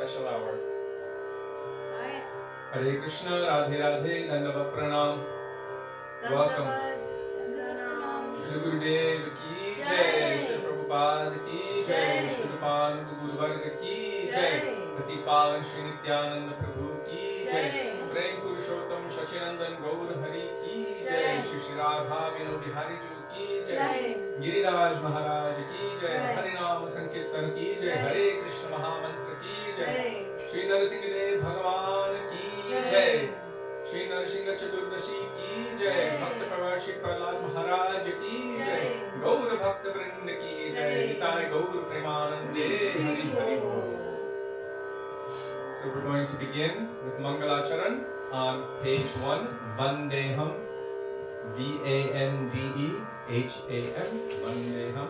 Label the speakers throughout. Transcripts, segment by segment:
Speaker 1: special hour. Hare Krishna, Radhe Radhe, Dandava Pranam. Welcome. Srila Gurudev ki jai, Srila Prabhupada ki jai, Srila Panu Guru Varga ki jai, Pati Pavan Shri Nityananda Prabhu ki jai, Prem Purushottam Shachinandan Gaur Hari ki jai, Shri Shri Radha Vino Bihari Ju ki jai, Giriraj Maharaj ki jai, Harinam Sankirtan ki jai, Hare Krishna Mahamantra ki jai, Shri Narasimhadev Bhagavan ki jai, Shri Narasimha Chaturdashi ki jai, Bhakta Pravar Shri Prahlad Maharaj ki jai, Gaur Bhakta Vrinda ki jai, Nitai Gaur Premanande, Hari Hari Bol. So we're going to begin with Mangalacharan on page 1, Vandeham, Vandeham, Vandeham.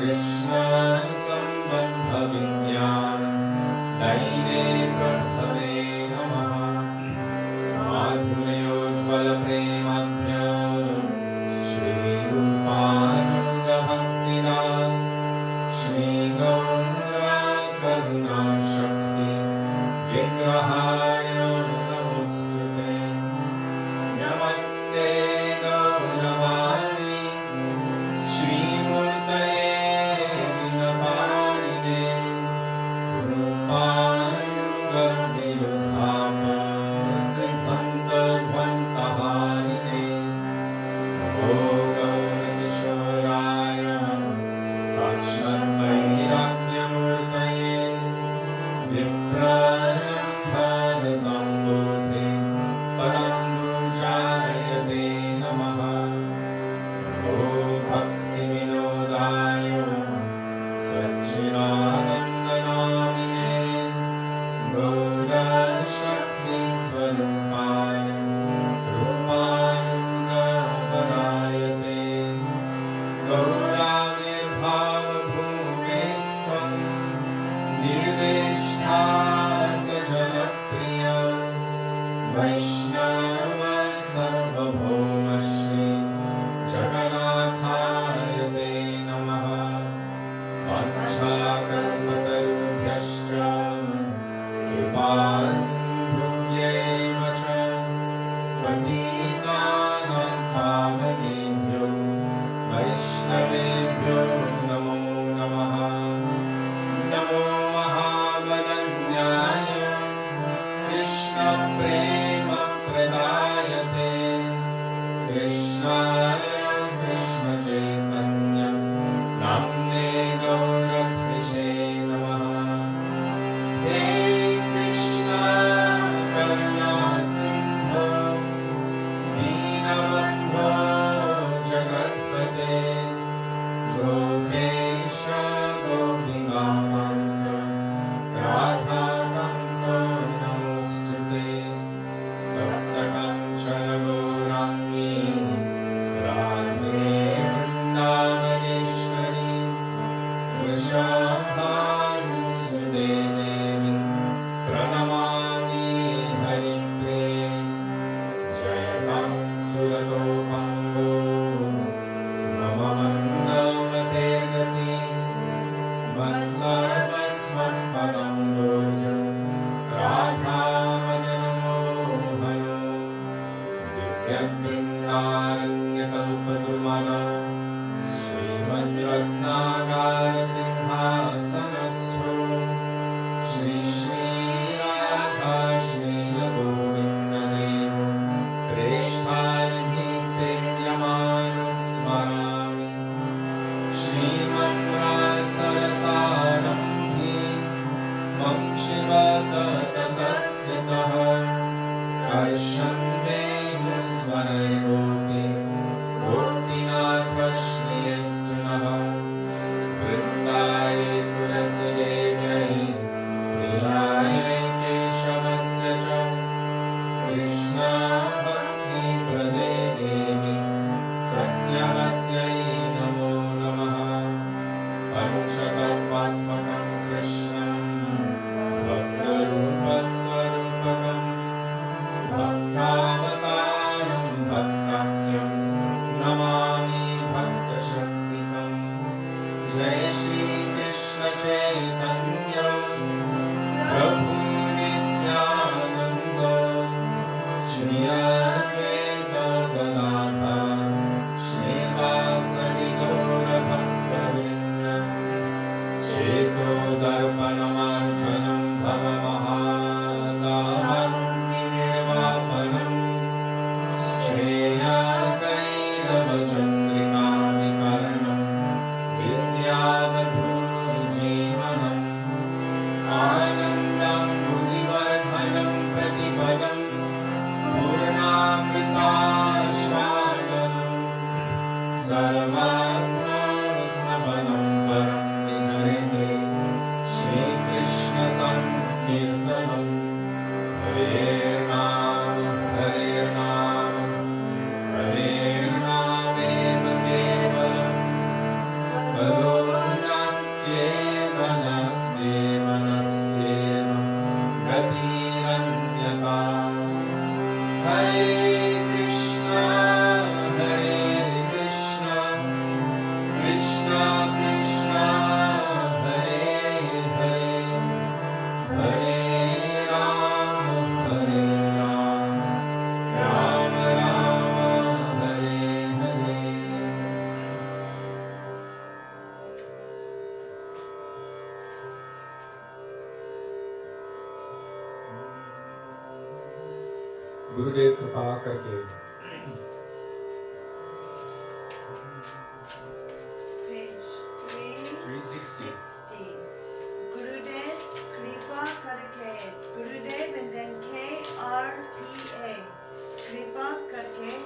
Speaker 2: Krishna Sambandha
Speaker 1: विज्ञान नयिने प्रभवे नमः माधुर्योज्ज्वल प्रेमाभ्य श्रीरूपानन्द भक्तिदा श्रीगौरा करुणा शक्ति विग्रहाय नमोस्तुते नमस्ते गौरवाणी श्रीमूर्तये दीनपालिने रूपानुगविरुद्धापसिद्धन्तध्वन्तहारिणे नमो गौरकिशोराय साक्षाद्वैराग्यमूर्तये विप्रारम्भरसम्बोधे पदम्बुजायते नमः नमो भक्तिविनोदाय सच्चिदानन्दनामिने गौरशक्तिस्वरूपाय रूपानुगवरायते गौराविर्भावभूमेस्त्वं निर्देष्टा सजनप्रिया वैष्णव सर्वभौमश्री जगन्नाथाय ते नमः वाञ्छाकल्पतरुभ्यश्च कृपासिन्धुभ्यैव च पतितानां पावनेभ्यो वैष्णवेभ्यो नमो नमः नमो महावदन्याय कृष्णप्रेमप्रदायते कृष्णाय कृष्णचैतन्य नाम्ने गौरद्विषे नमः हे कृष्ण करुणा सिन्धो दीनबन्धो जगत्पते गोपेश गोपिकान्त राधाकान्त नमोऽस्तुते तप्तकाञ्चन गौराङ्गी राधे वृन्दावनेश्वरी वृषभानुसुते देवी प्रणमामि हरिप्रिये जयतां सुरतोपङ्गो मम मन्दमते गति मत्सर्वस्मत्पदम्बोज राधामदनमोहनो दिव्यबृन्दारण्यकल्पद्रुमः श्रीमद्रत्नागारसिंहासनस्थो श्रीराधा श्रीलगोविन्ददेव प्रेष्ठानिधिः सेव्यमानः स्मरामि श्रीमन्त्रासरसारम्भे मम शिवततस्थितः कर्षन्ते मुस्वरैरोपि गोपीनाथश्रियस्तु नः वृन्दाय तुलसीदेव्यै प्रियाय केशवस्य च कृष्णभक्तिप्रदे देवी सत्यवत्यै नमो नमः पञ्चतत्त्वात्मकं कृष्णं भक्तरूपस्वरूपकं भक्तावतारं भक्ताख्यं नमामि भक्तशक्तिकं जय श्रीकृष्ण चैतन्य प्रभु नित्यानन्द श्री अद्वैत गदाधर श्रीवासदि गौरभक्तवृन्द चेतोदर्पणमार्जनं भवमहादाहन्तिनिर्वापनं श्रेयकैरवचन्द्रिकाविकरणं विद्यावधू गुरुदेव कृपा करके।
Speaker 2: Page 360. Gurudev Kripa Karke. It's Gurudev and then K-R-P-A. Kripa Karke.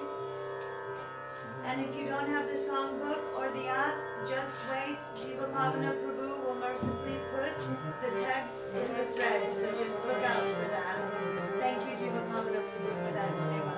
Speaker 2: And if you don't have the songbook or the app, just wait. Jiva Pavana Prabhu will mercifully put the text in the thread. So just look out for that. Thank you, Jiva Pavana Prabhu, for that seva.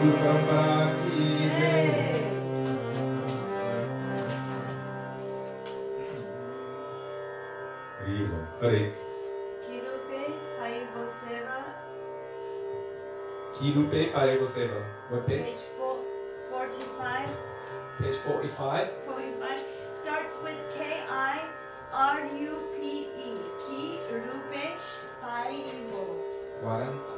Speaker 1: Guru Parampara ki jai. Hare.
Speaker 2: Kirupe Haribo Seva.
Speaker 1: Kirupe Haribo Seva. What page?
Speaker 2: Page 45.
Speaker 1: Page 45.
Speaker 2: 45 starts with K-I-R-U-P-E. Ki Rupe Haribo.
Speaker 1: 40.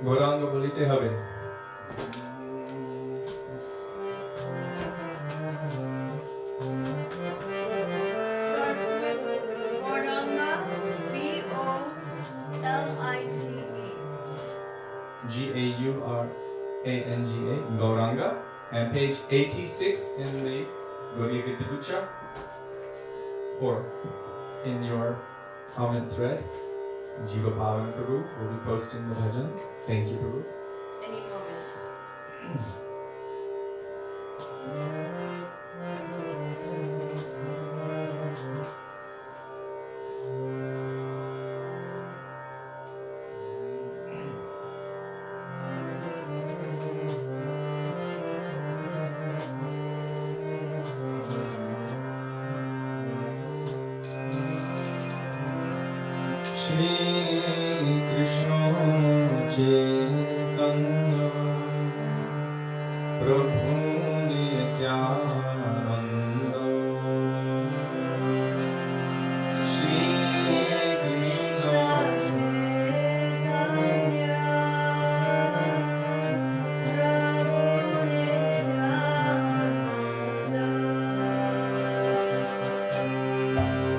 Speaker 1: Gauranga বলিতে হবে।
Speaker 2: Starts with Gauranga, B-O-L-I-T-E.
Speaker 1: Gauranga, Gauranga, and page 86 in the Gaudiya Gita or in your comment thread. Jiva Pavan Prabhu will be posting the bhajans. Thank you, Prabhu.
Speaker 2: Any moment.
Speaker 1: Shri Krishna Chaitanya Prabhu Nityananda Shri Krishna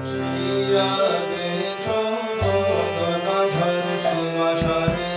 Speaker 1: Shri Advaita Gadadhar Shivasari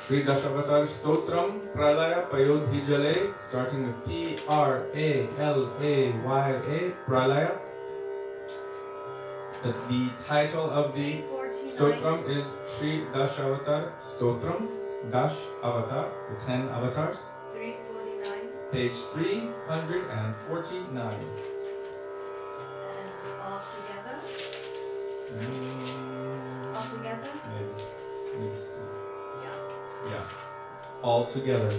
Speaker 1: Sri Dashavatar Stotram Pralaya Payodhi Jale, starting with Pralaya, Pralaya. The title of the Stotram is Sri Dashavatar Stotram, Dash Avatar, the 10 avatars.
Speaker 2: 349.
Speaker 1: Page 349.
Speaker 2: And all together? All together?
Speaker 1: Maybe. Let me see.
Speaker 2: Yeah.
Speaker 1: Yeah. All together.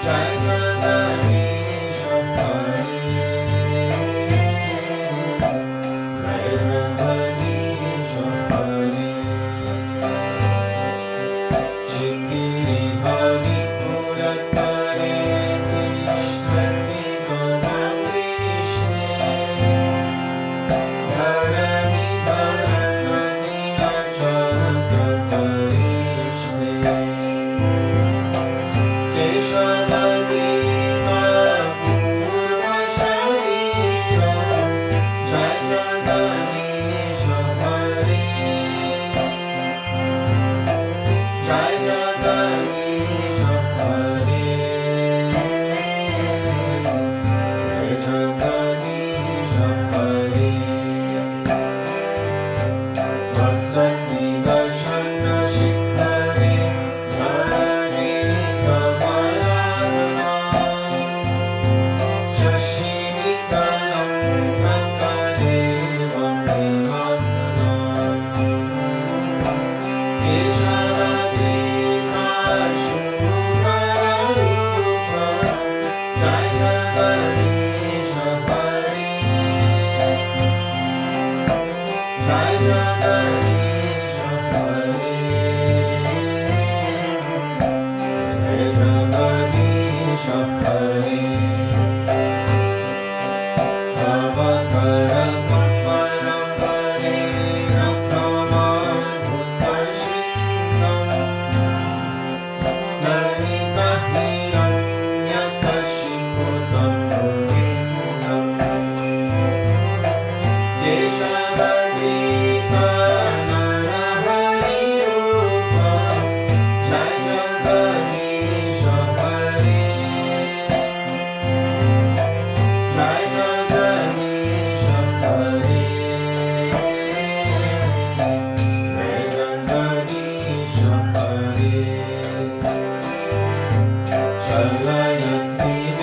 Speaker 1: Jai Jai Jagadish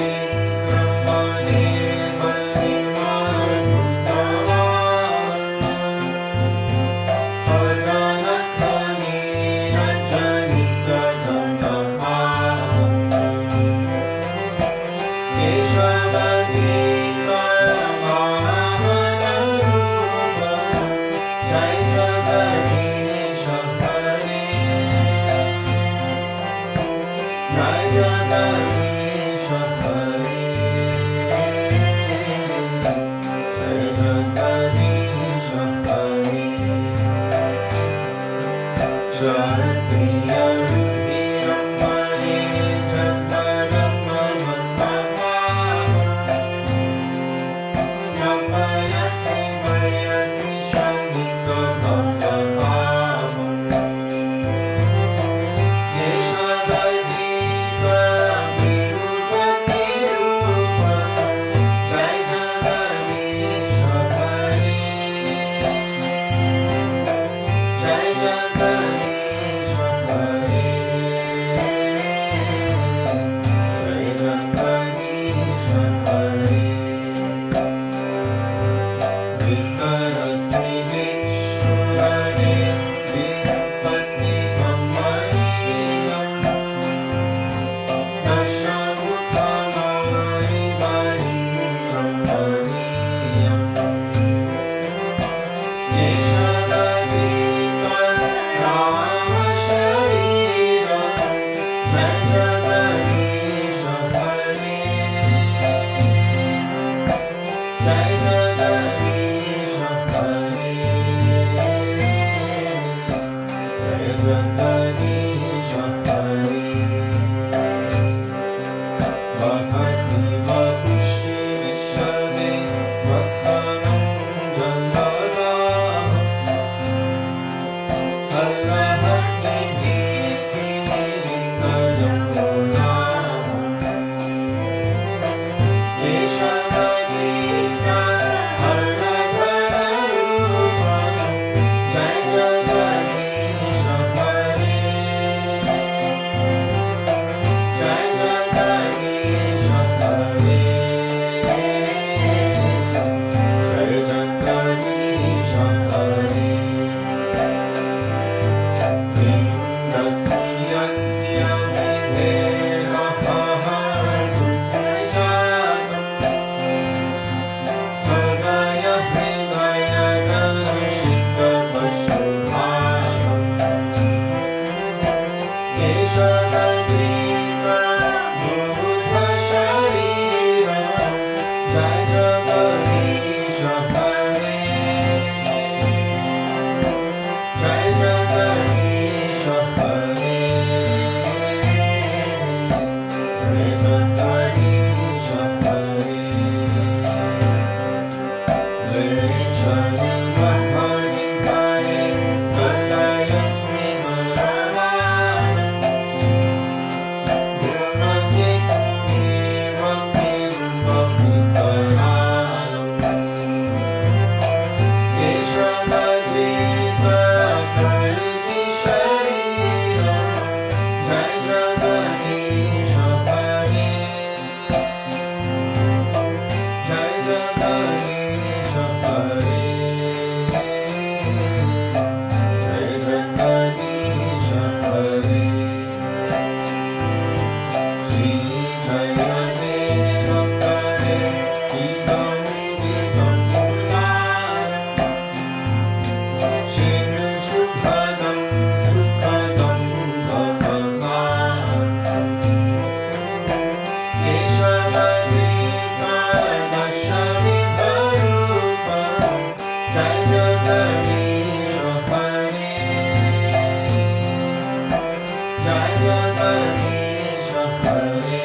Speaker 1: Hare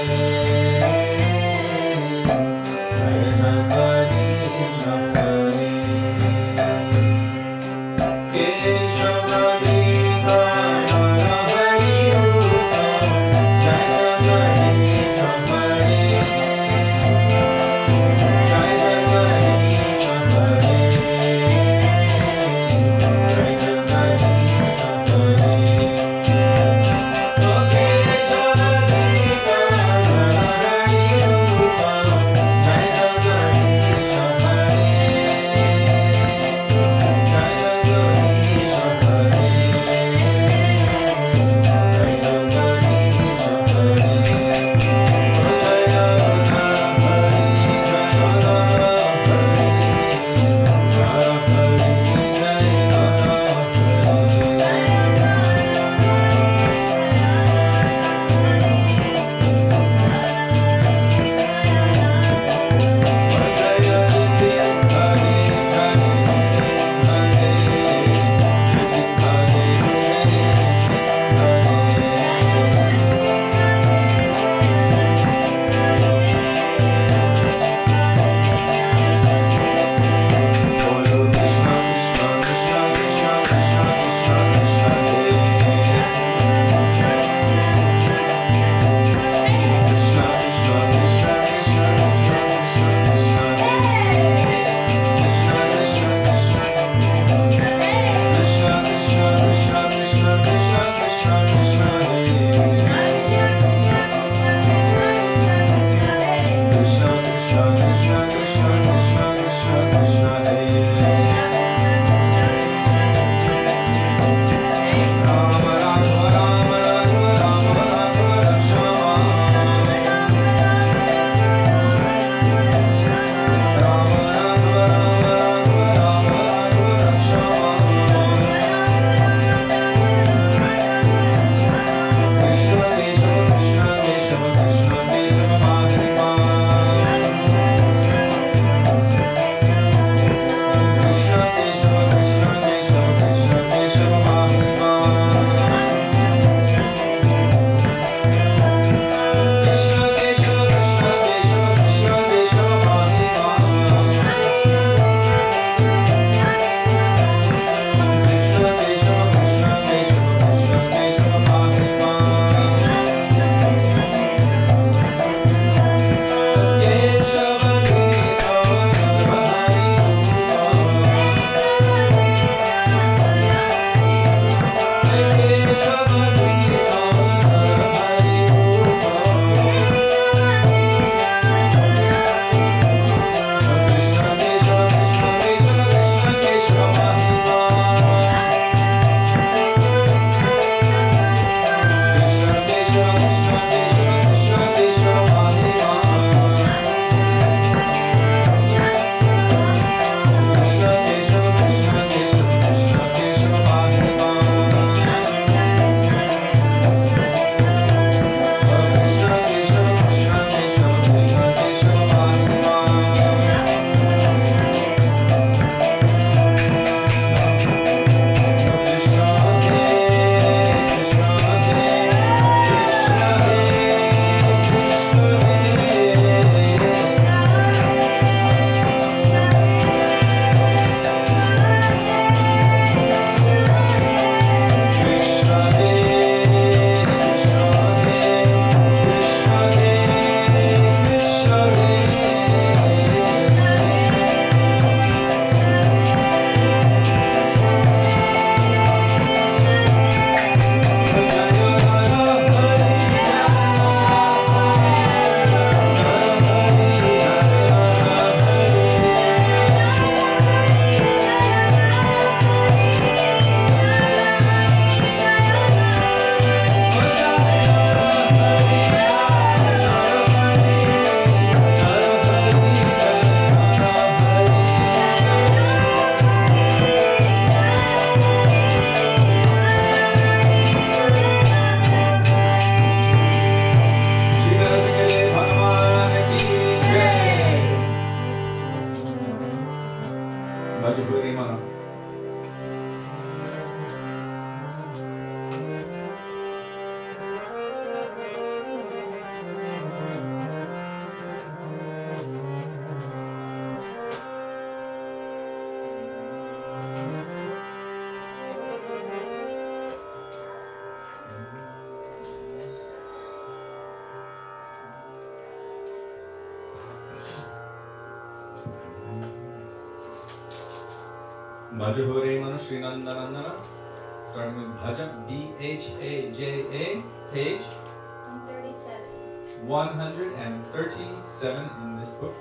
Speaker 1: Bhajahore Manashri Nandanandana. Starting with Bhaja, B-H-A-J-A, page 137 in this book.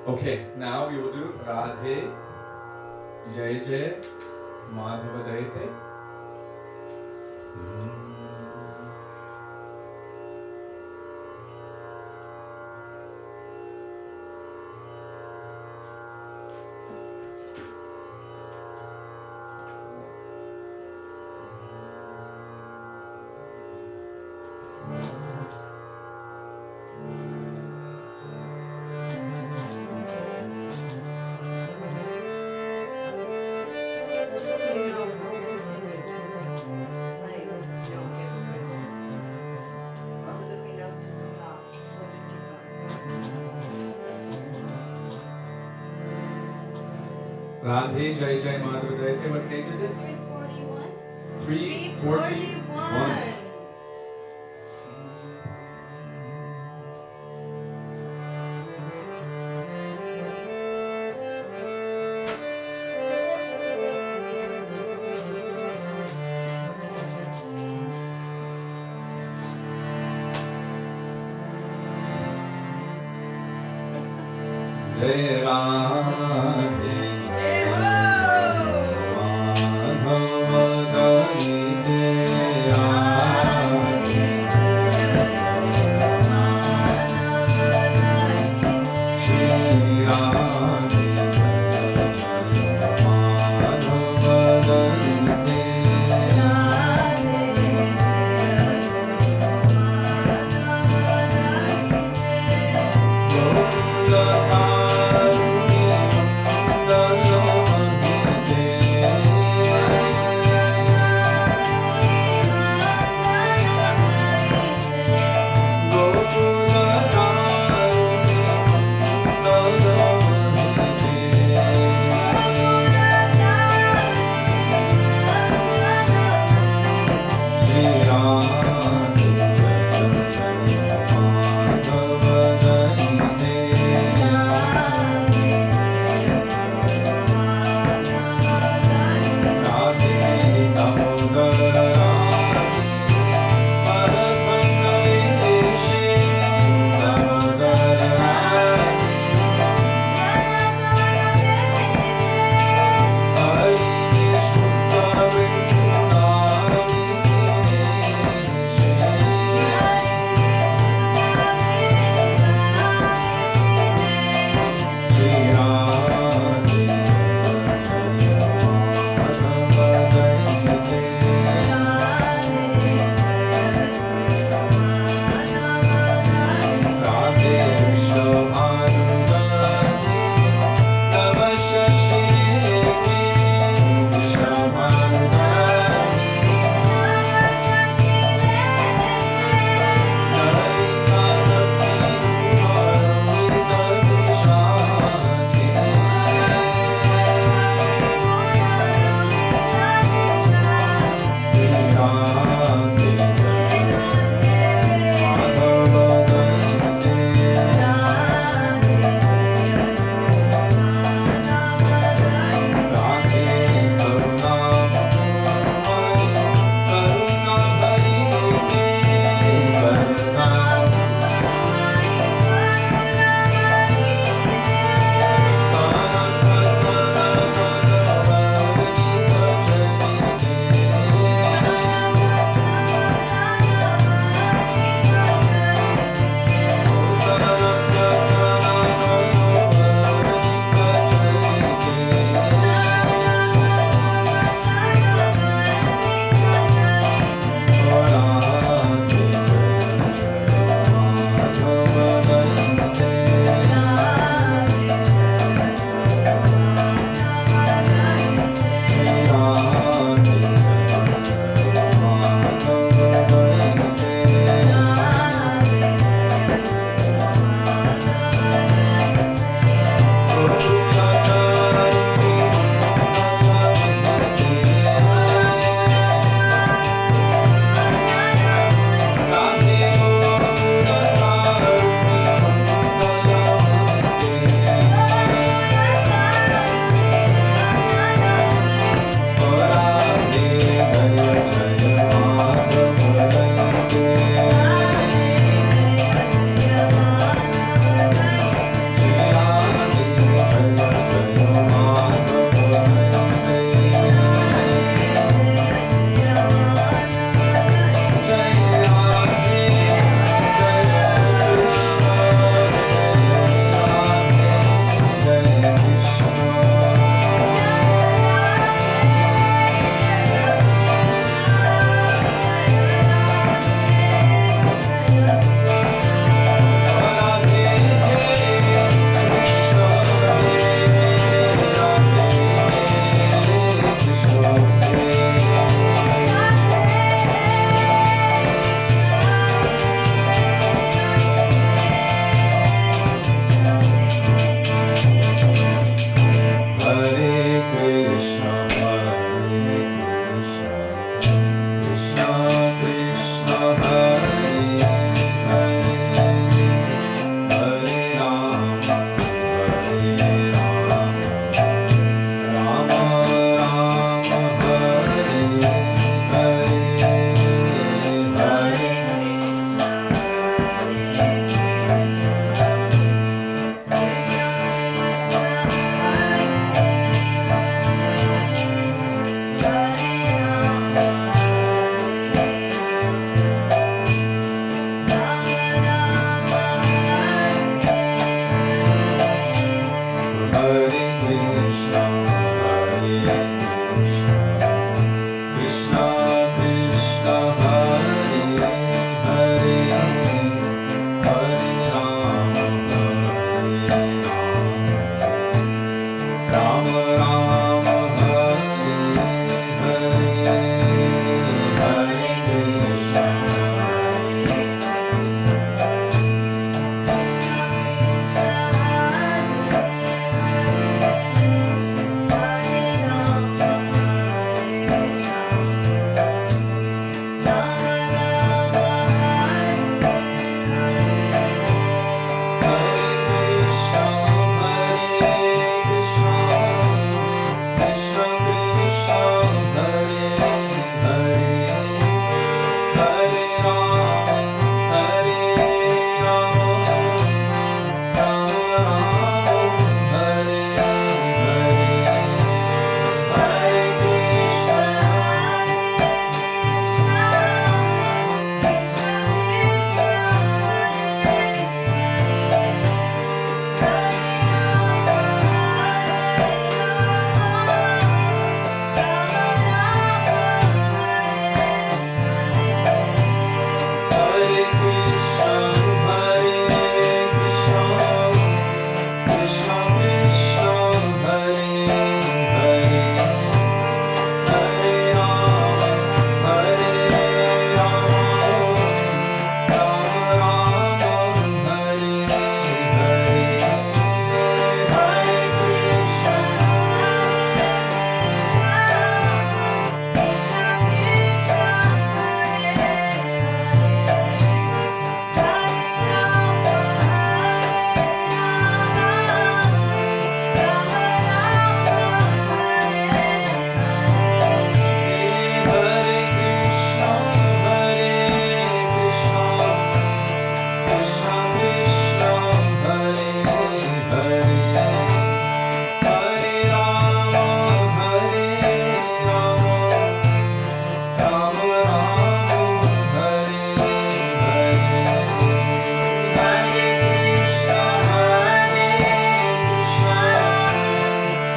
Speaker 1: Okay, now we will do Radhe, Jai Jai, Madhava Daite. Radhe Jai Jai Madhava Daite. What page is it?
Speaker 2: 341.
Speaker 1: 341. Jai Radhe Jai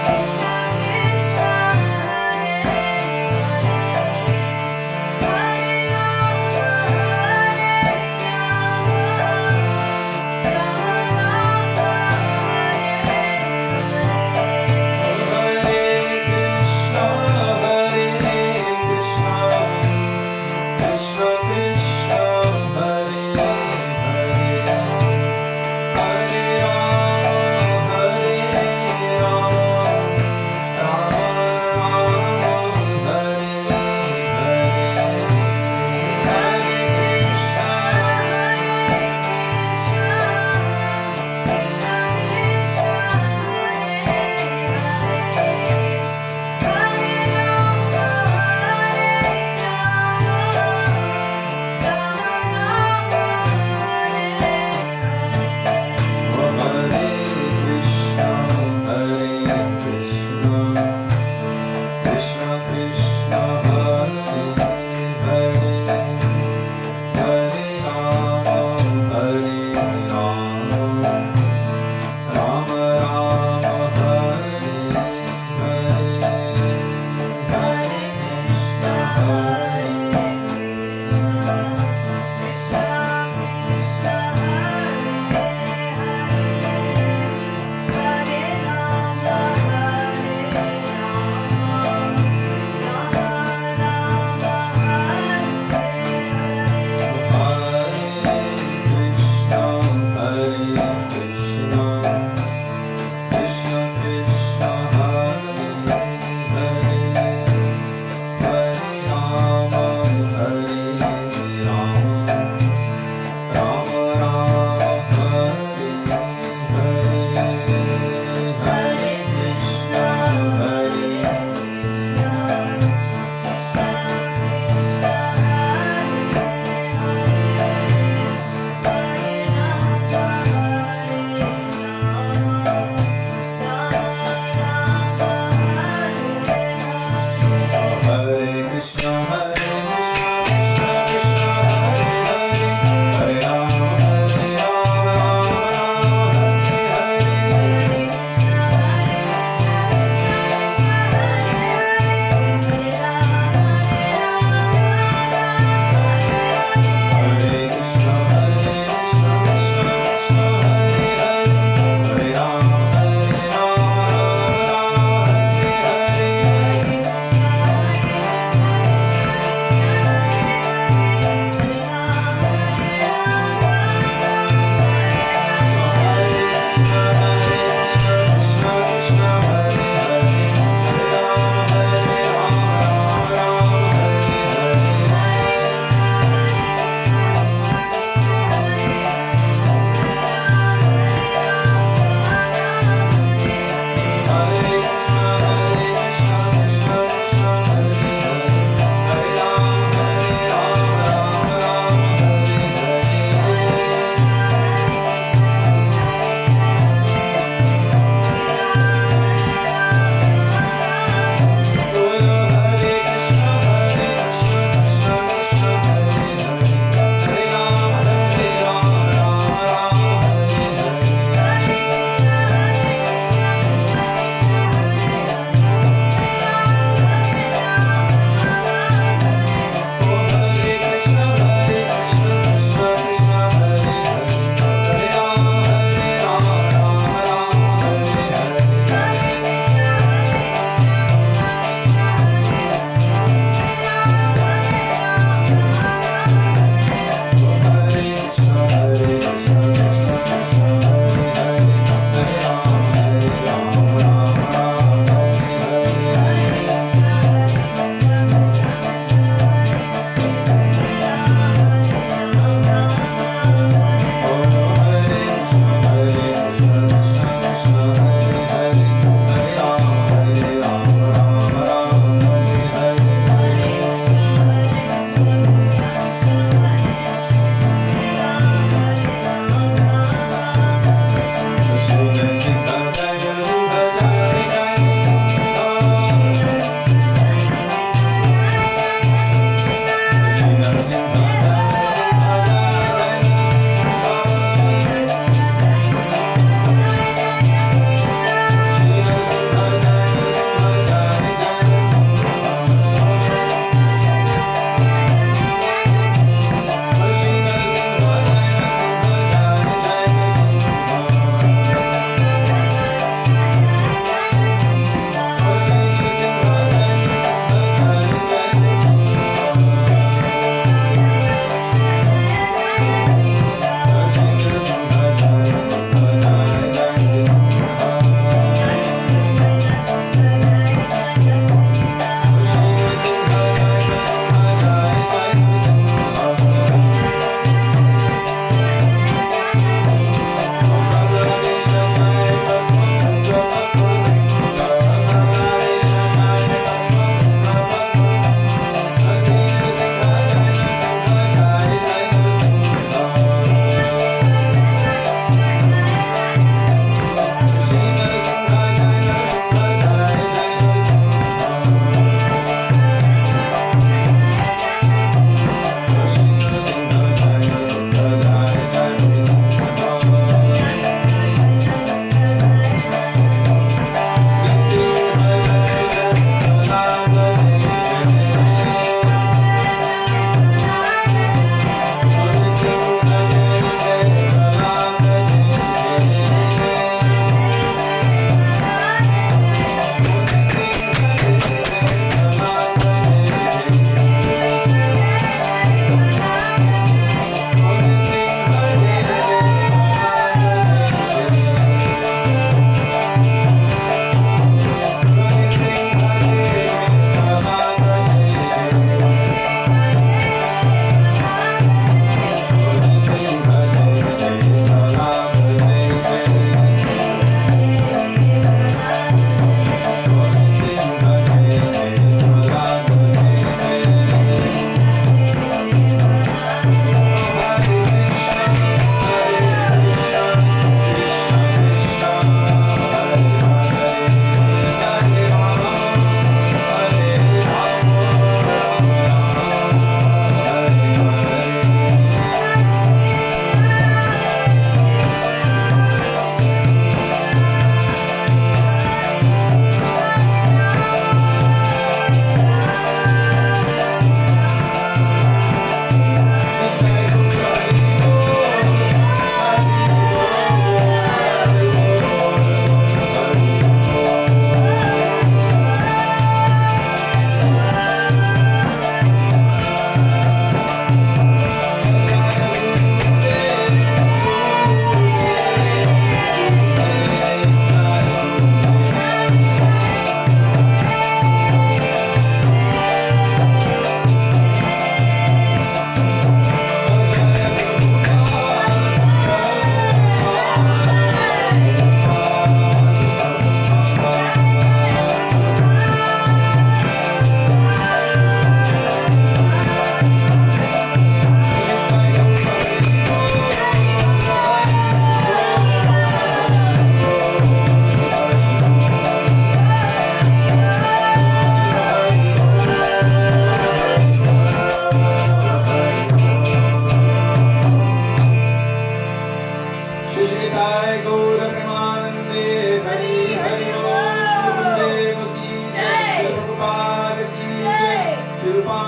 Speaker 1: Hare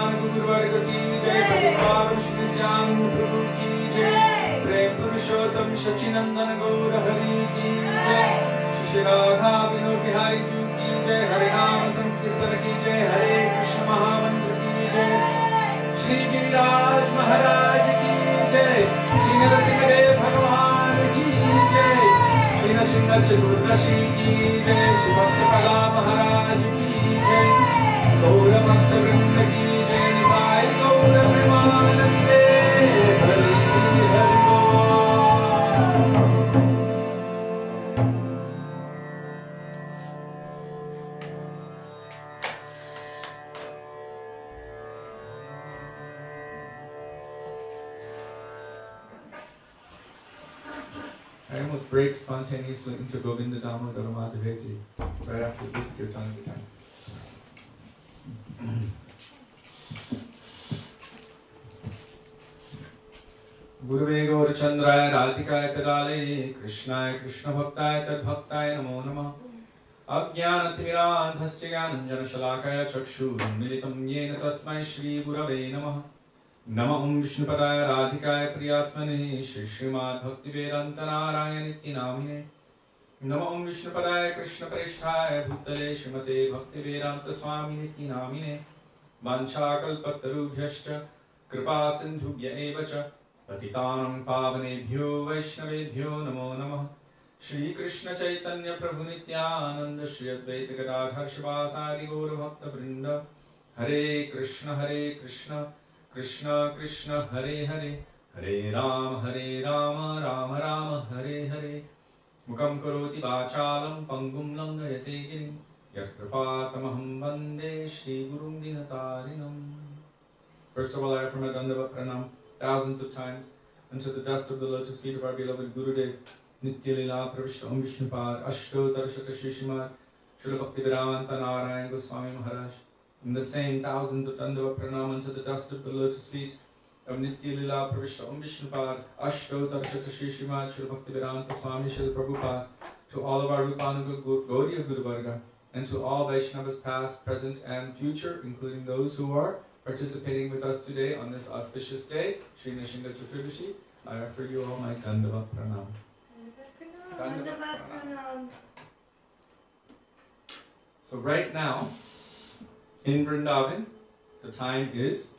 Speaker 1: भगवान गुरुवर्ग की जय, प्रभुपाद श्रीनित्यानंद प्रभु की जय, प्रेम पुरुषोत्तम सच्चिनंदन गौर हरि की जय, श्री राधा विनोद बिहारी जी की जय, हरे नाम संकीर्तन की जय, हरे कृष्ण महामंत्र की जय, श्री गिरिराज महाराज की जय, श्री नरसिंहदेव भगवान की जय, श्री नरसिंह चतुर्दशी की जय, श्री भक्त कला महाराज की जय, गौर भक्त वृंद की जय, निताई गौर प्रेमानंदे हरि हरि बोल। I almost break spontaneously into Govinda Damodara Madhaveti right after this kirtan time. Gurave Gaurachandraya Radhikaya Tadale Krishnaya Krishna Bhaktaya Tadbhaktaya Namo Namah Ajnanatimirandhasya Jnananjana Shalakaya Chakshu Militam Yena Tasmai Shri Gurave Namah Nama Vishnupadaya Radhikaya Priyatmane Srimad Bhaktivedanta Narayan Namine Nama Vishnupadaya Krishna Presthaya Bhutale Srimate Bhaktivedanta Swami Namine Vanchakalpatarubhyascha Kripa Sindhubhya Evacha Patitanam Pavanebhyo Vaishnavebhyo Namo Namah Shri Krishna Chaitanya Prabhu Nityananda Shri Advaita Gadadhar Shivasari Gaura Bhakta Vrinda Hare Krishna Krishna Krishna Hare Hare Hare Rama Rama Rama Hare Hare Mukam Karoti Vachalam Pangum Langayate Girim Yakrapatamaham Vande Shri Gurum Dinatarinam. First of all, I offer my Dandavat Pranam thousands of times unto the dust of the lotus feet of our beloved Gurudev, Nitya Lila Pravishta Om Vishnupad, astottara Srimad, Srila Bhaktivedanta Narayan Goswami Maharaja. And the same thousands of Dandavat Pranam unto the dust of the lotus feet of Nitya Lila Pravishta Om Vishnupad, astottara Srimad, Srila Bhaktivedanta Swami Srila Prabhupada, to all of our Rupanuga Gaudiya Guru Varga, and to all Vaishnavas past, present, and future, including those who are participating with us today on this auspicious day, Shri Nishinga Chaturdashi, I offer you all my Dandavat Pranam. Dandavat Pranam. So right now, in Vrindavan, the time is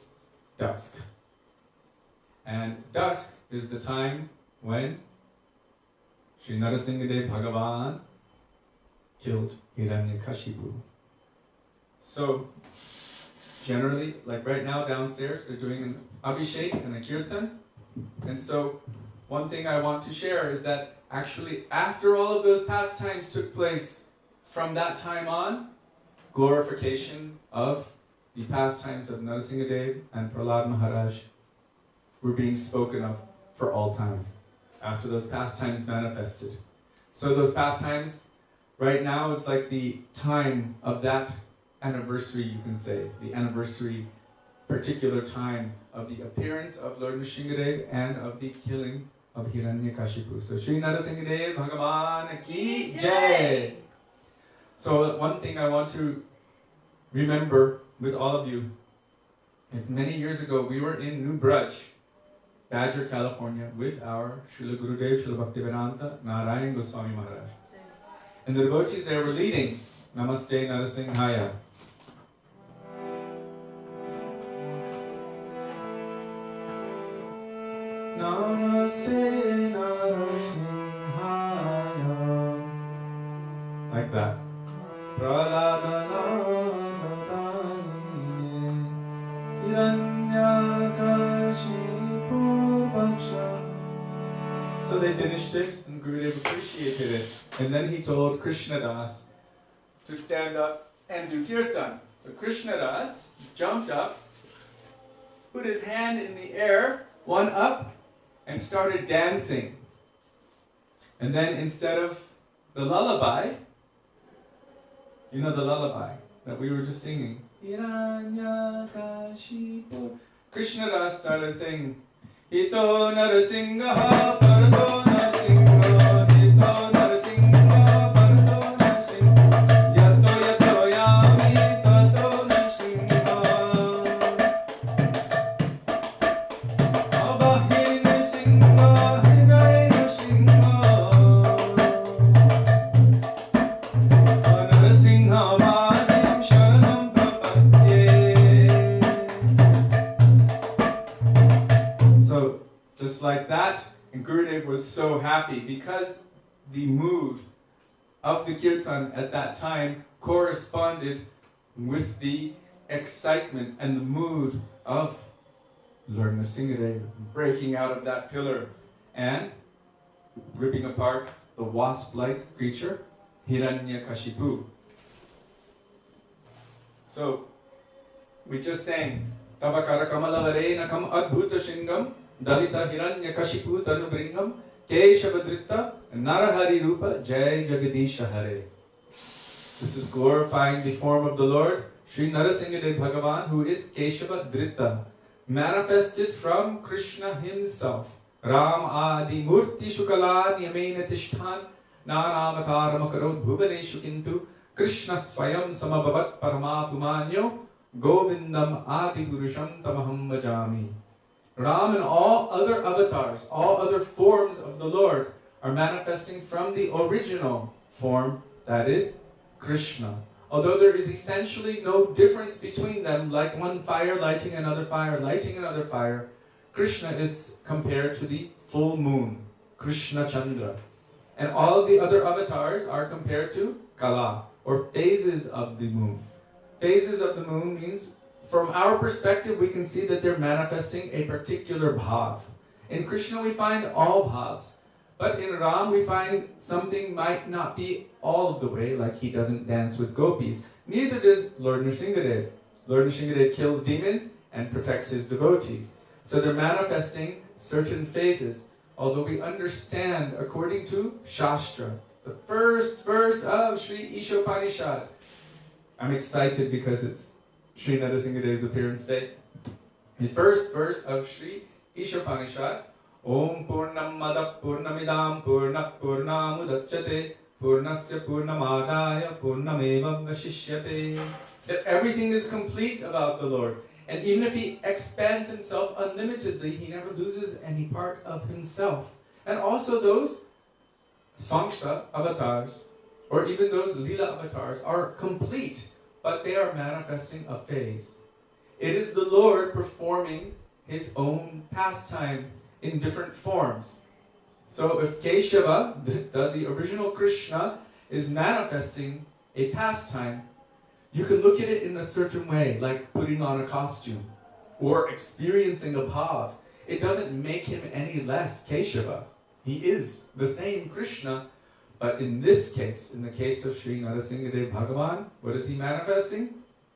Speaker 1: dusk. And dusk is the time when Shri Narasimhadev Bhagavan killed Hiranyakashipu. So, generally, like right now downstairs, they're doing an abhishek and a kirtan. And so, one thing I want to share is that actually after all of those pastimes took place, from that time on, glorification of the pastimes of Narasimhadev and Prahlad Maharaj were being spoken of for all time, after those pastimes manifested. So those pastimes, right now, is like the time of that anniversary, you can say, the anniversary particular time of the appearance of Lord Nrsimhadev and of the killing of Hiranyakashipu. So Shri Narasimhadev Bhagavan Ki Jai! So one thing I want to remember with all of you is many years ago we were in New Braj, Badger, California, with our Srila Gurudev, Srila Bhaktivedanta, Narayan Goswami Maharaj. And the devotees there were leading Namaste Narasimhaya. Namaste Narasimhaya. Like that. So they finished it, and Gurudev appreciated it. And then he told Krishnadas to stand up and do kirtan. So Krishnadas jumped up, put his hand in the air, one up, and started dancing. And then instead of the lullaby, you know the lullaby that we were just singing, Krishnadas started singing, Hito Narasingha Parato Narasingha, Hito Narasingha Parato Narasingha, Yato Yato Yami Tato Narasingha, like that, and Gurudev was so happy because the mood of the kirtan at that time corresponded with the excitement and the mood of Lord Nrsimhadev breaking out of that pillar and ripping apart the wasp-like creature, Hiranyakashipu. So, we just sang, Tabakara Kamalavarena Kam Adbhuta Shingam, Dalita Hiranyakashipu Tanubringam, Keshavadritta, Narahari Rupa, Jai Jagadisha Hare. This is glorifying the form of the Lord, Sri Narasimhadev Bhagavan, who is Keshavadritta, manifested from Krishna himself. Ram Adi Murti Shukalan Yamena Tishthan, Nanamataram Bhuvaneshu Kintu, Krishna Swayam Samabhavat Paramapumanyo, Govindam Adi Purusham Tamaham Bhajami. Ram and all other avatars, all other forms of the Lord are manifesting from the original form, that is Krishna. Although there is essentially no difference between them, like one fire lighting another fire, lighting another fire, Krishna is compared to the full moon, Krishna Chandra. And all the other avatars are compared to Kala, or phases of the moon. Phases of the moon means, from our perspective, we can see that they're manifesting a particular bhav. In Krishna we find all bhavs. But in Ram we find something might not be all of the way, like he doesn't dance with gopis. Neither does Lord Nrsimhadev. Lord Nrsimhadev kills demons and protects his devotees. So they're manifesting certain phases. Although we understand, according to Shastra, the first verse of Sri Ishopanishad. I'm excited because it's Sri Narasimhadev's appearance day. The first verse of Sri Ishopanishad, Om Purnam Madap Purnamidam Purnap Purnamudachyate Purnasya Purnamadaya Purnameva Vashishyate. That everything is complete about the Lord. And even if he expands himself unlimitedly, he never loses any part of himself. And also those Sangsha avatars, or even those Lila avatars, are complete, but they are manifesting a phase. It is the Lord performing his own pastime in different forms. So if Keshava, the original Krishna, is manifesting a pastime, you can look at it in a certain way, like putting on a costume or experiencing a bhav. It doesn't make him any less Keshava. He is the same Krishna, but in this case, in the case of Sri Narasimhadev Bhagavan, what is he manifesting?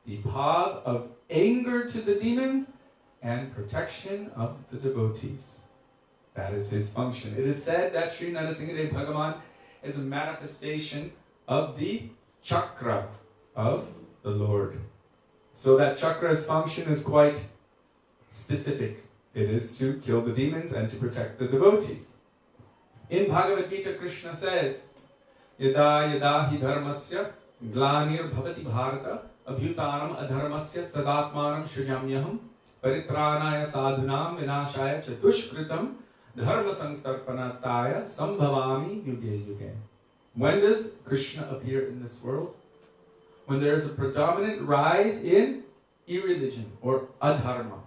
Speaker 1: The bhav of anger to the demons and protection of the devotees. That is his function. It is said that Sri Narasimhadev Bhagavan is a manifestation of the chakra of the Lord. So that chakra's function is quite specific. It is to kill the demons and to protect the devotees. In Bhagavad Gita, Krishna says, Yada yada hi dharmasya glanir bhavati bharata abhyutanam adharmasya tadatmanam shrujamyaham paritranaya sadhunam vinashaya cha dushkritam dharma sangstarpanataya sambhavami yuge yuge. When does Krishna appear in this world? When there is a predominant rise in irreligion or adharma.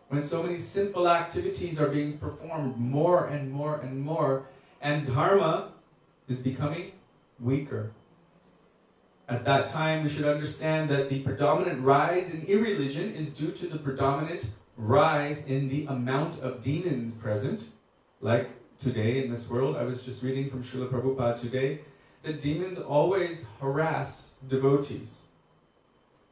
Speaker 1: When so many simple activities are being performed more and more and more, and dharma is becoming weaker. At that time, we should understand that the predominant rise in irreligion is due to the predominant rise in the amount of demons present. Like today in this world, I was just reading from Srila Prabhupada today, that demons always harass devotees.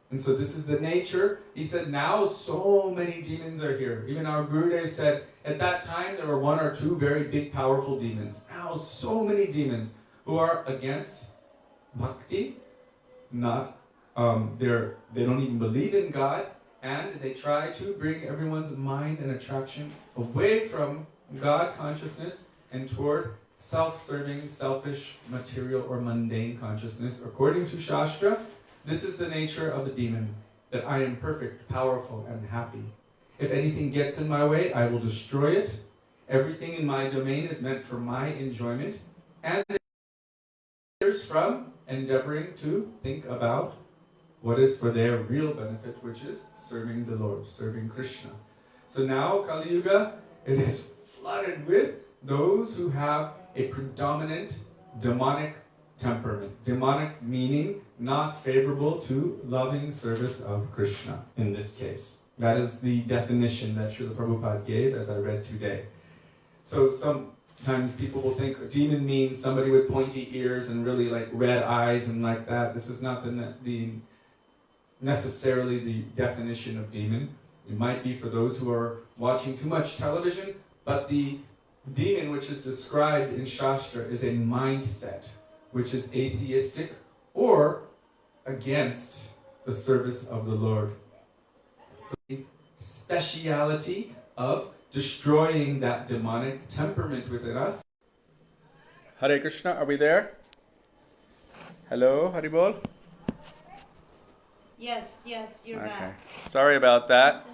Speaker 1: And so this is the nature. He said, now so many demons are here. Even our Gurudev said, at that time there were one or two very big, powerful demons. Now so many demons who are against bhakti, they don't even believe in God, and they try to bring everyone's mind and attraction away from God consciousness and toward self-serving, selfish, material or mundane consciousness. According to Shastra, this is the nature of a demon, that I am perfect, powerful, and happy. If anything gets in my way, I will destroy it. Everything in my domain is meant for my enjoyment, and others from endeavoring to think about what is for their real benefit, which is serving the Lord, serving Krishna. So now, Kali Yuga, it is flooded with those who have a predominant demonic temperament. Demonic meaning not favorable to loving service of Krishna in this case. That is the definition that Srila Prabhupada gave as I read today. So sometimes people will think a demon means somebody with pointy ears and really like red eyes and like that. This is not necessarily the definition of demon. It might be for those who are watching too much television, but the demon which is described in Shastra is a mindset which is atheistic or against the service of the Lord. So the speciality of destroying that demonic temperament within us. Hare Krishna, are we there? Hello, Haribol?
Speaker 2: Yes, you're back.
Speaker 1: Sorry about that.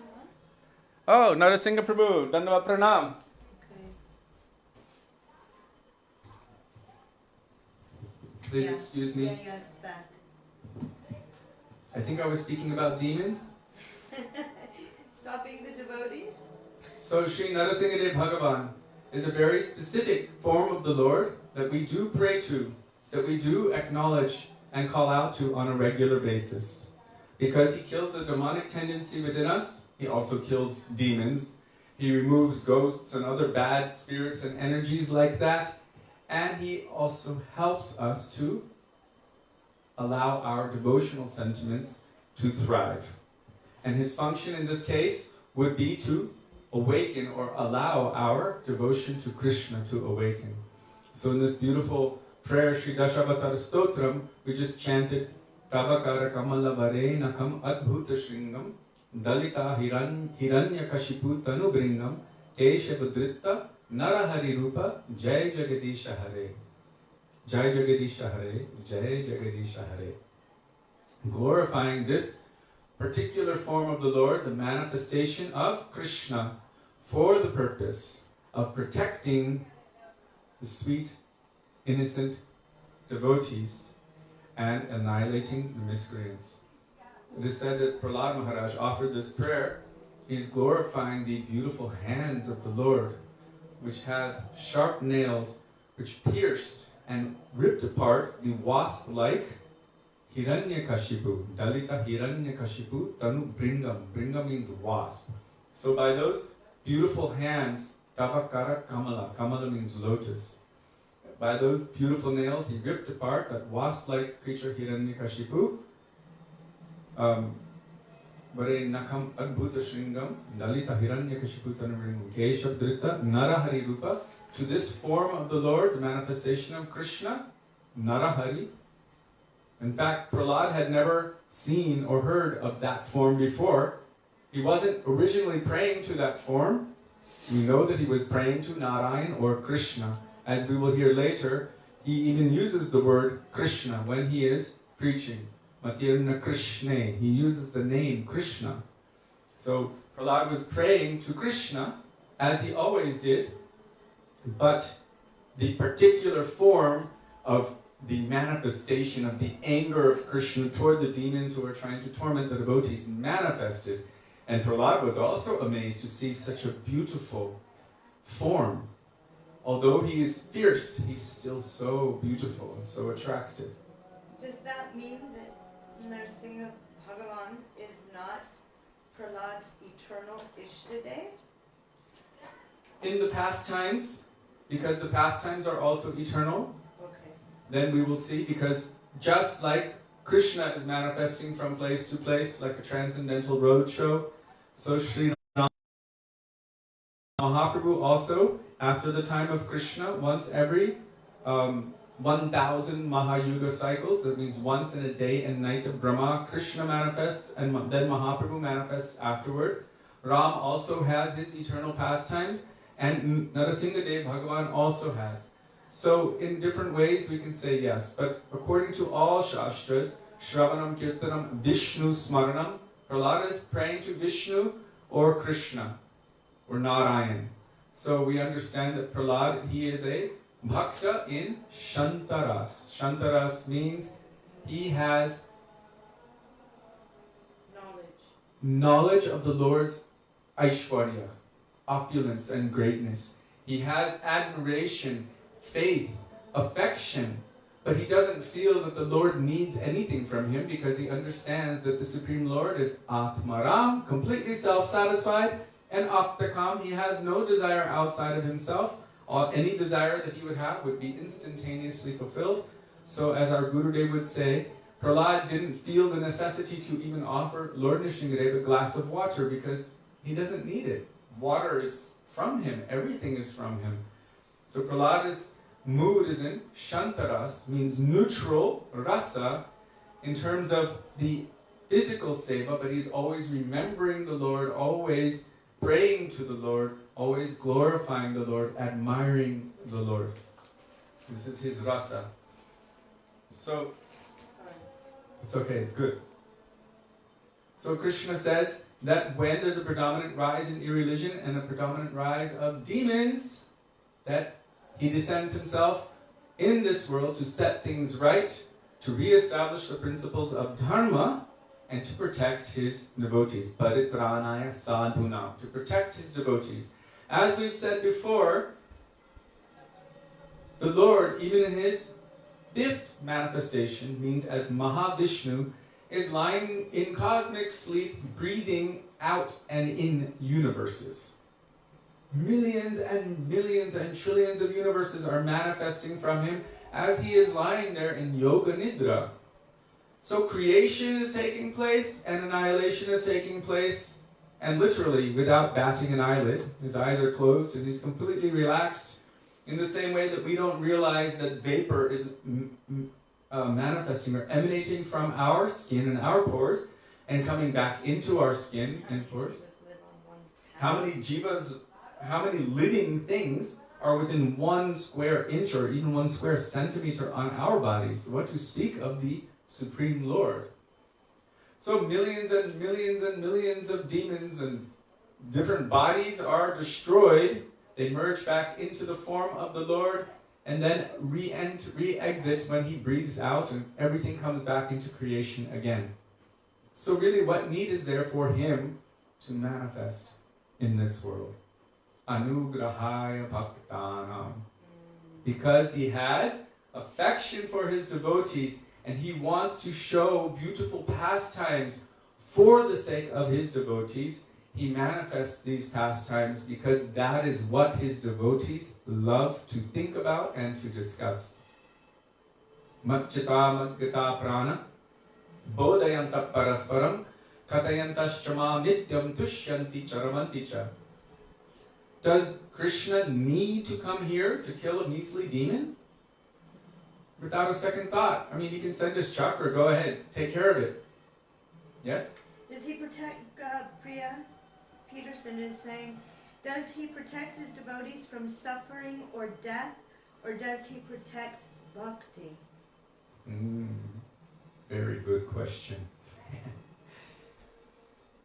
Speaker 1: Oh, Narasimha Prabhu, Dandava Pranam.
Speaker 2: Okay.
Speaker 1: Please excuse me.
Speaker 2: Yeah, it's back.
Speaker 1: I think I was speaking about demons.
Speaker 2: Stopping the devotees?
Speaker 1: So Sri Narasimha Bhagavan is a very specific form of the Lord that we do pray to, that we do acknowledge and call out to on a regular basis. Because he kills the demonic tendency within us, he also kills demons. He removes ghosts and other bad spirits and energies like that. And he also helps us to allow our devotional sentiments to thrive. And his function in this case would be to awaken or allow our devotion to Krishna to awaken. So in this beautiful prayer, Sri Dashavatara Stotram, we just chanted Tavakara Kamala Vare Nakam Adbhuta Shringam Dalita Hiranya Kashipu Tanu Bringam Keshavadritta Narahari Rupa Jai Jagadisha Hare. Jai Jagadisha Hare, Jai Jagadisha Hare. Glorifying this particular form of the Lord, the manifestation of Krishna, for the purpose of protecting the sweet, innocent devotees and annihilating the miscreants. It is said that Prahlad Maharaj offered this prayer. He's glorifying the beautiful hands of the Lord, which have sharp nails, which pierced and ripped apart the wasp-like Hiranyakashipu, Dalita Hiranyakashipu, Tanu Bringam. Bringam means wasp. So by those beautiful hands, Tavakara Kamala, Kamala means lotus. By those beautiful nails, he ripped apart that wasp-like creature Hiranyakashipu. Vare Nakam Adbhuta Shringam, Dalita Hiranyakashipu Tanu Bringam, Keshabdrita Narahari Rupa. To this form of the Lord, the manifestation of Krishna, Narahari. In fact, Prahlad had never seen or heard of that form before. He wasn't originally praying to that form. We know that he was praying to Narayan or Krishna. As we will hear later, he even uses the word Krishna when he is preaching. Matirna Krishne. He uses the name Krishna. So Prahlad was praying to Krishna, as he always did, but the particular form of the manifestation of the anger of Krishna toward the demons who were trying to torment the devotees manifested. And Prahlad was also amazed to see such a beautiful form. Although he is fierce, he's still so beautiful and so attractive.
Speaker 2: Does that mean that Narasimha Bhagavan is not Prahlad's eternal Ishtade?
Speaker 1: In the pastimes, because the pastimes are also eternal, then we will see, because just like Krishna is manifesting from place to place like a transcendental roadshow, so Sri Mahaprabhu also, after the time of Krishna, once every 1,000 Mahayuga cycles, that means once in a day and night of Brahma, Krishna manifests and then Mahaprabhu manifests afterward. Ram also has his eternal pastimes, and Narasimha Bhagavan also has. So in different ways we can say yes, but according to all Shastras, Shravanam, Kirtanam, Vishnu, Smaranam, Prahlad is praying to Vishnu or Krishna or Narayan. So we understand that Prahlad, he is a Bhakta in Shantaras. Shantaras means he has knowledge of the Lord's Aishwarya. opulence and greatness. He has admiration, faith, affection, but he doesn't feel that the Lord needs anything from him because he understands that the Supreme Lord is Atmaram, completely self-satisfied, and Aptakam, he has no desire outside of himself. Any desire that he would have would be instantaneously fulfilled. So as our Gurudev would say, Prahlad didn't feel the necessity to even offer Lord Nrsimhadev a glass of water because he doesn't need it. Water is from him, everything is from him. So Prahlad's mood is in Shantaras, means neutral, rasa, in terms of the physical seva, but he's always remembering the Lord, always praying to the Lord, always glorifying the Lord, admiring the Lord. This is his rasa. So, it's okay, it's good. So Krishna says that when there's a predominant rise in irreligion and a predominant rise of demons, that he descends himself in this world to set things right, to re-establish the principles of dharma, and to protect his devotees. Paritranaya sadhuna, to protect his devotees. As we've said before, the Lord, even in his 5th manifestation, means as Mahavishnu, is lying in cosmic sleep, breathing out and in universes. Millions and millions and trillions of universes are manifesting from him as he is lying there in Yoga Nidra. So creation is taking place and annihilation is taking place, and literally without batting an eyelid. His eyes are closed and he's completely relaxed, in the same way that we don't realize that vapor is manifesting or emanating from our skin and our pores and coming back into our skin and pores. How many jivas, how many living things are within 1 square inch or even 1 square centimeter on our bodies? What to speak of the Supreme Lord? So millions and millions and millions of demons and different bodies are destroyed. They merge back into the form of the Lord and then re-exit when he breathes out, and everything comes back into creation again. So really, what need is there for him to manifest in this world? Anugrahaya bhaktanam. Because he has affection for his devotees and he wants to show beautiful pastimes for the sake of his devotees, he manifests these pastimes because that is what his devotees love to think about and to discuss. Matchita madgata prana bodhayanta parasparam katayantaschama nityam tushyanti charamanti cha. Does Krishna need to come here to kill a measly demon? Without a second thought. I mean, he can send his chakra, go ahead, take care of it. Yes?
Speaker 2: Does he protect, Priya Peterson is saying, does he protect his devotees from suffering or death, or does he protect bhakti?
Speaker 1: Very good question.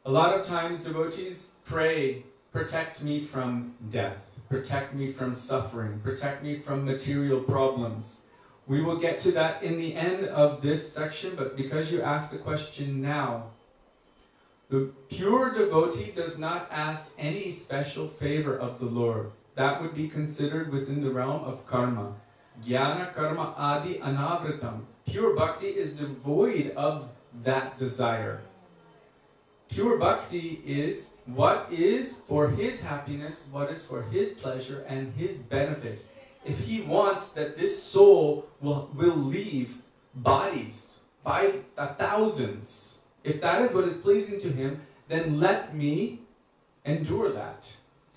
Speaker 1: A lot of times devotees pray, protect me from death, protect me from suffering, protect me from material problems. We will get to that in the end of this section, but because you asked the question now, the pure devotee does not ask any special favor of the Lord. That would be considered within the realm of karma. Jnana karma adi anavritam. Pure bhakti is devoid of that desire. Pure bhakti is what is for his happiness, what is for his pleasure and his benefit. If he wants that this soul will leave bodies by the thousands, if that is what is pleasing to him, then let me endure that.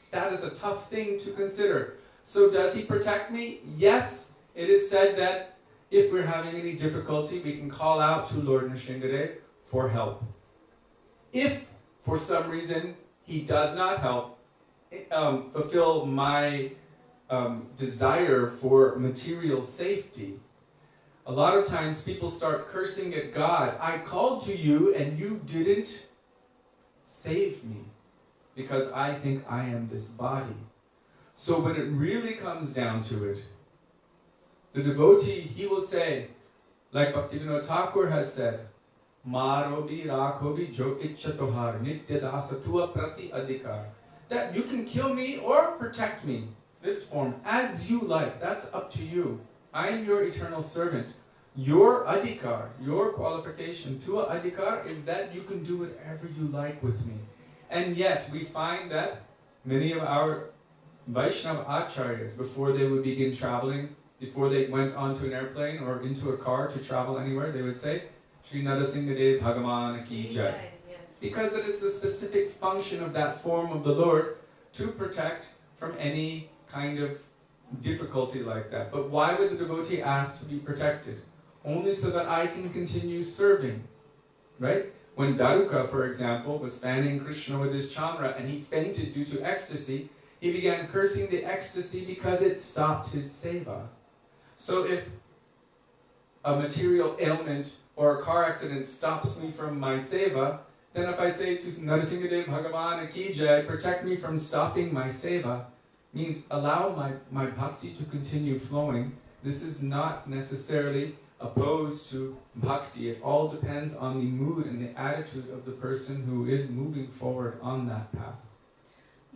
Speaker 1: That is a tough thing to consider. So does he protect me? Yes, it is said that if we're having any difficulty, we can call out to Lord Nrsimhadev for help. If for some reason he does not help, fulfill my desire for material safety, a lot of times people start cursing at God. I called to you and you didn't save me because I think I am this body. So when it really comes down to it, the devotee, he will say, like Bhaktivedanta Thakur has said, Marobi rakhobi jo ichha tohar nitya dasa tua prati adhikar. that you can kill me or protect me, this form, as you like. That's up to you. I am your eternal servant. Your adhikar, your qualification to a adhikar is that you can do whatever you like with me. And yet, we find that many of our Vaishnava acharyas, before they would begin traveling, before they went onto an airplane or into a car to travel anywhere, they would say, Sri Narasimhadev Bhagavan Ki Jai. Because it is the specific function of that form of the Lord to protect from any kind of difficulty like that. But why would the devotee ask to be protected? Only so that I can continue serving, right? When Daruka, for example, was fanning Krishna with his chamra and he fainted due to ecstasy, he began cursing the ecstasy because it stopped his seva. So if a material ailment or a car accident stops me from my seva, then if I say to Narasimhadev Bhagavan Ki Jai, protect me from stopping my seva, means allow my bhakti to continue flowing. This is not necessarily opposed to bhakti. It all depends on the mood and the attitude of the person who is moving forward on that path.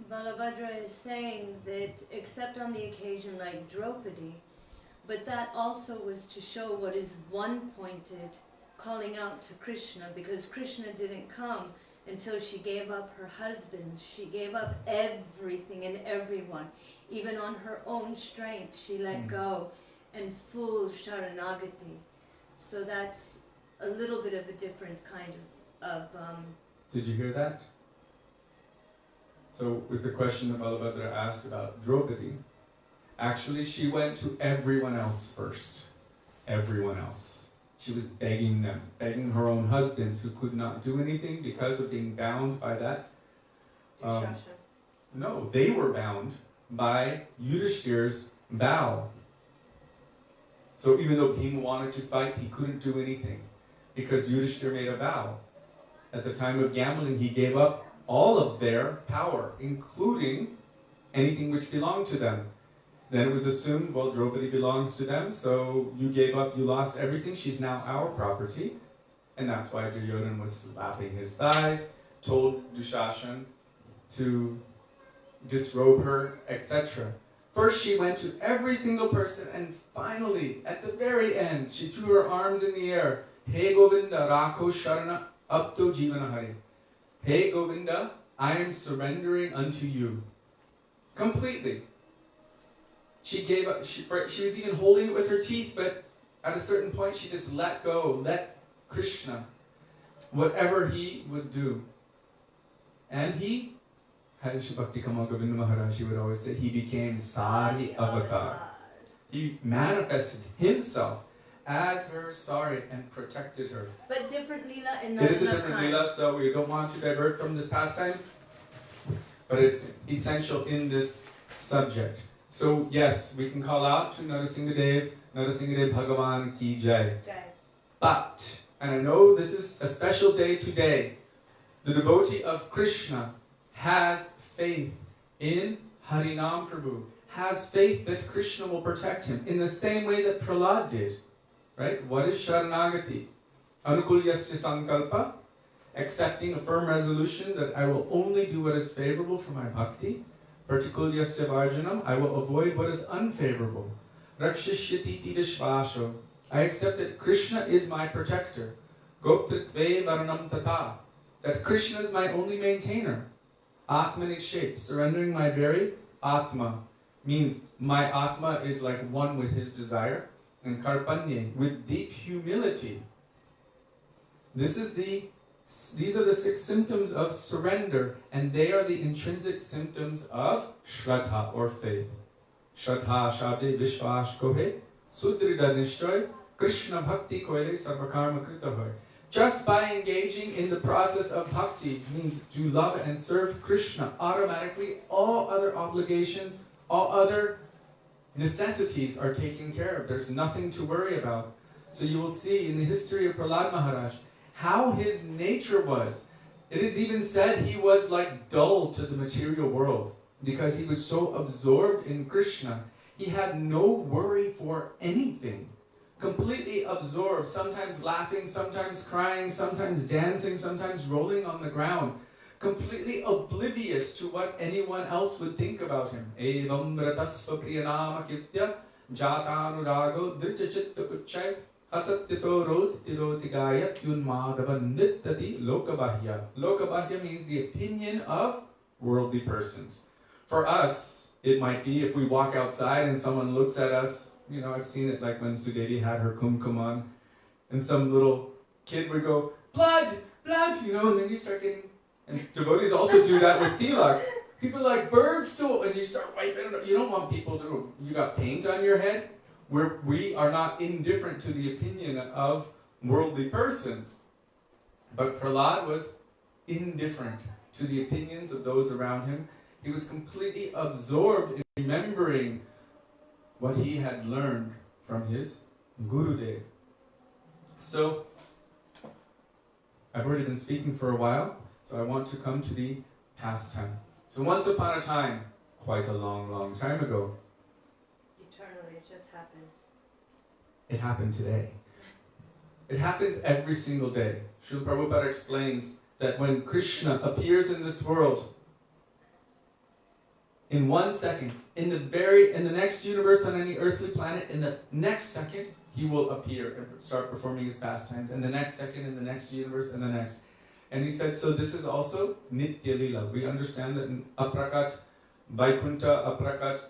Speaker 2: Balabhadra is saying that except on the occasion like Draupadi, but that also was to show what is one-pointed, calling out to Krishna, because Krishna didn't come until she gave up her husband. She gave up everything and everyone. Even on her own strength, she let go and full sharanagati. So that's a little bit of a different kind of
Speaker 1: Did you hear that? So with the question that Balabhadra asked about Draupadi, actually she went to everyone else first. Everyone else. She was begging them, begging her own husbands who could not do anything because of being bound by that. No, they were bound by Yudhishthir's vow. So even though Bhima wanted to fight, he couldn't do anything because Yudhishthir made a vow. At the time of gambling, he gave up all of their power, including anything which belonged to them. Then it was assumed, well, Draupadi belongs to them, so you gave up, you lost everything, she's now our property. And that's why Duryodhana was slapping his thighs, told Dushashan to disrobe her, etc. First she went to every single person, and finally, at the very end, she threw her arms in the air. Hey Govinda, Rakho Sharana Apto Jivanahari. Hey Govinda, I am surrendering unto you. Completely. She gave up, she was even holding it with her teeth, but at a certain point she just let go, let Krishna, whatever he would do. And he, Harish Bhakti Kamal Govinda Maharaja, he would always say, he became Sari Avatar. He manifested himself as her Sari and protected her.
Speaker 2: But different Leela and
Speaker 1: it is a different Leela, so we don't want to divert from this pastime, but it's essential in this subject. So yes, we can call out to Narasimhadev Bhagavan Ki Jai. But, and I know this is a special day today, the devotee of Krishna has faith in Harinam Prabhu, has faith that Krishna will protect him in the same way that Prahlad did. Right? What is Sharanagati? Anukulyasya Sankalpa, accepting a firm resolution that I will only do what is favorable for my bhakti. Partikulyasya Varjanam, I will avoid what is unfavorable. Rakshishyati Vishvasho, I accept that Krishna is my protector. Goptritve Varanam Tata, that Krishna is my only maintainer. Atmanic shape, surrendering my very Atma, means my Atma is like one with his desire. And Karpanye, with deep humility. These are the 6 symptoms of surrender, and they are the intrinsic symptoms of Shraddha or faith. Shraddha Shabde Vishwash Kohe, Sudrida Nishchoy, Krishna Bhakti Koile Sarvakarma Kritahoy. Just by engaging in the process of bhakti means to love and serve Krishna. Automatically, all other obligations, all other necessities are taken care of. There's nothing to worry about. So you will see in the history of Prahlad Maharaj how his nature was. It is even said he was like dull to the material world because he was so absorbed in Krishna. He had no worry for anything. Completely absorbed, sometimes laughing, sometimes crying, sometimes dancing, sometimes rolling on the ground. completely oblivious to what anyone else would think about him. Evam vratasva priyanama kitya jatanurago dhrichachitta kuchai asatyito rotirotigaya yunmadava nittati lokabahya. Lokabahya means the opinion of worldly persons. For us, it might be if we walk outside and someone looks at us, you know, I've seen it like when Sudevi had her kumkum and some little kid would go, blood, blood, you know, and then you start getting, and devotees also do that with tilak. People are like, bird stool, and you start wiping it. You don't want people to, you got paint on your head. We are not indifferent to the opinion of worldly persons. But Prahlad was indifferent to the opinions of those around him. He was completely absorbed in remembering what he had learned from his Gurudev. So, I've already been speaking for a while, so I want to come to the pastime. So once upon a time, quite a long, long time ago,
Speaker 2: eternally, it just happened.
Speaker 1: It happened today. It happens every single day. Srila Prabhupada explains that when Krishna appears in this world, in 1 second, in the next universe on any earthly planet, in the next second, he will appear and start performing his pastimes. In the next second, in the next universe, and the next. And he said, so this is also Nitya Lila. We understand that in Aprakat, Vaikuntha, Aprakat,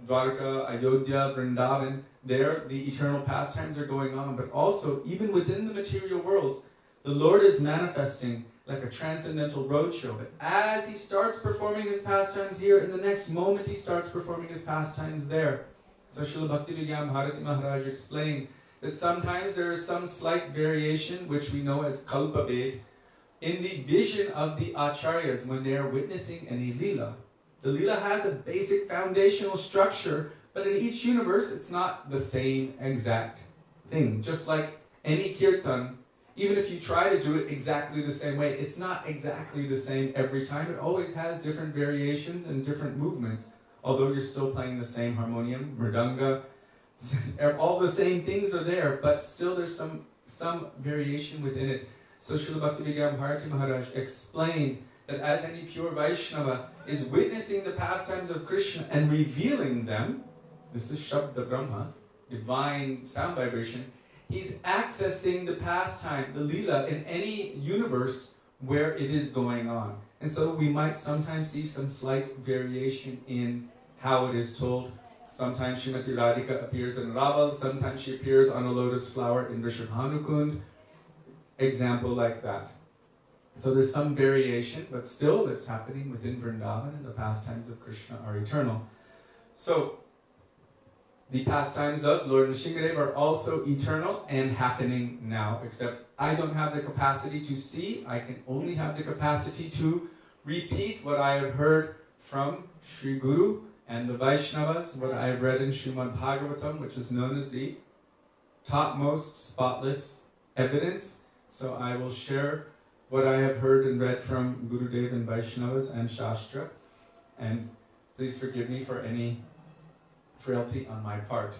Speaker 1: Dwarka, Ayodhya, Vrindavan, there the eternal pastimes are going on. But also, even within the material worlds, the Lord is manifesting like a transcendental roadshow. But as he starts performing his pastimes here, in the next moment he starts performing his pastimes there. So Srila Bhaktivedanta Maharaja explained that sometimes there is some slight variation, which we know as kalpabhed, in the vision of the acharyas when they are witnessing any lila. The lila has a basic foundational structure, but in each universe it's not the same exact thing. Just like any kirtan, even if you try to do it exactly the same way, it's not exactly the same every time. It always has different variations and different movements, although you're still playing the same harmonium, mridanga, all the same things are there, but still there's some variation within it. So Srila Bhaktivedanta Maharaj explained that as any pure Vaishnava is witnessing the pastimes of Krishna and revealing them, this is Shabda Brahma, divine sound vibration, he's accessing the pastime, the lila, in any universe where it is going on. And so we might sometimes see some slight variation in how it is told. Sometimes Srimati Radhika appears in Raval, sometimes she appears on a lotus flower in Rishabhanukund. Example like that. So there's some variation, but still it's happening within Vrindavan, and the pastimes of Krishna are eternal. So, the pastimes of Lord Nrsimhadev are also eternal and happening now, except I don't have the capacity to see, I can only have the capacity to repeat what I have heard from Sri Guru and the Vaishnavas, what I have read in Srimad Bhagavatam, which is known as the topmost spotless evidence. So I will share what I have heard and read from Gurudev and Vaishnavas and Shastra, and please forgive me for any frailty on my part.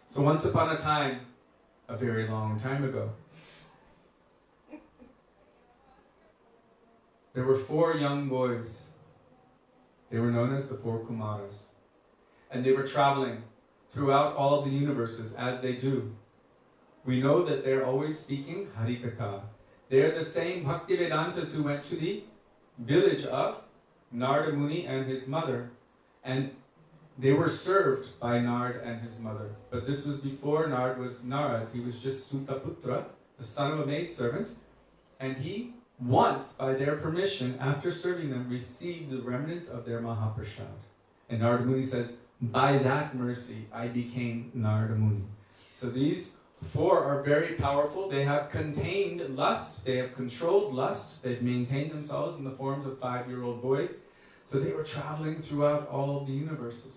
Speaker 1: So once upon a time, a very long time ago, there were 4 young boys. They were known as the 4 Kumaras. And they were traveling throughout all the universes as they do. We know that they're always speaking Harikatha. They're the same Bhaktivedantas who went to the village of Narada Muni and his mother. And they were served by Nard and his mother. But this was before Nard was Narad. He was just Sutaputra, the son of a maidservant. And he once, by their permission, after serving them, received the remnants of their Mahaprasad. And Narada Muni says, by that mercy, I became Narada Muni. So these 4 are very powerful. They have contained lust. They have controlled lust. They've maintained themselves in the forms of 5-year-old boys. So they were traveling throughout all of the universes.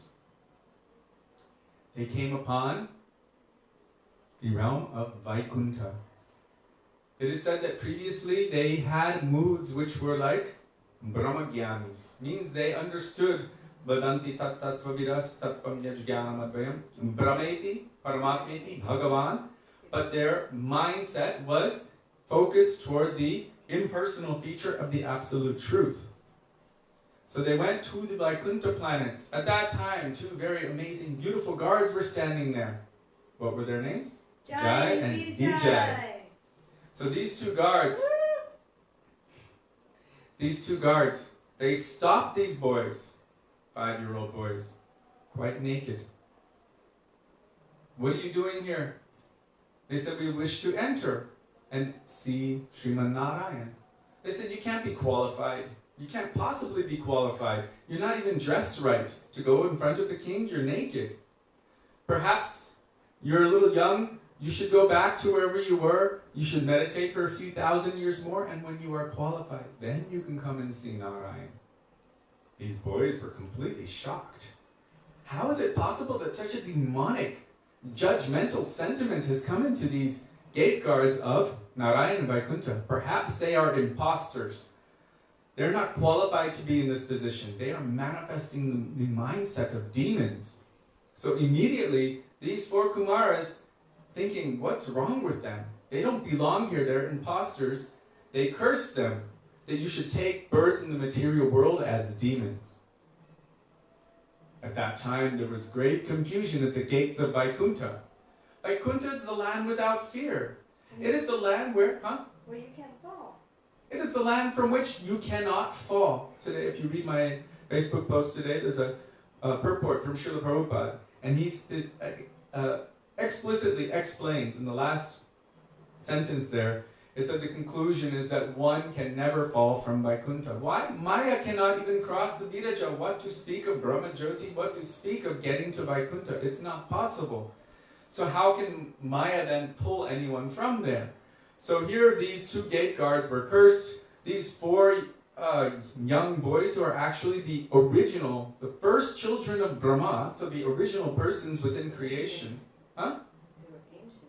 Speaker 1: They came upon the realm of Vaikuntha. It is said that previously they had moods which were like Brahmagyanis. Means they understood Vadanti tattva viras tattvam yajnanam advayam Brahmeti Paramatmeti Bhagavan. But their mindset was focused toward the impersonal feature of the absolute truth. So they went to the Vaikuntha planets. At that time, two very amazing, beautiful guards were standing there. What were their names? Jai and Vijay. So these two guards, they stopped these boys, 5-year-old boys, quite naked. What are you doing here? They said, we wish to enter and see Srimad Narayan. They said, you can't be qualified. You can't possibly be qualified. You're not even dressed right. To go in front of the king, you're naked. Perhaps you're a little young. You should go back to wherever you were. You should meditate for a few thousand years more, and when you are qualified, then you can come and see Narayan. These boys were completely shocked. How is it possible that such a demonic, judgmental sentiment has come into these gate guards of Narayan and Vaikuntha? Perhaps they are imposters. They're not qualified to be in this position. They are manifesting the mindset of demons. So immediately, these 4 Kumaras, thinking, what's wrong with them? They don't belong here, they're imposters. They curse them that you should take birth in the material world as demons. At that time, there was great confusion at the gates of Vaikuntha. Vaikuntha is the land without fear. It is the land where,
Speaker 2: Where you can't fall.
Speaker 1: It is the land from which you cannot fall. Today, if you read my Facebook post today, there's a purport from Srila Prabhupada, and he explicitly explains in the last sentence there, it said the conclusion is that one can never fall from Vaikuntha. Why? Maya cannot even cross the Viraja. What to speak of Brahmajyoti? What to speak of getting to Vaikuntha? It's not possible. So how can Maya then pull anyone from there? So here these 2 gate guards were cursed. These 4 young boys who are actually the original, the first children of Brahma, so the original persons within creation. Huh?
Speaker 2: They were ancient.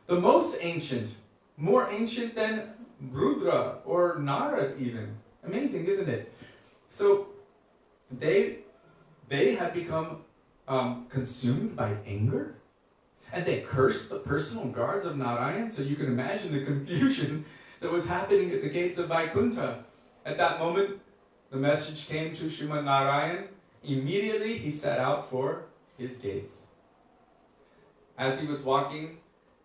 Speaker 1: The most ancient. More ancient than Rudra or Narad even. Amazing, isn't it? So they had become consumed by anger. And they cursed the personal guards of Narayan. So you can imagine the confusion that was happening at the gates of Vaikuntha. At that moment, the message came to Srimad Narayan. Immediately, he set out for his gates. As he was walking,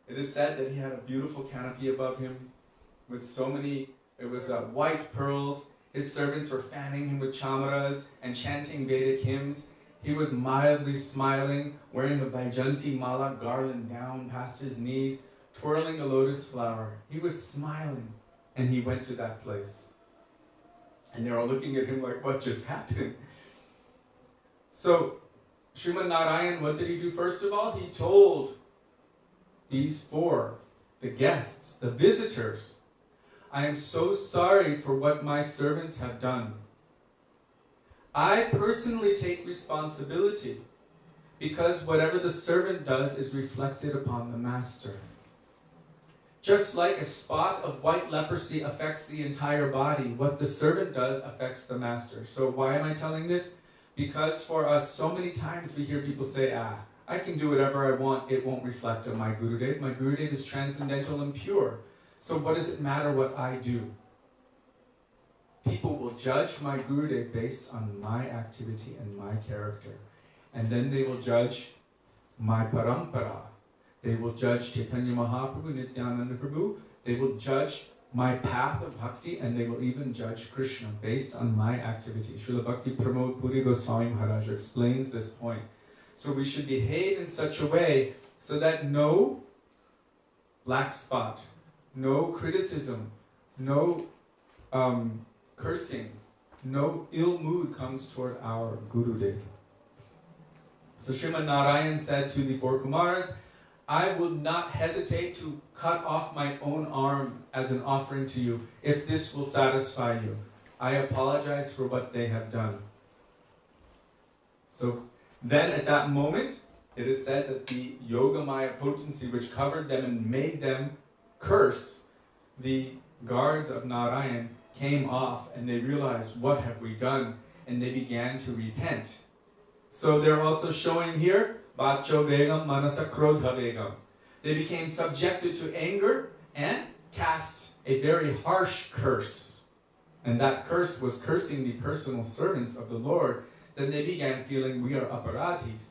Speaker 1: it is said that he had a beautiful canopy above him with so many, it was white pearls. His servants were fanning him with chamaras and chanting Vedic hymns. He was mildly smiling, wearing a Vaijanti mala garland down past his knees, twirling a lotus flower. He was smiling, and he went to that place. And they're all looking at him like, what just happened? So, Srimad Narayan, what did he do first of all? He told these 4, the guests, the visitors, I am so sorry for what my servants have done. I personally take responsibility because whatever the servant does is reflected upon the master. Just like a spot of white leprosy affects the entire body, what the servant does affects the master. So why am I telling this? Because for us, so many times we hear people say, I can do whatever I want, it won't reflect on my Gurudev. My Gurudev is transcendental and pure. So what does it matter what I do? People will judge my Gurudev based on my activity and my character. And then they will judge my parampara. They will judge Chaitanya Mahaprabhu, Nityananda Prabhu. They will judge my path of bhakti, and they will even judge Krishna based on my activity. Srila Bhakti Pramod Puri Goswami Maharaja explains this point. So we should behave in such a way so that no black spot, no criticism, no cursing, no ill mood comes toward our Gurudev. So Srimad Narayan said to the 4 Kumaras, I will not hesitate to cut off my own arm as an offering to you if this will satisfy you. I apologize for what they have done. So then at that moment, it is said that the Yogamaya potency which covered them and made them curse the guards of Narayan came off, and they realized, what have we done? And they began to repent. So they're also showing here, Vacho Vegam Manasa Krodha Vegam. They became subjected to anger and cast a very harsh curse, and that curse was cursing the personal servants of the Lord, then they began feeling, we are aparadhis.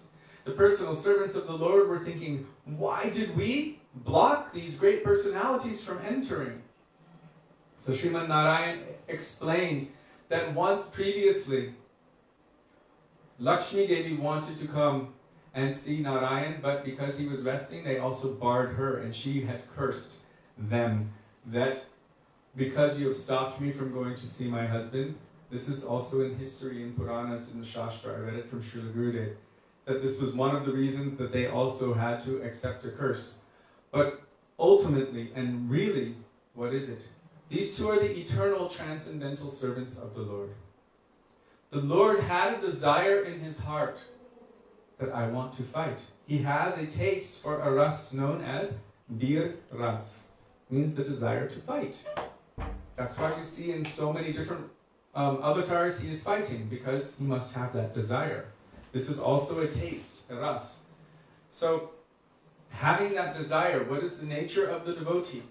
Speaker 1: The personal servants of the Lord were thinking, why did we block these great personalities from entering? So Srimad Narayan explained that once previously, Lakshmi Devi wanted to come and see Narayan, but because he was resting, they also barred her, and she had cursed them that because you have stopped me from going to see my husband, this is also in history, in Puranas, in the Shastra, I read it from Srila Gurudev, that this was one of the reasons that they also had to accept a curse. But ultimately, and really, what is it? These two are the eternal transcendental servants of the Lord. The Lord had a desire in his heart that I want to fight. He has a taste for a ras known as bir ras. Means the desire to fight. That's why you see in so many different avatars he is fighting, because he must have that desire. This is also a taste, a ras. So, having that desire, what is the nature of the devotee?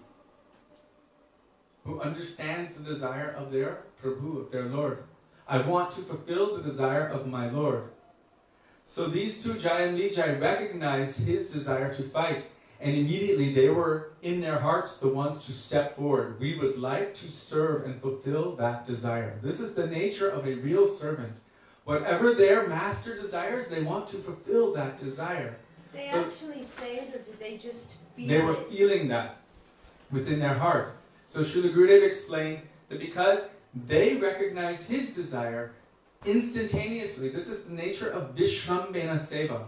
Speaker 1: Who understands the desire of their Prabhu, of their Lord. I want to fulfill the desire of my Lord. So these two, Jai and Vijay, recognized his desire to fight, and immediately they were in their hearts the ones to step forward. We would like to serve and fulfill that desire. This is the nature of a real servant. Whatever their master desires, they want to fulfill that desire.
Speaker 2: They actually say it, or did they just feel
Speaker 1: They were feeling that within their heart. So Srila Gurudev explained that because they recognized his desire instantaneously, this is the nature of Vishrambena Seva.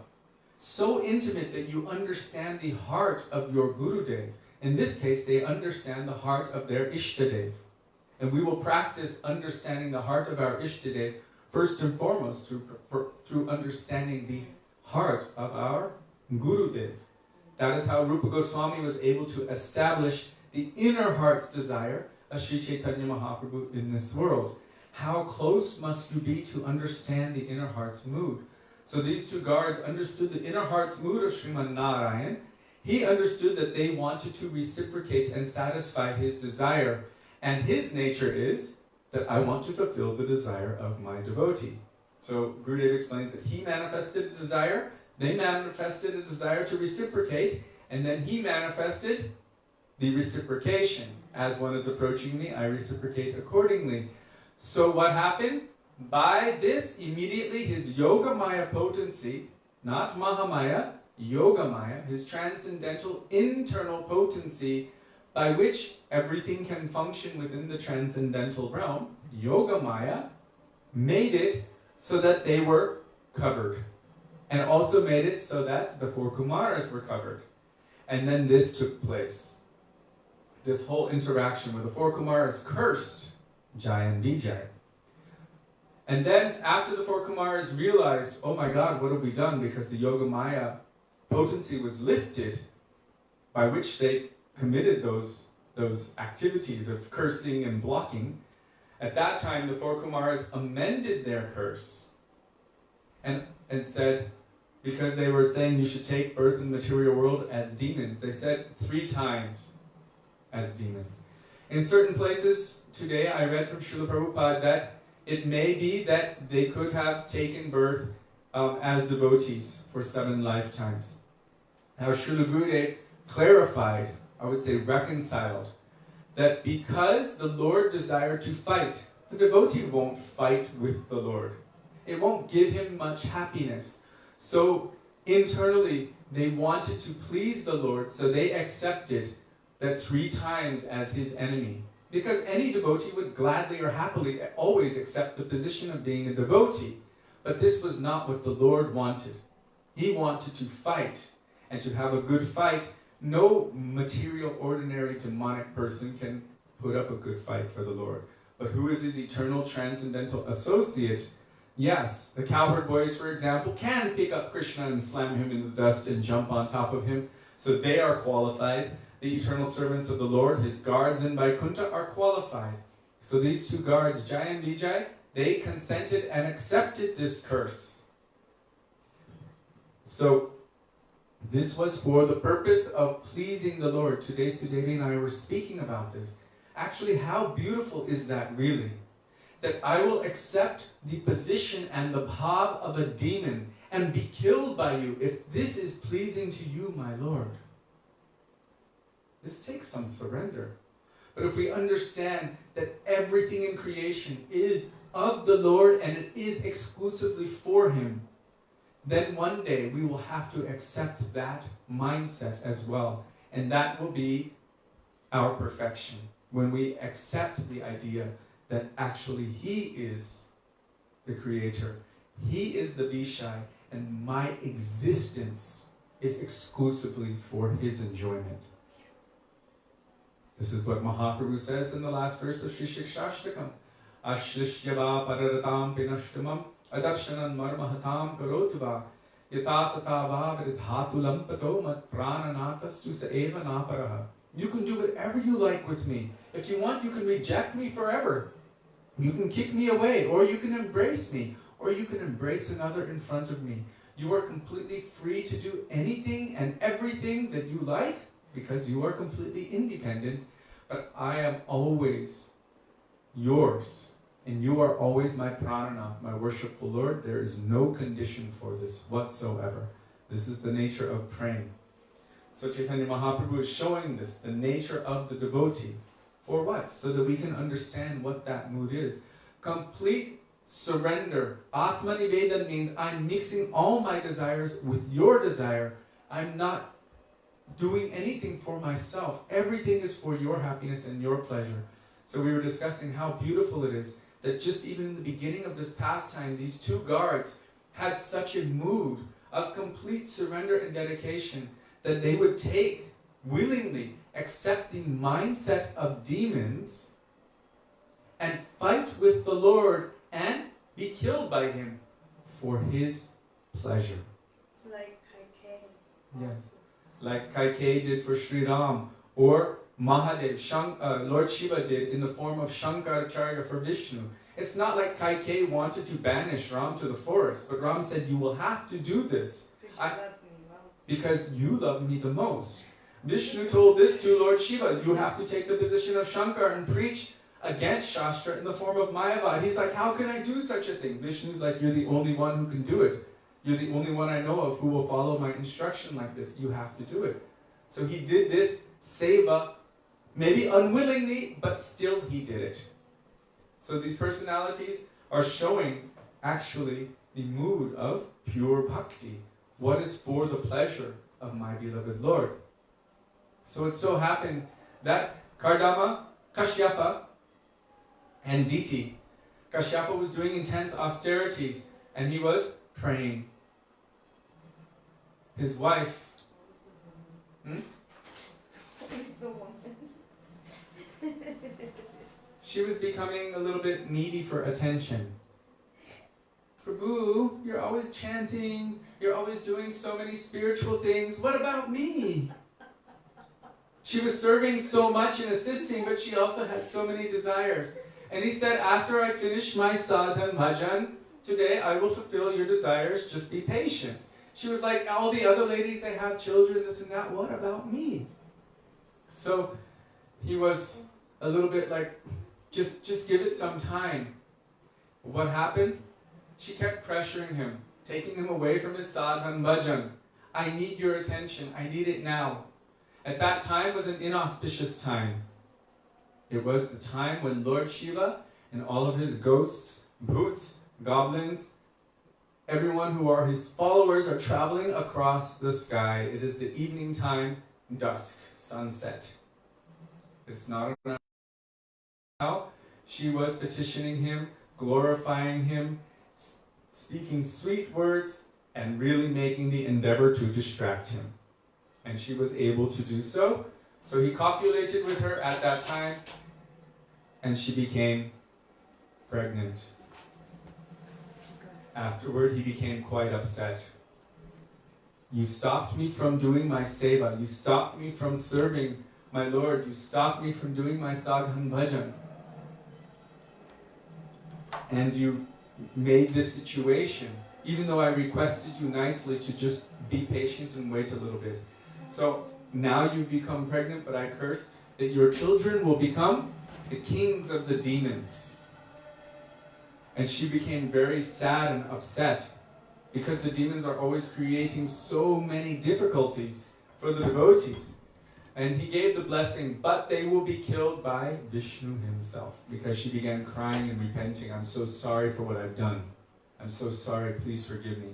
Speaker 1: So intimate that you understand the heart of your Gurudev. In this case, they understand the heart of their Ishtadev. And we will practice understanding the heart of our Ishtadev first and foremost through understanding the heart of our Gurudev. That is how Rupa Goswami was able to establish the inner heart's desire of Sri Chaitanya Mahaprabhu in this world. How close must you be to understand the inner heart's mood? So these two guards understood the inner heart's mood of Srimad Narayan. He understood that they wanted to reciprocate and satisfy his desire. And his nature is that I want to fulfill the desire of my devotee. So Gurudev explains that he manifested a desire, they manifested a desire to reciprocate, and then he manifested the reciprocation. As one is approaching me, I reciprocate accordingly. So what happened? By this, immediately his Yogamaya potency, not Mahamaya, Yogamaya, his transcendental internal potency, by which everything can function within the transcendental realm, Yogamaya, made it so that they were covered. And also made it so that the four Kumaras were covered. And then this took place. This whole interaction where the four Kumaras cursed Jai and Vijay. And then after the four Kumaras realized, oh my God, what have we done? Because the Yogamaya potency was lifted, by which they committed those activities of cursing and blocking. At that time, the four Kumaras amended their curse and said, because they were saying you should take birth in the material world as demons, they said 3 times as demons. In certain places today, I read from Srila Prabhupada that it may be that they could have taken birth as devotees for 7 lifetimes. Now Srila Gurudev clarified, I would say reconciled, that because the Lord desired to fight, the devotee won't fight with the Lord. It won't give him much happiness. So internally, they wanted to please the Lord, so they accepted that 3 times as his enemy. Because any devotee would gladly or happily always accept the position of being a devotee. But this was not what the Lord wanted. He wanted to fight, and to have a good fight. No material, ordinary, demonic person can put up a good fight for the Lord. But who is his eternal, transcendental associate? Yes, the cowherd boys, for example, can pick up Krishna and slam him in the dust and jump on top of him. So they are qualified. The eternal servants of the Lord, his guards in Vaikuntha, are qualified. So these 2 guards, Jai and Vijay, they consented and accepted this curse. So this was for the purpose of pleasing the Lord. Today Sudevi and I were speaking about this. Actually, how beautiful is that really? That I will accept the position and the bhav of a demon and be killed by you if this is pleasing to you, my Lord. This takes some surrender. But if we understand that everything in creation is of the Lord and it is exclusively for Him, then one day we will have to accept that mindset as well. And that will be our perfection. When we accept the idea that actually He is the Creator, He is the Vishai, and my existence is exclusively for His enjoyment. This is what Mahaprabhu says in the last verse of Sri Shikshashtakam. Ashlishyava pararatam pinashtamam adarshanan marmahatam karotva yatatata vidhatulam pato mat prananatastu sa eva naparaha. You can do whatever you like with me. If you want, you can reject me forever. You can kick me away, or you can embrace me, or you can embrace another in front of me. You are completely free to do anything and everything that you like, because you are completely independent, but I am always yours, and you are always my pranana, my worshipful Lord. There is no condition for this whatsoever. This is the nature of praying. So Chaitanya Mahaprabhu is showing this, the nature of the devotee. For what? So that we can understand what that mood is. Complete surrender. Atma Nivedan means I'm mixing all my desires with your desire. I'm not doing anything for myself. Everything is for your happiness and your pleasure. So we were discussing how beautiful it is that just even in the beginning of this pastime, these two guards had such a mood of complete surrender and dedication that they would take, willingly accept the mindset of demons and fight with the Lord and be killed by Him for His pleasure.
Speaker 2: It's like Kaikeyi.
Speaker 1: Yes. Like Kaikeyi did for Sri Ram, or Mahadev, Lord Shiva did in the form of Shankaracharya for Vishnu. It's not like Kaikeyi wanted to banish Ram to the forest, but Ram said, you will have to do this because you love me the most. Vishnu told this to Lord Shiva, you have to take the position of Shankar and preach against Shastra in the form of Mayavad. He's like, how can I do such a thing? Vishnu's like, you're the only one who can do it. You're the only one I know of who will follow my instruction like this. You have to do it. So he did this seva, maybe unwillingly, but still he did it. So these personalities are showing actually the mood of pure bhakti. What is for the pleasure of my beloved Lord? So it so happened that Kardama, Kashyapa, and Didi. Kashyapa was doing intense austerities and he was praying. His wife, she was becoming a little bit needy for attention. Prabhu, you're always chanting, you're always doing so many spiritual things. What about me? She was serving so much and assisting, but she also had so many desires. And he said, after I finish my sadhan bhajan, today I will fulfill your desires, just be patient. She was like, all the other ladies, they have children, this and that, what about me? So he was a little bit like, just give it some time. What happened? She kept pressuring him, taking him away from his sadhan bhajan. I need your attention, I need it now. At that time was an inauspicious time. It was the time when Lord Shiva and all of his ghosts, bhoots, goblins, everyone who are his followers are traveling across the sky. It is the evening time, dusk, sunset. It's not enough. Now, she was petitioning him, glorifying him, speaking sweet words, and really making the endeavor to distract him. And she was able to do so. So he copulated with her at that time, and she became pregnant. Afterward, he became quite upset. You stopped me from doing my seva. You stopped me from serving my Lord. You stopped me from doing my sadhan bhajan. And you made this situation, even though I requested you nicely to just be patient and wait a little bit. So now you've become pregnant, but I curse that your children will become the kings of the demons. And she became very sad and upset because the demons are always creating so many difficulties for the devotees. And he gave the blessing, but they will be killed by Vishnu himself, because she began crying and repenting. I'm so sorry for what I've done. I'm so sorry, please forgive me.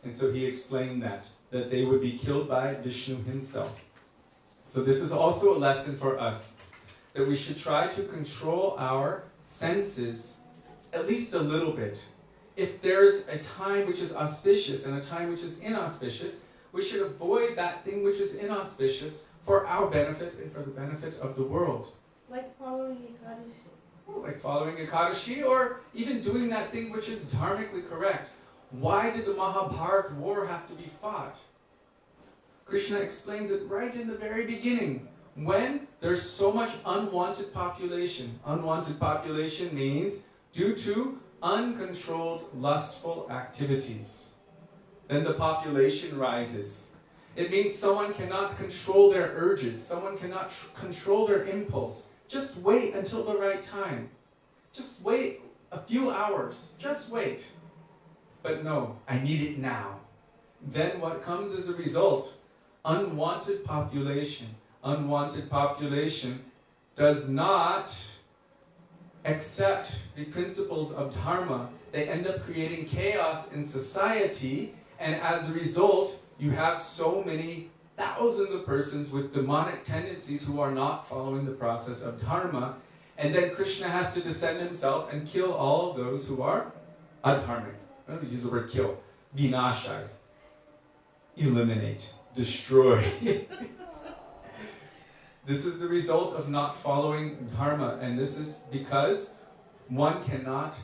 Speaker 1: And so he explained that they would be killed by Vishnu himself. So this is also a lesson for us, that we should try to control our senses at least a little bit. If there's a time which is auspicious and a time which is inauspicious, we should avoid that thing which is inauspicious for our benefit and for the benefit of the world.
Speaker 2: Like following Ekadashi.
Speaker 1: Like following Ekadashi, or even doing that thing which is dharmically correct. Why did the Mahabharata war have to be fought? Krishna explains it right in the very beginning. When there's so much unwanted population. Unwanted population means due to uncontrolled lustful activities. Then the population rises. It means someone cannot control their urges. Someone cannot control their impulse. Just wait until the right time. Just wait a few hours. Just wait. But no, I need it now. Then what comes as a result? Unwanted population. Unwanted population does not accept the principles of dharma. They end up creating chaos in society, and as a result, you have so many thousands of persons with demonic tendencies who are not following the process of dharma, and then Krishna has to descend himself and kill all of those who are adharmic. I don't use the word kill. Vinashai. Eliminate. Destroy. This is the result of not following dharma, and this is because one cannot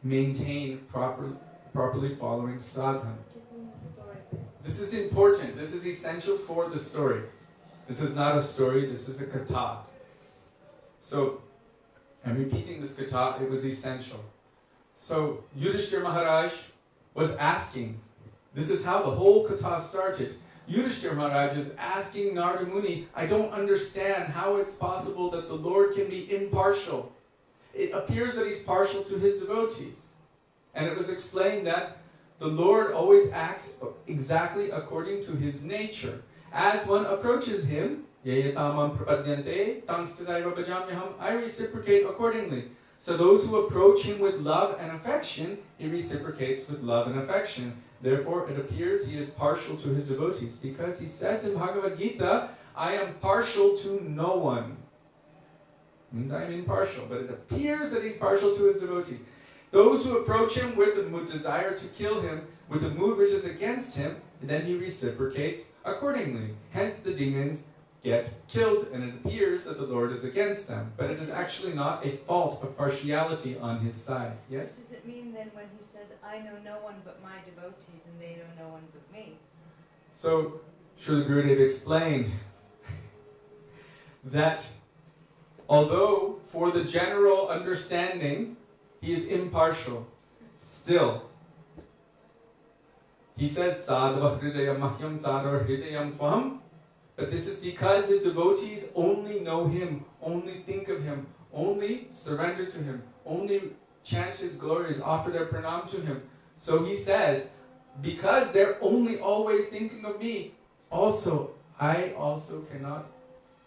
Speaker 1: maintain properly following sadhana. This is important. This is essential for the story. This is not a story, this is a katha. So, I'm repeating this katha, it was essential. So, Yudhishthira Maharaj was asking, this is how the whole katha started. Yudhishthira Maharaj is asking Narada Muni, I don't understand how it's possible that the Lord can be impartial. It appears that he's partial to his devotees. And it was explained that the Lord always acts exactly according to his nature. As one approaches him, I reciprocate accordingly. So those who approach him with love and affection, he reciprocates with love and affection. Therefore, it appears he is partial to his devotees, because he says in Bhagavad Gita, I am partial to no one. It means I am impartial, but it appears that he's partial to his devotees. Those who approach him with a desire to kill him, with a mood which is against him, then he reciprocates accordingly. Hence the demons get killed, and it appears that the Lord is against them. But it is actually not a fault of partiality on his side. Yes?
Speaker 2: What does it mean then when he says, I know no one but my devotees, and they know no one but me?
Speaker 1: So, Srila Gurudev explained that although for the general understanding, he is impartial, still, he says, Sadhava hridayam mahyam sadhava hridayam tvaham. But this is because his devotees only know him, only think of him, only surrender to him, only chant his glories, offer their pranam to him. So he says, because they're only always thinking of me, I also cannot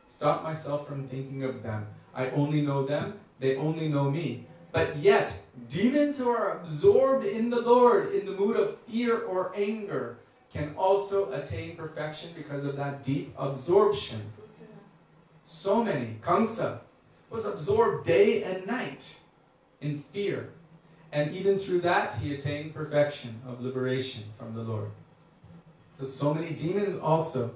Speaker 1: stop myself from thinking of them. I only know them, they only know me. But yet, demons who are absorbed in the Lord, in the mood of fear or anger, can also attain perfection because of that deep absorption. So many. Kamsa was absorbed day and night in fear. And even through that, he attained perfection of liberation from the Lord. So many demons also.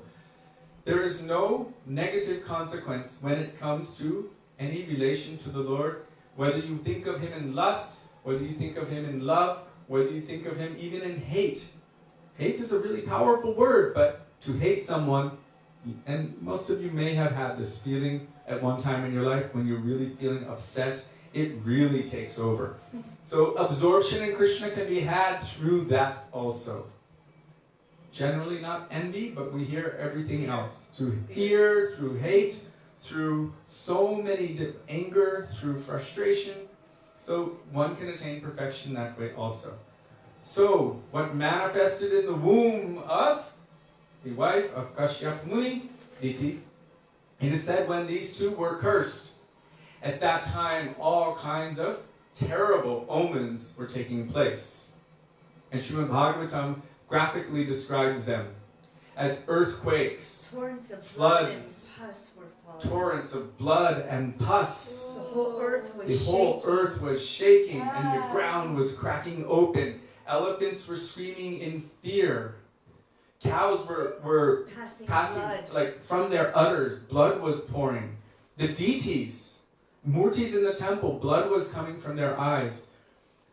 Speaker 1: There is no negative consequence when it comes to any relation to the Lord. Whether you think of him in lust, whether you think of him in love, whether you think of him even in hate. Hate is a really powerful word, but to hate someone, and most of you may have had this feeling at one time in your life when you're really feeling upset, it really takes over. So absorption in Krishna can be had through that also. Generally not envy, but we hear everything else. Through fear, through hate, through so many anger, through frustration. So one can attain perfection that way also. So what manifested in the womb of the wife of Kashyap Muni, Didi, it is said when these two were cursed, at that time all kinds of terrible omens were taking place. And Srimad Bhagavatam graphically describes them as earthquakes,
Speaker 2: Torrents of
Speaker 1: floods,
Speaker 2: blood and pus were falling.
Speaker 1: torrents of blood and pus.
Speaker 2: The whole earth was
Speaker 1: The
Speaker 2: shaking.
Speaker 1: whole earth was shaking and the ground was cracking open. Elephants were screaming in fear. Cows were passing
Speaker 2: blood.
Speaker 1: like from their udders. Blood was pouring. The deities, murtis in the temple, blood was coming from their eyes.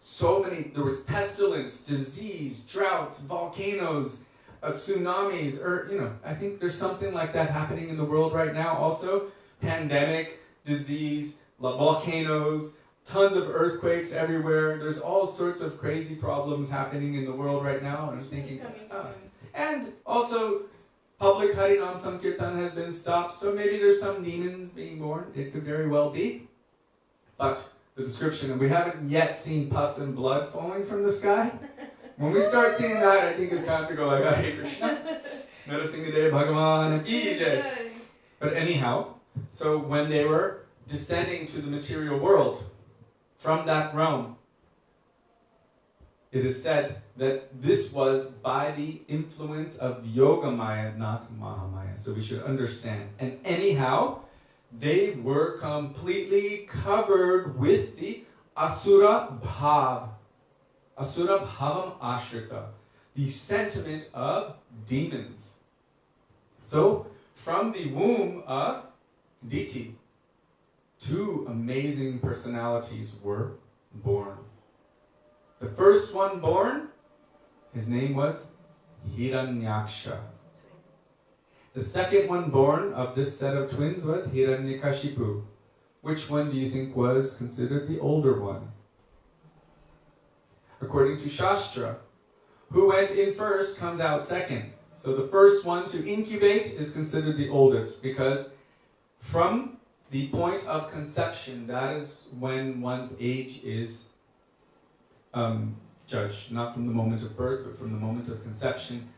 Speaker 1: So many, there was pestilence, disease, droughts, volcanoes, tsunamis, or, I think there's something like that happening in the world right now also. Pandemic, disease, volcanoes, tons of earthquakes everywhere. There's all sorts of crazy problems happening in the world right now. And I'm thinking, and also public Harinam Sankirtan has been stopped, so maybe there's some demons being born. It could very well be. But the description, and we haven't yet seen pus and blood falling from the sky. When we start seeing that, I think it's time to go like, Hare Krishna. Narasimha Bhagavan Ki Jai. But anyhow, so when they were descending to the material world from that realm, it is said that this was by the influence of Yogamaya, not Mahamaya. So we should understand. And anyhow, they were completely covered with the Asura Bhav. Asura Bhavam Ashrita. The sentiment of demons. So, from the womb of Diti, two amazing personalities were born. The first one born, his name was Hiranyaksha. The second one born of this set of twins was Hiranyakashipu. Which one do you think was considered the older one? According to Shastra, who went in first comes out second. So the first one to incubate is considered the oldest, because from the point of conception, that is when one's age is judged. Not from the moment of birth, but from the moment of conception.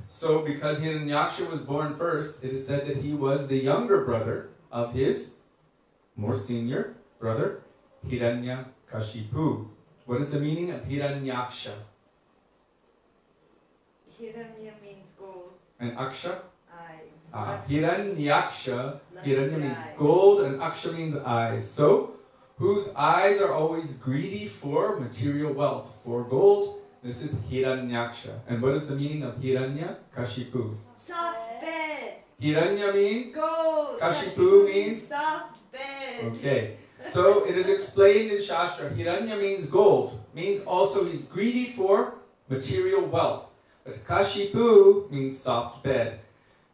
Speaker 1: So because Hiranyaksha was born first, it is said that he was the younger brother of his more senior brother, Hiranyakashipu. What is the meaning of Hiranyaksha?
Speaker 2: Hiranya means gold.
Speaker 1: And Aksha?
Speaker 2: Eyes.
Speaker 1: Hiranyaksha. Hiranya means
Speaker 2: eyes.
Speaker 1: gold and Aksha means eyes. So, whose eyes are always greedy for material wealth, for gold, this is Hiranyaksha. And what is the meaning of Hiranyakashipu?
Speaker 2: Soft bed.
Speaker 1: Hiranya means?
Speaker 2: Gold.
Speaker 1: Kashipu means?
Speaker 2: Soft bed.
Speaker 1: Okay. So it is explained in Shastra, Hiranya means gold, means also he's greedy for material wealth. But Kashipu means soft bed.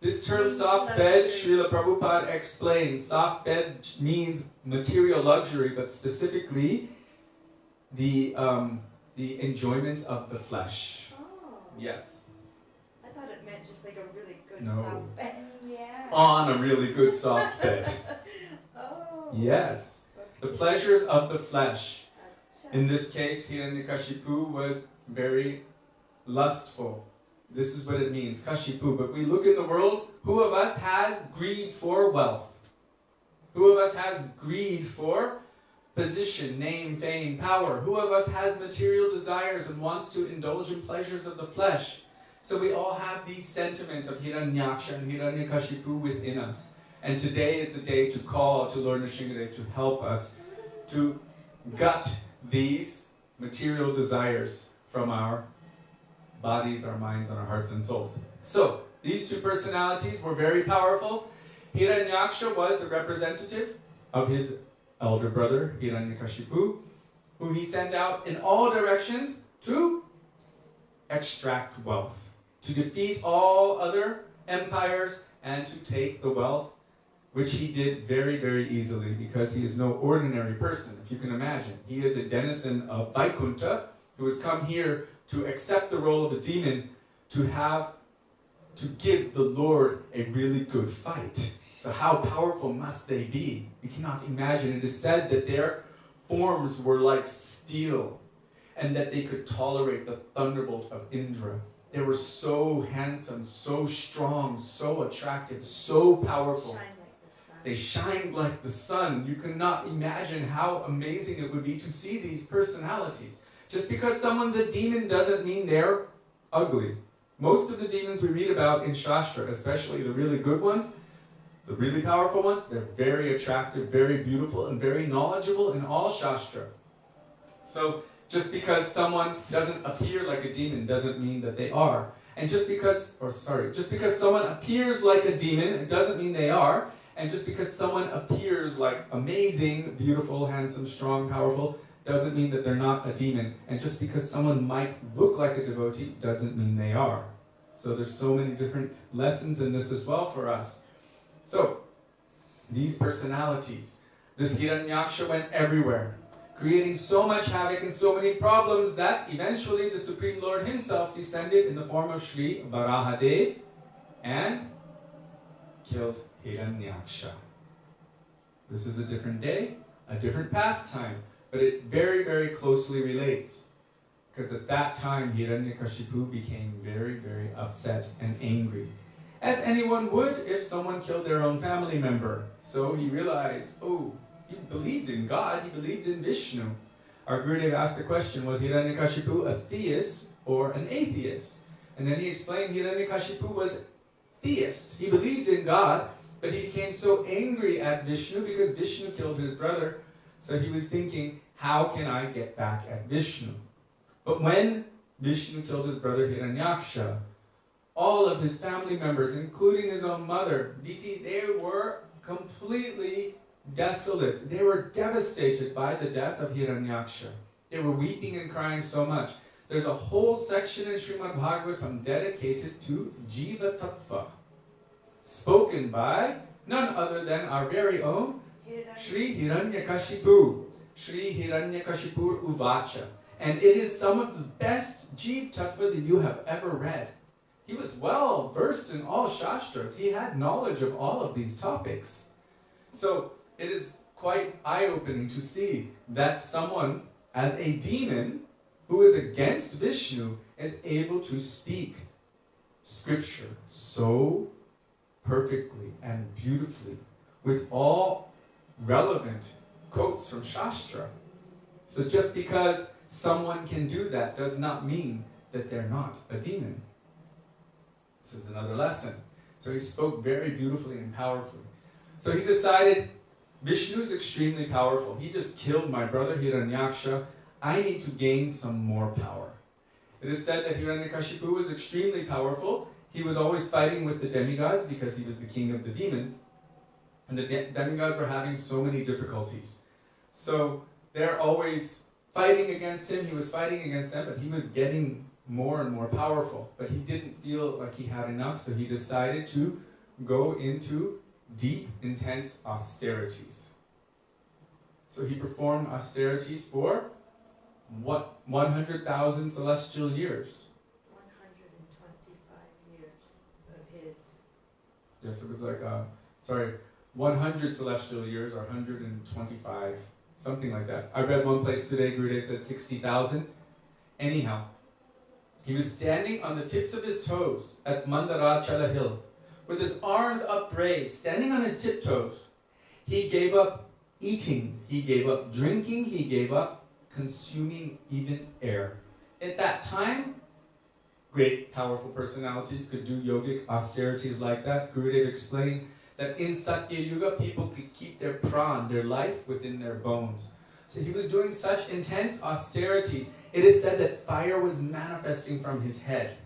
Speaker 1: This term soft bed, Srila Prabhupada explains, soft bed means material luxury, but specifically the enjoyments of the flesh.
Speaker 2: Oh.
Speaker 1: Yes.
Speaker 2: I thought it meant just like a really good
Speaker 1: No.
Speaker 2: soft bed. Yeah.
Speaker 1: On a really good soft bed.
Speaker 2: Oh.
Speaker 1: Yes. The pleasures of the flesh. In this case, Hiranyakashipu was very lustful. This is what it means, Kashipu. But we look in the world, who of us has greed for wealth? Who of us has greed for position, name, fame, power? Who of us has material desires and wants to indulge in pleasures of the flesh? So we all have these sentiments of Hiranyaksha and Hiranyakashipu within us. And today is the day to call to Lord Nrsimhadev to help us to gut these material desires from our bodies, our minds, and our hearts and souls. So, these two personalities were very powerful. Hiranyaksha was the representative of his elder brother, Hiranyakashipu, who he sent out in all directions to extract wealth, to defeat all other empires, and to take the wealth, which he did very, very easily, because he is no ordinary person, if you can imagine. He is a denizen of Vaikuntha, who has come here to accept the role of a demon, to give the Lord a really good fight.
Speaker 3: So how powerful must they be? We cannot imagine. It is said that their forms were like steel, and that they could tolerate the thunderbolt of Indra. They were so handsome, so strong, so attractive, so powerful. They shined like the sun. You cannot imagine how amazing it would be to see these personalities. Just because someone's a demon doesn't mean they're ugly. Most of the demons we read about in Shastra, especially the really good ones, the really powerful ones, they're very attractive, very beautiful, and very knowledgeable in all Shastra. So just because someone doesn't appear like a demon doesn't mean that they are. And just because someone appears like a demon, it doesn't mean they are. And just because someone appears like amazing, beautiful, handsome, strong, powerful, doesn't mean that they're not a demon. And just because someone might look like a devotee doesn't mean they are. So there's so many different lessons in this as well for us. So, these personalities, this Hiranyaksha went everywhere, creating so much havoc and so many problems that eventually the Supreme Lord himself descended in the form of Sri Varahadev and killed Hiranyaksha. This is a different day, a different pastime, but it very, very closely relates. Because at that time, Hiranyakashipu became very, very upset and angry. As anyone would if someone killed their own family member. So he realized, oh, he believed in God, he believed in Vishnu. Our Gurudev asked the question, was Hiranyakashipu a theist or an atheist? And then he explained Hiranyakashipu was theist. He believed in God, but he became so angry at Vishnu because Vishnu killed his brother. So he was thinking, how can I get back at Vishnu? But when Vishnu killed his brother Hiranyaksha, all of his family members, including his own mother, Didi, they were completely desolate. They were devastated by the death of Hiranyaksha. They were weeping and crying so much. There's a whole section in Srimad Bhagavatam dedicated to Jiva Tattva, spoken by none other than our very own Sri Hiranyakashipu, Sri Hiranyakashipur Uvacha. And it is some of the best Jiva Tattva that you have ever read. He was well versed in all Shastras. He had knowledge of all of these topics. So it is quite eye-opening to see that someone as a demon who is against Vishnu is able to speak scripture so perfectly and beautifully with all relevant quotes from Shastra. So just because someone can do that does not mean that they're not a demon. This is another lesson. So he spoke very beautifully and powerfully. So he decided, Vishnu is extremely powerful. He just killed my brother Hiranyaksha. I need to gain some more power. It is said that Hiranyakashipu was extremely powerful. He was always fighting with the demigods because he was the king of the demons. And the demigods were having so many difficulties. So they're always fighting against him. He was fighting against them, but he was getting more and more powerful. But he didn't feel like he had enough, so he decided to go into deep, intense austerities. So he performed austerities for what? 100,000 celestial years.
Speaker 2: 125 years of his.
Speaker 3: Yes, it was like, 100 celestial years or 125, something like that. I read one place today, Gurudev said 60,000. Anyhow, he was standing on the tips of his toes at Mandarachala hill, with his arms upraised, standing on his tiptoes. He gave up eating, he gave up drinking, he gave up consuming even air. At that time, great powerful personalities could do yogic austerities like that. Gurudev explained that in Satya Yuga, people could keep their pran, their life, within their bones. So he was doing such intense austerities. It is said that fire was manifesting from his head.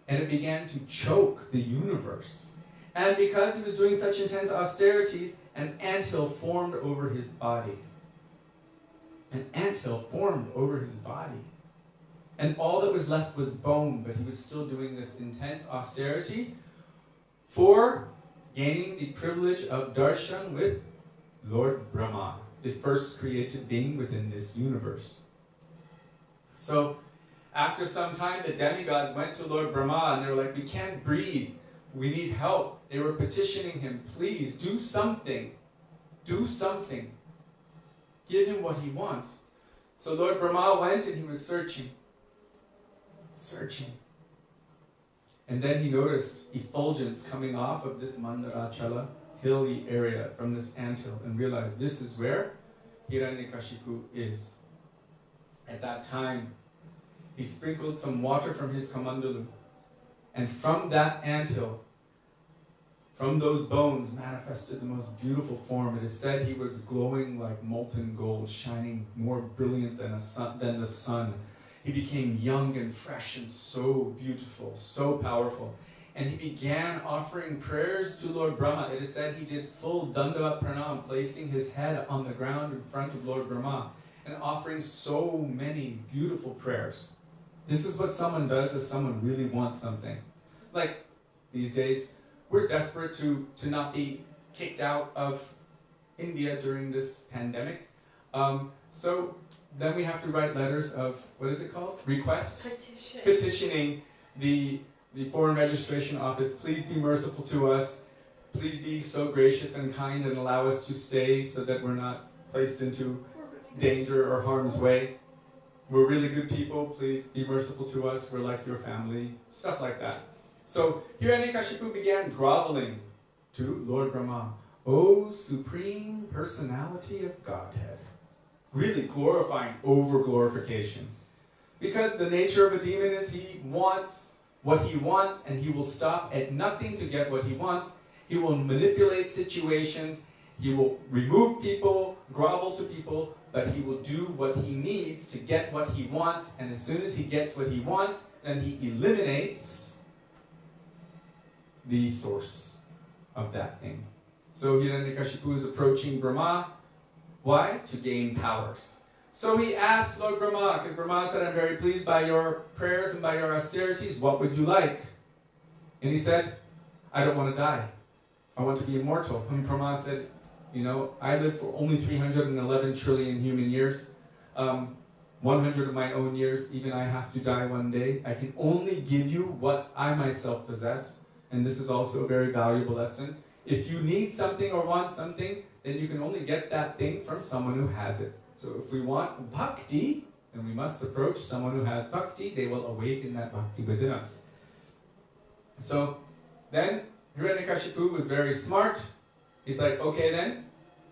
Speaker 3: And it began to choke the universe. And because he was doing such intense austerities, an anthill formed over his body. An anthill formed over his body. And all that was left was bone, but he was still doing this intense austerity for gaining the privilege of darshan with Lord Brahma, the first created being within this universe. So, after some time, the demigods went to Lord Brahma and they were like, we can't breathe. we need help. They were petitioning him, please do something. Do something. Give him what he wants. So Lord Brahma went and he was searching. Searching. And then he noticed effulgence coming off of this Mandarachala hilly area from this anthill and realized this is where Hiranyakashipu is. At that time, he sprinkled some water from his kamandalu, and from that anthill, from those bones, manifested the most beautiful form. It is said he was glowing like molten gold, shining more brilliant than the sun. He became young and fresh and so beautiful, so powerful. And he began offering prayers to Lord Brahma. It is said he did full Dandavat Pranam, placing his head on the ground in front of Lord Brahma and offering so many beautiful prayers. This is what someone does if someone really wants something. Like these days, we're desperate to not be kicked out of India during this pandemic. So then we have to write letters of, what is it called? Request? Petitioning the Foreign Registration Office, please be merciful to us. Please be so gracious and kind and allow us to stay so that we're not placed into danger or harm's way. We're really good people, please be merciful to us. We're like your family. Stuff like that. So Hiranyakashipu began groveling to Lord Brahma. O Supreme Personality of Godhead. Really glorifying over glorification. Because the nature of a demon is he wants what he wants and he will stop at nothing to get what he wants. He will manipulate situations. He will remove people, grovel to people, but he will do what he needs to get what he wants. And as soon as he gets what he wants, then he eliminates the source of that thing. So Hiranyakashipu is approaching Brahma. Why? To gain powers. So he asked Lord Brahma, because Brahma said, I'm very pleased by your prayers and by your austerities. What would you like? And he said, I don't want to die. I want to be immortal. And Brahma said, you know, I live for only 311 trillion human years. 100 of my own years, even I have to die one day. I can only give you what I myself possess. And this is also a very valuable lesson. If you need something or want something, then you can only get that thing from someone who has it. So if we want bhakti, then we must approach someone who has bhakti. They will awaken that bhakti within us. So then Hiranyakashipu was very smart. He's like, okay then,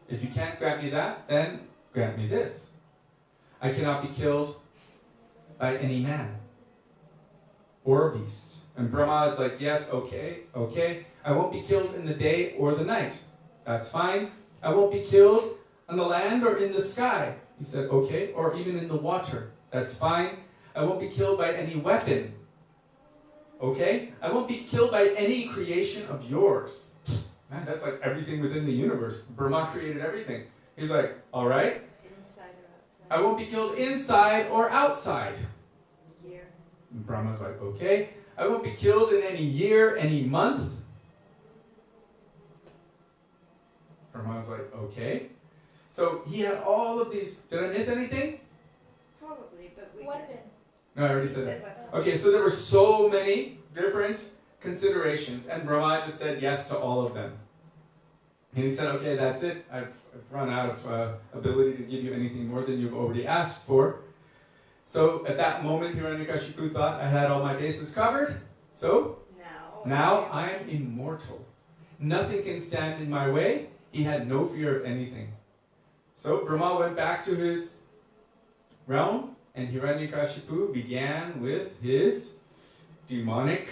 Speaker 3: if you can't grant me that, then grant me this. I cannot be killed by any man or beast. And Brahma is like, yes, okay. I won't be killed in the day or the night. That's fine. I won't be killed on the land or in the sky. He said, okay, or even in the water. That's fine. I won't be killed by any weapon. Okay? I won't be killed by any creation of yours. Man, that's like everything within the universe. Brahma created everything. He's like, all right.
Speaker 2: Inside or outside?
Speaker 3: I won't be killed inside or outside.
Speaker 2: Year.
Speaker 3: And Brahma's like, okay. I won't be killed in any year, any month. Brahma's like, okay. So he had all of these. Did I miss anything?
Speaker 2: Probably, but we
Speaker 4: Weapon.
Speaker 2: can.
Speaker 3: No, I already said that.
Speaker 2: Weapon.
Speaker 3: Okay, so there were so many different considerations, and Brahma just said yes to all of them. And he said, okay, that's it. I've run out of ability to give you anything more than you've already asked for. So at that moment, Hiranyakashipu thought I had all my bases covered. So now I am immortal. Nothing can stand in my way. He had no fear of anything. So Brahma went back to his realm, and Hiranyakashipu began with his demonic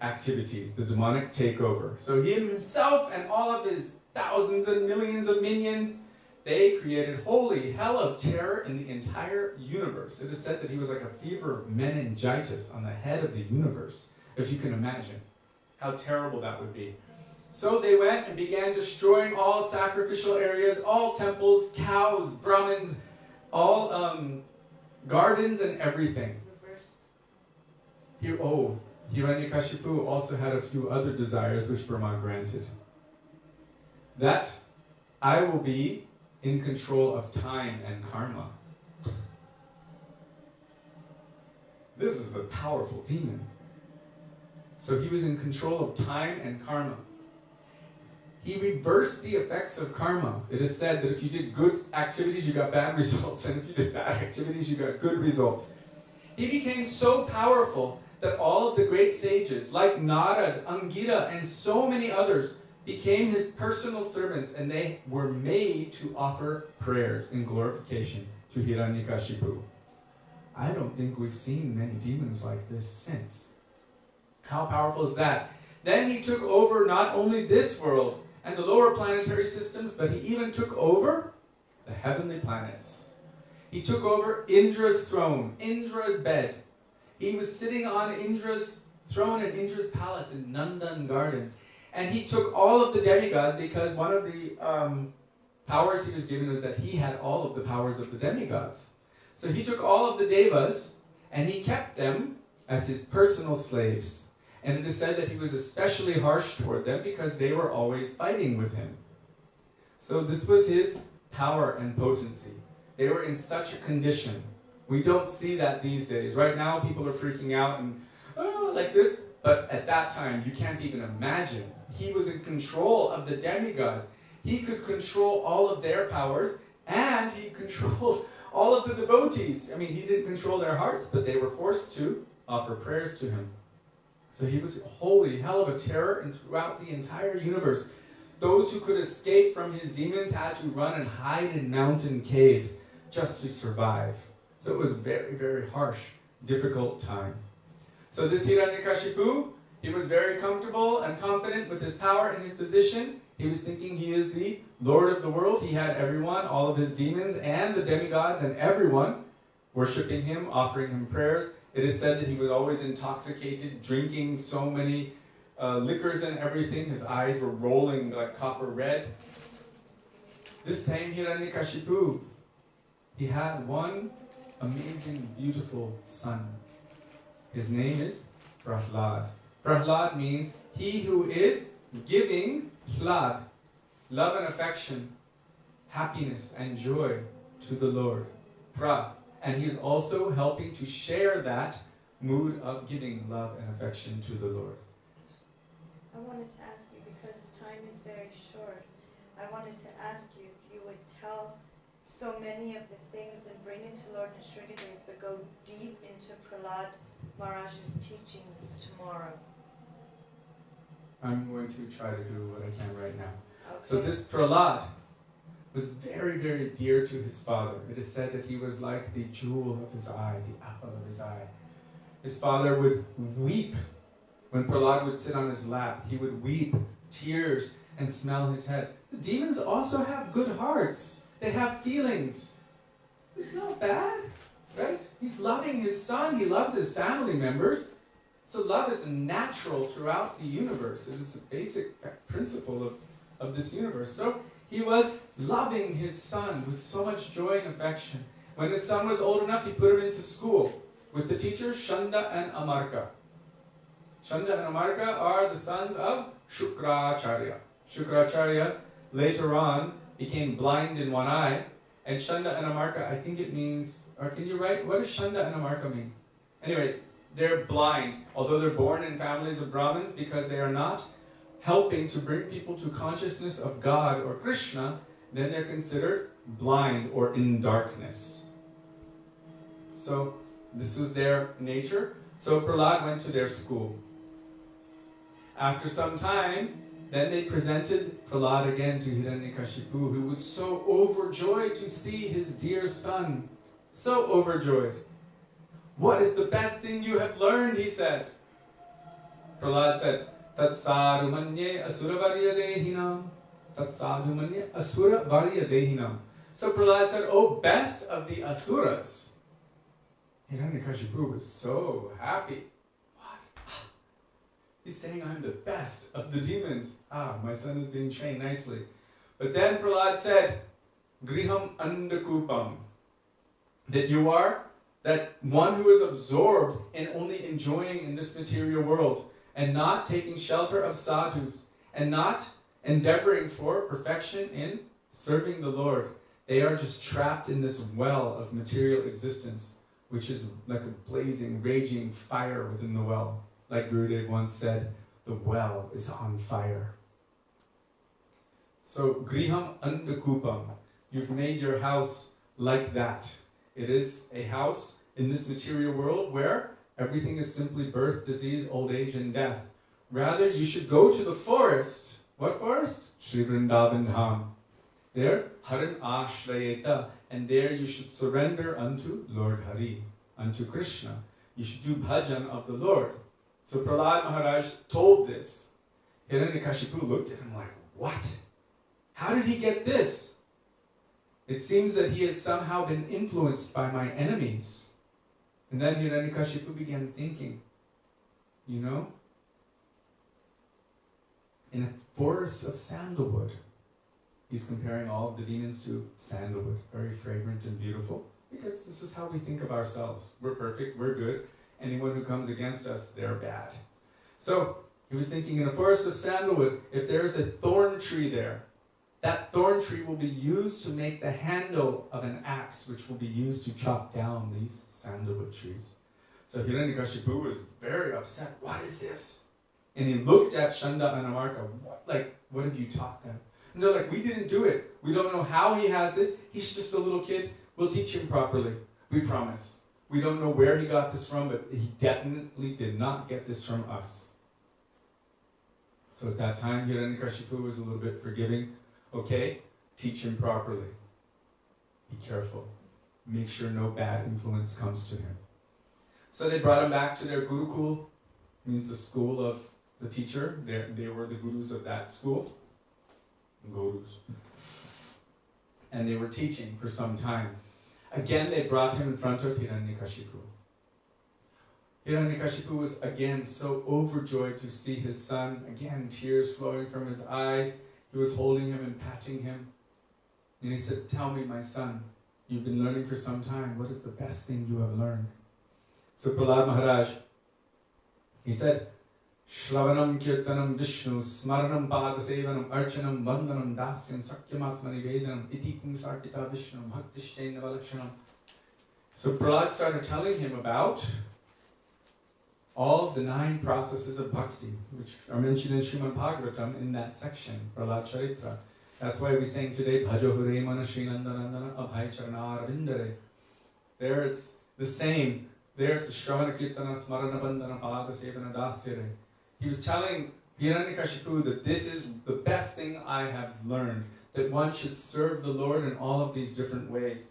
Speaker 3: activities, the demonic takeover. So he himself and all of his thousands and millions of minions, they created holy hell of terror in the entire universe. It is said that he was like a fever of meningitis on the head of the universe, if you can imagine how terrible that would be. So they went and began destroying all sacrificial areas, all temples, cows, Brahmins, all gardens and everything. Hiranyakashipu also had a few other desires which Brahma granted. That I will be in control of time and karma. This is a powerful demon. So he was in control of time and karma. He reversed the effects of karma. It is said that if you did good activities, you got bad results, and if you did bad activities, you got good results. He became so powerful that all of the great sages, like Narad, Angita, and so many others, became his personal servants, and they were made to offer prayers in glorification to Hiranyakashipu. I don't think we've seen many demons like this since. How powerful is that? Then he took over not only this world and the lower planetary systems, but he even took over the heavenly planets. He took over Indra's throne, Indra's bed. He was sitting on Indra's throne in Indra's palace in Nandan Gardens. And he took all of the demigods, because one of the powers he was given was that he had all of the powers of the demigods. So he took all of the devas and he kept them as his personal slaves. And it is said that he was especially harsh toward them because they were always fighting with him. So this was his power and potency. They were in such a condition. We don't see that these days. Right now people are freaking out and, oh, like this. But at that time, you can't even imagine. He was in control of the demigods. He could control all of their powers, and he controlled all of the devotees. I mean, he didn't control their hearts, but they were forced to offer prayers to him. So he was a holy hell of a terror and throughout the entire universe. Those who could escape from his demons had to run and hide in mountain caves just to survive. So it was a very, very harsh, difficult time. So this Hiranyakashipu, he was very comfortable and confident with his power and his position. He was thinking he is the Lord of the world. He had everyone, all of his demons and the demigods and everyone worshipping him, offering him prayers. It is said that he was always intoxicated, drinking so many liquors and everything. His eyes were rolling like copper red. This same Hiranyakashipu, he had one amazing, beautiful son. His name is Prahlad. Prahlad means he who is giving Hlad, love and affection, happiness and joy to the Lord. Pra. And he is also helping to share that mood of giving love and affection to the Lord.
Speaker 2: I wanted to ask you, because time is very short, I wanted to ask you if you would tell so many of the things and bring into Lord Srika Gurudev, but go deep into Prahlad Maharaja's teachings tomorrow.
Speaker 3: I'm going to try to do what I can right now.
Speaker 2: Okay.
Speaker 3: So this Prahlad was very, very dear to his father. It is said that he was like the jewel of his eye, the apple of his eye. His father would weep when Prahlad would sit on his lap. He would weep tears and smell his head. The demons also have good hearts. They have feelings. It's not bad, right? He's loving his son. He loves his family members. So love is natural throughout the universe. It is a basic principle of this universe. So he was loving his son with so much joy and affection. When his son was old enough, he put him into school with the teachers Shanda and Amarka. Shanda and Amarka are the sons of Shukracharya. Shukracharya later on became blind in one eye. And Shanda and Amarka, I think it means, or can you write, what does Shanda and Amarka mean? Anyway, they're blind, although they're born in families of Brahmins, because they are not helping to bring people to consciousness of God or Krishna, then they're considered blind or in darkness. So this was their nature. So Prahlad went to their school. After some time, then they presented Prahlad again to Hiranyakashipu, who was so overjoyed to see his dear son. So overjoyed. What is the best thing you have learned, he said. Prahlad said, Tat sadhu manye asura varya dehinam. Tat sadhu manye asura varya dehinam. So Prahlad said, oh, best of the asuras. Hiranyakashipu was so happy. What? He's saying I'm the best of the demons. My son is being trained nicely. But then Prahlad said, Griham andakupam. That you are that one who is absorbed in only enjoying in this material world and not taking shelter of sadhus and not endeavoring for perfection in serving the Lord. They are just trapped in this well of material existence, which is like a blazing, raging fire within the well. Like Gurudev once said, the well is on fire. So, griham andakupam. You've made your house like that. It is a house in this material world where everything is simply birth, disease, old age, and death. Rather, you should go to the forest. What forest? Shri Vrindavan Dham. There, Haran Ashrayeta. And there you should surrender unto Lord Hari, unto Krishna. You should do bhajan of the Lord. So Prahlad Maharaj told this. Hiranyakashipu looked at him like, what? How did he get this? It seems that he has somehow been influenced by my enemies. And then Hiranyakashipu began thinking, you know, in a forest of sandalwood. He's comparing all of the demons to sandalwood, very fragrant and beautiful, because this is how we think of ourselves. We're perfect, we're good. Anyone who comes against us, they're bad. So, he was thinking, in a forest of sandalwood, if there's a thorn tree there, that thorn tree will be used to make the handle of an axe, which will be used to chop down these sandalwood trees. So Hiranyakashipu was very upset. What is this? And he looked at Shanda and Amarka. What have you taught them? And they're like, we didn't do it. We don't know how he has this. He's just a little kid. We'll teach him properly. We promise. We don't know where he got this from, but he definitely did not get this from us. So at that time, Hiranyakashipu was a little bit forgiving. Okay, teach him properly. Be careful. Make sure no bad influence comes to him. So they brought him back to their Gurukul, means the school of the teacher. They were the gurus of that school. Gurus. And they were teaching for some time. Again, they brought him in front of Hiranyakashipu. Hiranyakashipu was again so overjoyed to see his son. Again, tears flowing from his eyes. He was holding him and patting him. And he said, tell me, my son, you've been learning for some time. What is the best thing you have learned? So Prahlad Maharaj, he said, Shravanam Kirtanam Vishnu Smaranam Padasevanam Archanam Vandanam Dasyam Sakyamatmani Vedanam Iti Pungsarkita Vishnu Bhaktishtaina Valakshanam. So Prahlad started telling him about all the 9 processes of bhakti, which are mentioned in Srimad Bhagavatam in that section, Prahlad Charitra. That's why we sang today, Bhajo Hure Mana Srinandanandana Abhay Charana Arvindare. There it's the same. There's Shravana Kirtana Smarana Bandana Pada Sevana Dasyare. He was telling Hiranyakashipu that this is the best thing I have learned, that one should serve the Lord in all of these different ways.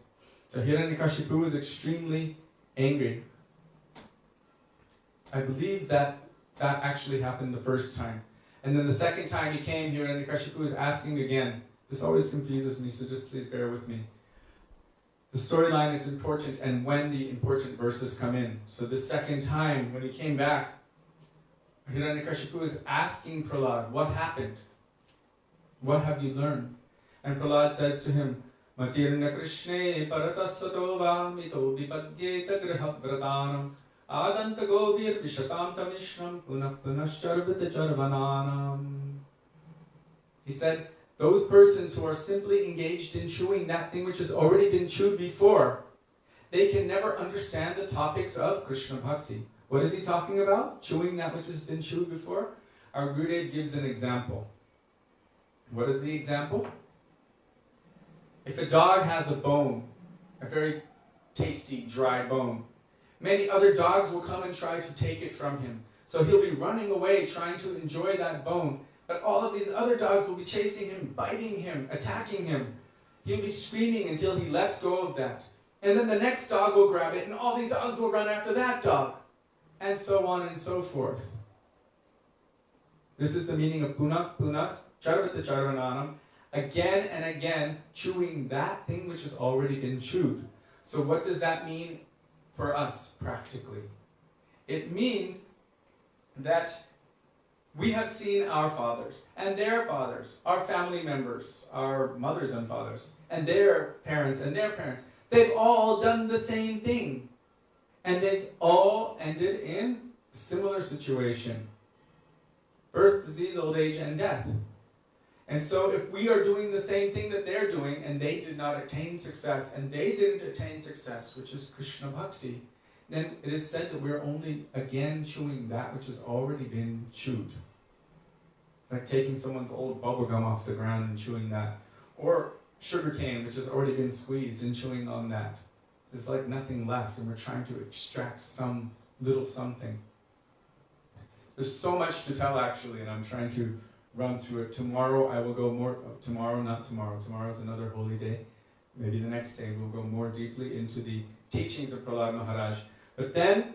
Speaker 3: So Hiranyakashipu was extremely angry. I believe that actually happened the first time. And then the second time he came, Hiranyakashipu was asking again. This always confuses me, so just please bear with me. The storyline is important and when the important verses come in. So the second time, when he came back, Hiranyakashipu is asking Prahlad, what happened? What have you learned? And Prahlad says to him, Matirna Krishne paratasvato vamito vipadyeta griha vratanam adanta gobir vishatam tamishnam punah punashcharvita charvananam. He said, those persons who are simply engaged in chewing that thing which has already been chewed before, they can never understand the topics of Krishna Bhakti. What is he talking about? Chewing that which has been chewed before? Our Gurudev gives an example. What is the example? If a dog has a bone, a very tasty, dry bone, many other dogs will come and try to take it from him. So he'll be running away trying to enjoy that bone. But all of these other dogs will be chasing him, biting him, attacking him. He'll be screaming until he lets go of that. And then the next dog will grab it, and all these dogs will run after that dog. And so on and so forth. This is the meaning of punas, charvata charvananam. Again and again, chewing that thing which has already been chewed. So what does that mean for us, practically? It means that we have seen our fathers, and their fathers, our family members, our mothers and fathers, and their parents and their parents. They've all done the same thing. And they've all ended in a similar situation. Birth, disease, old age, and death. And so if we are doing the same thing that they're doing, and they did not attain success, and they didn't attain success, which is Krishna Bhakti, then it is said that we're only again chewing that which has already been chewed. Like taking someone's old bubble gum off the ground and chewing that. Or sugarcane, which has already been squeezed, and chewing on that. There's like nothing left, and we're trying to extract some little something. There's so much to tell, actually, and I'm trying to run through it. Tomorrow I will go more, tomorrow, not tomorrow. Tomorrow's another holy day. Maybe the next day we'll go more deeply into the teachings of Prahlad Maharaj. But then,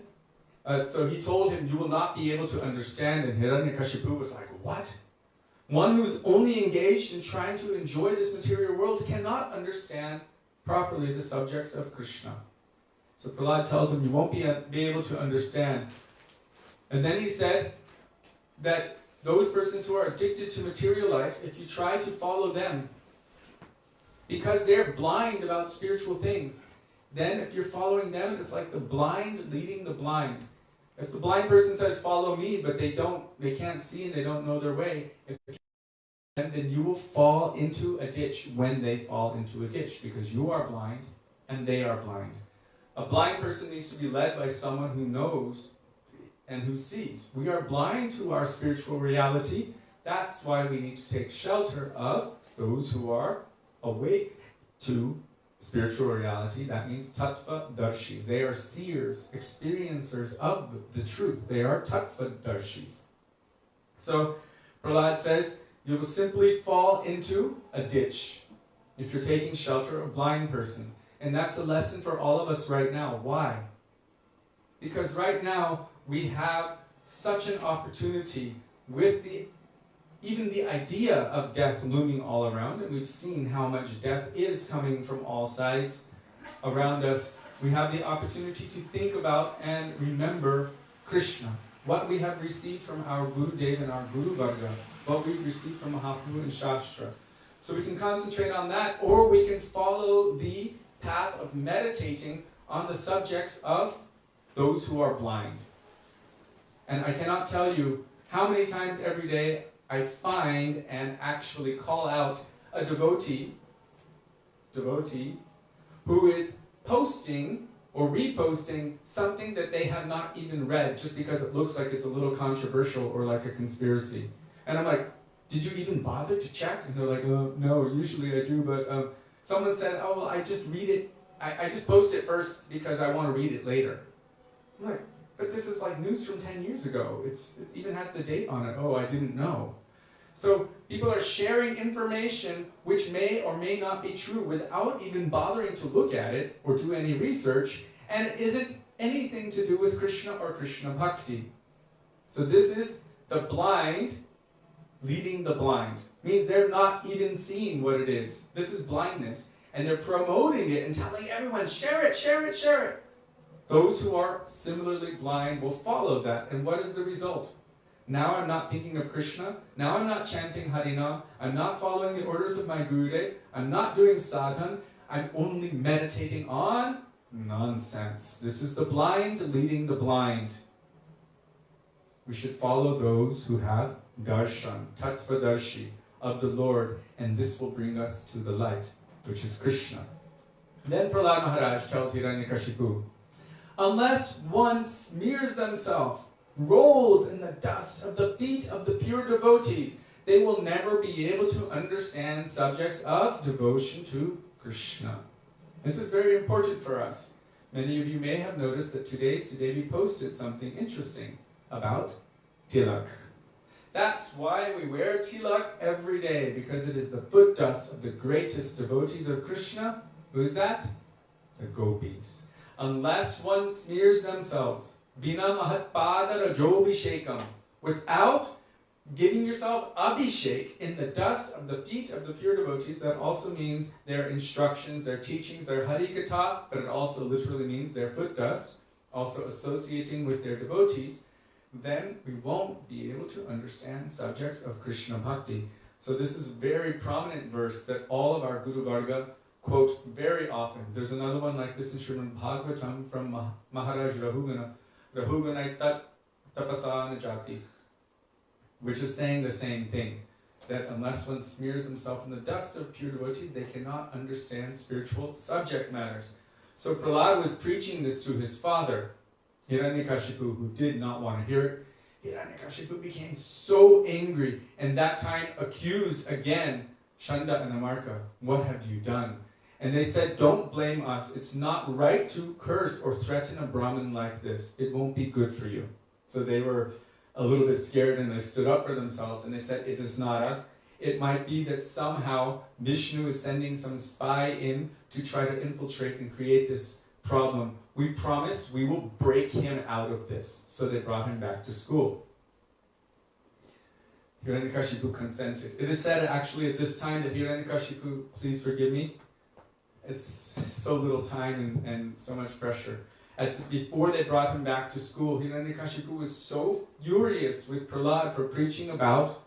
Speaker 3: so he told him, you will not be able to understand. And Hiranyakashipu was like, what? One who is only engaged in trying to enjoy this material world cannot understand properly the subjects of Krishna. So Prahlad tells him, you won't be able to understand. And then he said that those persons who are addicted to material life, if you try to follow them, because they're blind about spiritual things, then if you're following them, it's like the blind leading the blind. If the blind person says, follow me, but they can't see and they don't know their way, then you will fall into a ditch when they fall into a ditch, because you are blind and they are blind. A blind person needs to be led by someone who knows and who sees. We are blind to our spiritual reality. That's why we need to take shelter of those who are awake to spiritual reality. That means tattva darshis. They are seers, experiencers of the truth. They are tattva darshis. So Prahlad says, you will simply fall into a ditch if you're taking shelter of blind persons. And that's a lesson for all of us right now. Why? Because right now we have such an opportunity with even the idea of death looming all around, and we've seen how much death is coming from all sides around us. We have the opportunity to think about and remember Krishna, what we have received from our Gurudeva and our Guru Varga, what we've received from Mahaprabhu and Shastra. So we can concentrate on that, or we can follow the path of meditating on the subjects of those who are blind. And I cannot tell you how many times every day I find and actually call out a devotee who is posting or reposting something that they have not even read just because it looks like it's a little controversial or like a conspiracy. And I'm like, did you even bother to check? And they're like, no, usually I do, but someone said, oh, well, I just read it. I just post it first because I want to read it later. I'm like, but this is like news from 10 years ago. It even has the date on it. Oh, I didn't know. So people are sharing information which may or may not be true without even bothering to look at it or do any research, and it isn't anything to do with Krishna or Krishna Bhakti. So this is the blind leading the blind. Means they're not even seeing what it is. This is blindness. And they're promoting it and telling everyone, share it, share it, share it. Those who are similarly blind will follow that. And what is the result? Now I'm not thinking of Krishna. Now I'm not chanting Harinam. I'm not following the orders of my Gurudev. I'm not doing sadhan. I'm only meditating on nonsense. This is the blind leading the blind. We should follow those who have darshan, tattvadarshi of the Lord, and this will bring us to the light, which is Krishna. Then Prahlad Maharaj tells Hiranyakashipu, unless one smears themselves, rolls in the dust of the feet of the pure devotees, they will never be able to understand subjects of devotion to Krishna. This is very important for us. Many of you may have noticed that today Sudevi posted something interesting about tilak. That's why we wear tilak every day, because it is the foot dust of the greatest devotees of Krishna. Who is that? The gopis. Unless one smears themselves, Bina Mahatpada Rajobhishekam, without giving yourself abhishek in the dust of the feet of the pure devotees, that also means their instructions, their teachings, their harikatha, but it also literally means their foot dust, also associating with their devotees, then we won't be able to understand subjects of Krishna Bhakti. So this is a very prominent verse that all of our Guru Varga quote very often. There's another one like this in Srimad Bhagavatam from Maharaja Rahugana Tapasa Najati, which is saying the same thing, that unless one smears himself in the dust of pure devotees, they cannot understand spiritual subject matters. So Prahlad was preaching this to his father, Hiranyakashipu, who did not want to hear it, Hiranyakashipu became so angry, and that time accused again Chanda and Amarka. What have you done? And they said, don't blame us. It's not right to curse or threaten a Brahmin like this. It won't be good for you. So they were a little bit scared, and they stood up for themselves, and they said, it is not us. It might be that somehow Vishnu is sending some spy in to try to infiltrate and create this problem. We promise we will break him out of this. So they brought him back to school. Hiranyakashipu consented. It is said actually at this time that Hiranyakashipu, please forgive me, it's so little time and so much pressure. Before they brought him back to school, Hiranyakashipu was so furious with Prahlad for preaching about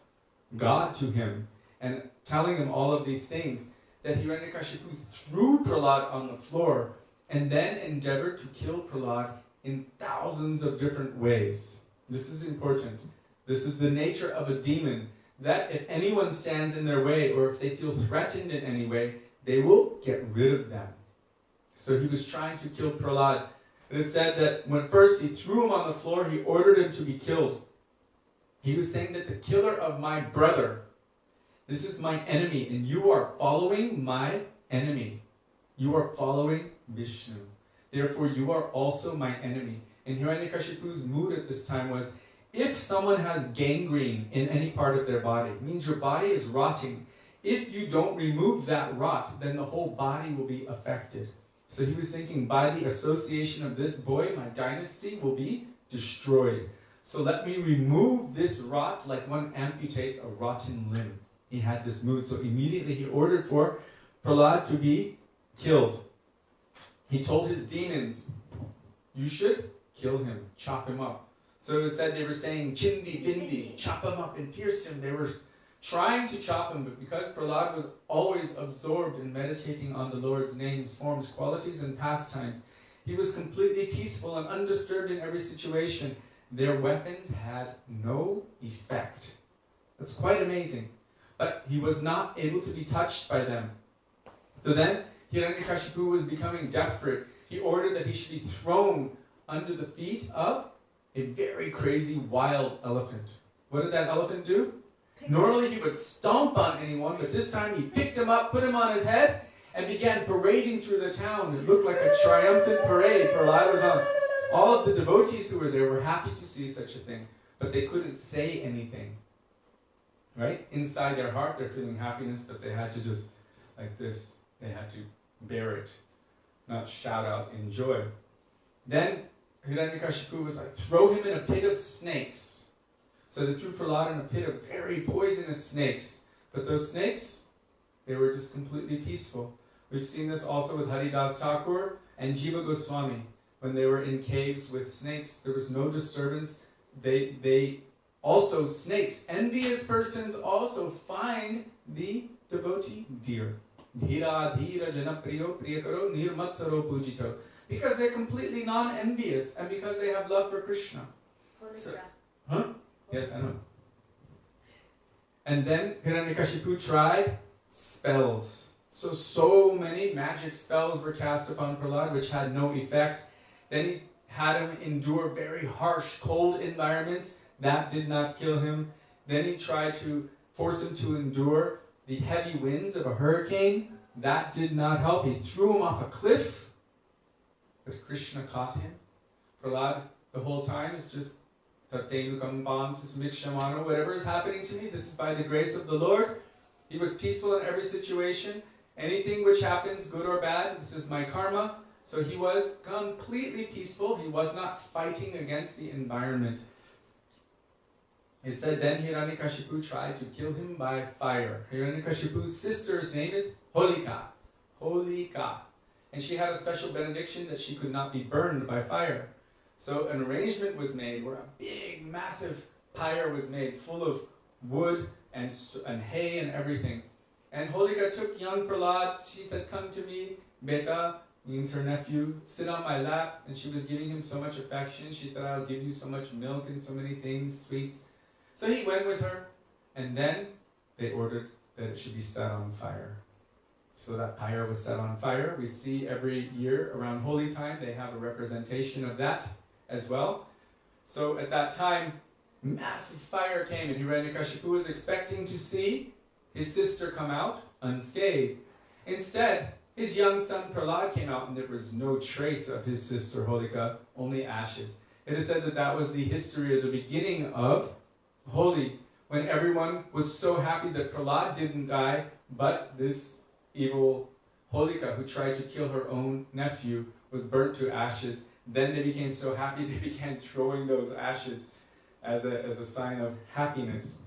Speaker 3: God to him and telling him all of these things that Hiranyakashipu threw Prahlad on the floor and then endeavored to kill Prahlad in thousands of different ways. This is important. This is the nature of a demon, that if anyone stands in their way or if they feel threatened in any way, they will get rid of them. So he was trying to kill Prahlad. It is said that when first he threw him on the floor, he ordered him to be killed. He was saying that the killer of my brother, this is my enemy, and you are following my enemy. You are following Vishnu. Therefore, you are also my enemy. And Hiranyakashipu's mood at this time was, if someone has gangrene in any part of their body, it means your body is rotting. If you don't remove that rot, then the whole body will be affected. So he was thinking, by the association of this boy, my dynasty will be destroyed. So let me remove this rot like one amputates a rotten limb. He had this mood, so immediately he ordered for Prahlad to be killed. He told his demons, you should kill him, chop him up. So it said they were saying, Chindi, Bindi, chop him up and pierce him. They were trying to chop him, but because Prahlad was always absorbed in meditating on the Lord's names, forms, qualities, and pastimes, he was completely peaceful and undisturbed in every situation. Their weapons had no effect. That's quite amazing. But he was not able to be touched by them. So then, Hiranyakashipu was becoming desperate. He ordered that he should be thrown under the feet of a very crazy wild elephant. What did that elephant do? Normally he would stomp on anyone, but this time he picked him up, put him on his head, and began parading through the town. It looked like a triumphant parade. Prahlad was on. All of the devotees who were there were happy to see such a thing, but they couldn't say anything. Right? Inside their heart they're feeling happiness, but they had to just, like this, they had to bear it, not shout out in joy. Then Hiranyakashipu was like, throw him in a pit of snakes. So they threw Prahlad in a pit of very poisonous snakes. But those snakes, they were just completely peaceful. We've seen this also with Haridas Thakur and Jiva Goswami. When they were in caves with snakes, there was no disturbance. They also, snakes, envious persons also find the devotee dear. Dhira dhira janapriyo priyakaro nirmatsaro pujito. Because they're completely non-envious and because they have love for Krishna. So, huh? Yes, I know. And then Hiranyakashipu tried spells. So many magic spells were cast upon Prahlad which had no effect. Then he had him endure very harsh, cold environments. That did not kill him. Then he tried to force him to endure the heavy winds of a hurricane. That did not help. He threw him off a cliff. But Krishna caught him. Prahlad, the whole time, is just whatever is happening to me, this is by the grace of the Lord. He was peaceful in every situation. Anything which happens, good or bad, this is my karma. So he was completely peaceful. He was not fighting against the environment. It said then Hiranyakashipu tried to kill him by fire. Hiranyakashipu's sister's name is Holika. Holika. And she had a special benediction that she could not be burned by fire. So an arrangement was made where a big, massive pyre was made full of wood and hay and everything. And Holika took young Prahlad. She said, come to me, Beta, means her nephew, sit on my lap. And she was giving him so much affection. She said, I'll give you so much milk and so many things, sweets. So he went with her. And then they ordered that it should be set on fire. So that pyre was set on fire. We see every year around holy time, they have a representation of that. as well. So at that time, massive fire came, and Hiranyakashipu was expecting to see his sister come out unscathed. Instead, his young son Prahlad came out, and there was no trace of his sister Holika, only ashes. It is said that that was the history of the beginning of Holi, when everyone was so happy that Prahlad didn't die, but this evil Holika, who tried to kill her own nephew, was burnt to ashes. Then they became so happy they began throwing those ashes as a sign of happiness.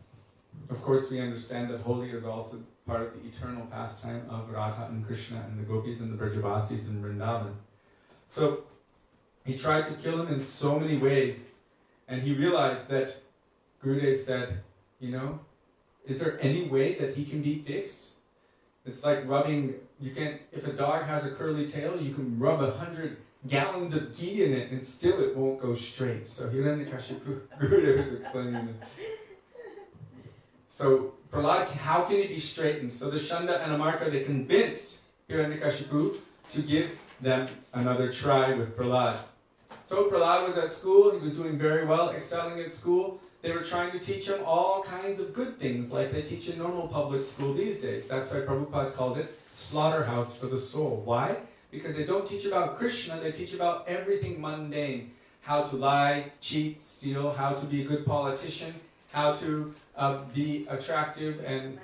Speaker 3: Of course, we understand that Holi is also part of the eternal pastime of Radha and Krishna and the gopis and the Brajavasis in Vrindavan. So he tried to kill him in so many ways, and he realized that Gurudev said, is there any way that he can be fixed? It's like rubbing, if a dog has a curly tail, you can rub 100 gallons of ghee in it and still it won't go straight. So Hiranyakashipu, Gurudev is explaining this. So Prahlad, how can he be straightened? So the Shanda and Amarka, they convinced Hiranyakashipu to give them another try with Prahlad. So Prahlad was at school, he was doing very well, excelling at school. They were trying to teach him all kinds of good things, like they teach in normal public school these days. That's why Prabhupada called it slaughterhouse for the soul. Why? Because they don't teach about Krishna, they teach about everything mundane. How to lie, cheat, steal, how to be a good politician, how to be attractive and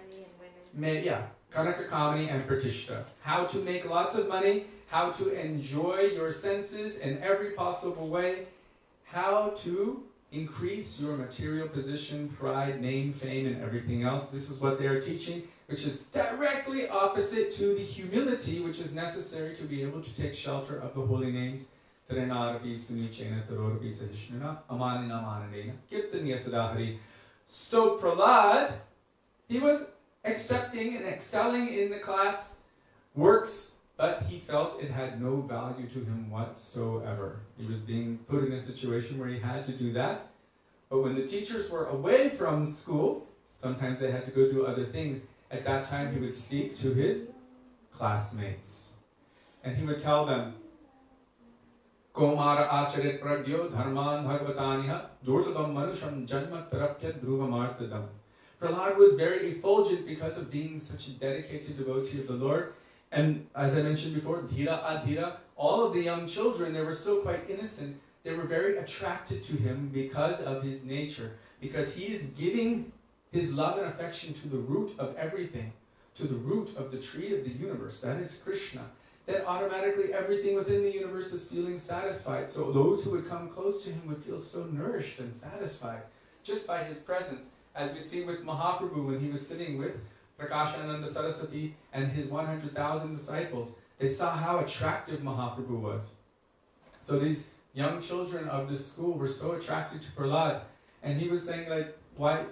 Speaker 3: Kanaka Kamani and Pratishta. How to make lots of money, how to enjoy your senses in every possible way, how to increase your material position, pride, name, fame, and everything else. This is what they are teaching, which is directly opposite to the humility which is necessary to be able to take shelter of the holy names. So Prahlad, he was accepting and excelling in the class works, but he felt it had no value to him whatsoever. He was being put in a situation where he had to do that. But when the teachers were away from school, sometimes they had to go do other things. At that time, he would speak to his classmates. And he would tell them, Komara acharit pragyo dharman bhagavataniha durlabam manusham janma tarapya dhruvamartadam. Prahlad was very effulgent because of being such a dedicated devotee of the Lord. And as I mentioned before, dhira adhira, all of the young children, they were still quite innocent. They were very attracted to him because of his nature, because he is giving his love and affection to the root of everything, to the root of the tree of the universe, that is Krishna. Then automatically everything within the universe is feeling satisfied. So those who would come close to him would feel so nourished and satisfied just by his presence. As we see with Mahaprabhu when he was sitting with Prakashananda Saraswati and his 100,000 disciples, they saw how attractive Mahaprabhu was. So these young children of this school were so attracted to Prahlad, and he was saying why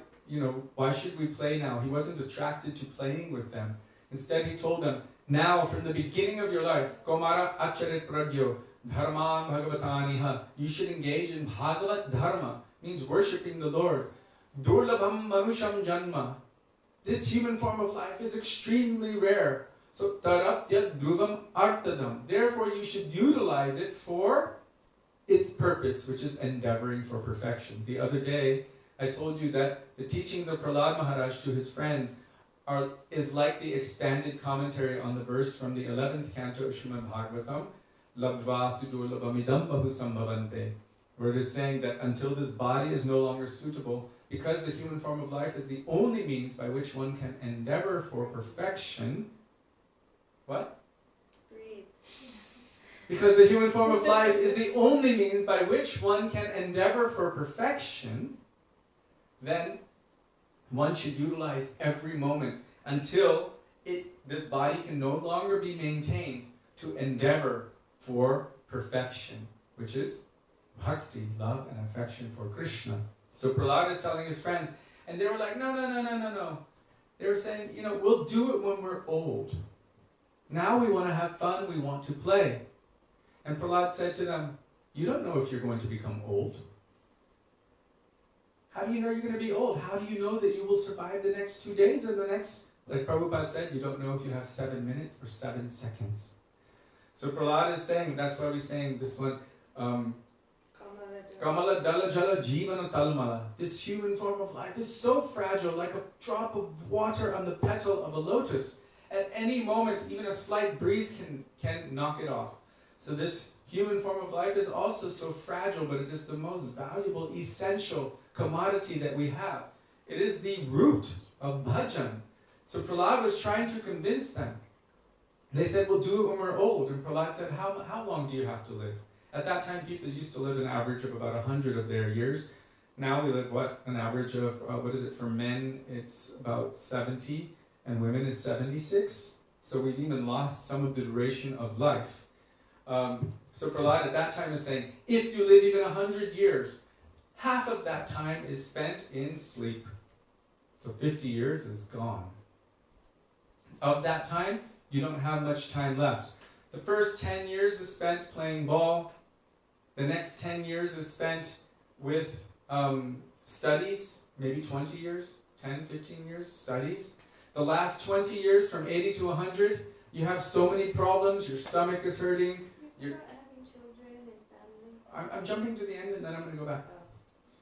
Speaker 3: should we play now? He wasn't attracted to playing with them. Instead, he told them, now from the beginning of your life, Komara acharit pragyo dharman bhagavataniha, you should engage in Bhagavat Dharma, means worshipping the Lord. Durlabham manusham janma, this human form of life is extremely rare. So tarapya dhruvam artadam, therefore you should utilize it for its purpose, which is endeavoring for perfection. The other day, I told you that the teachings of Prahlad Maharaj to his friends is like the expanded commentary on the verse from the 11th canto of Srimad Bhagavatam, Labdva sudurlabhamidam bahusambhavante, where it is saying that until this body is no longer suitable, because the human form of life is the only means by which one can endeavor for perfection. What?
Speaker 2: Breathe.
Speaker 3: Because the human form of life is the only means by which one can endeavor for perfection, then one should utilize every moment until this body can no longer be maintained to endeavor for perfection, which is bhakti, love and affection for Krishna. So Prahlad is telling his friends, and they were like, no. They were saying, we'll do it when we're old. Now we want to have fun, we want to play. And Prahlad said to them, you don't know if you're going to become old. How do you know you're going to be old? How do you know that you will survive the next 2 days or the next, like Prabhupada said, you don't know if you have 7 minutes or 7 seconds. So Prahlad is saying, that's why we're saying this one, Kamala dala jala jivana talmala. This human form of life is so fragile, like a drop of water on the petal of a lotus. At any moment, even a slight breeze can knock it off. So this human form of life is also so fragile, but it is the most valuable, essential commodity that we have. It is the root of bhajan. So Prahlad was trying to convince them. They said, we'll do it when we're old. And Prahlad said, how long do you have to live? At that time, people used to live an average of about 100 of their years. Now we live, an average of, for men, it's about 70, and women is 76. So we've even lost some of the duration of life. So Prahlad at that time is saying, if you live even 100 years, half of that time is spent in sleep. So 50 years is gone. Of that time, you don't have much time left. The first 10 years is spent playing ball. The next 10 years is spent with studies, maybe 20 years, 10, 15 years, studies. The last 20 years, from 80 to 100, you have so many problems, your stomach is hurting.
Speaker 2: You're not having children and family.
Speaker 3: I'm jumping to the end and then I'm going to go back.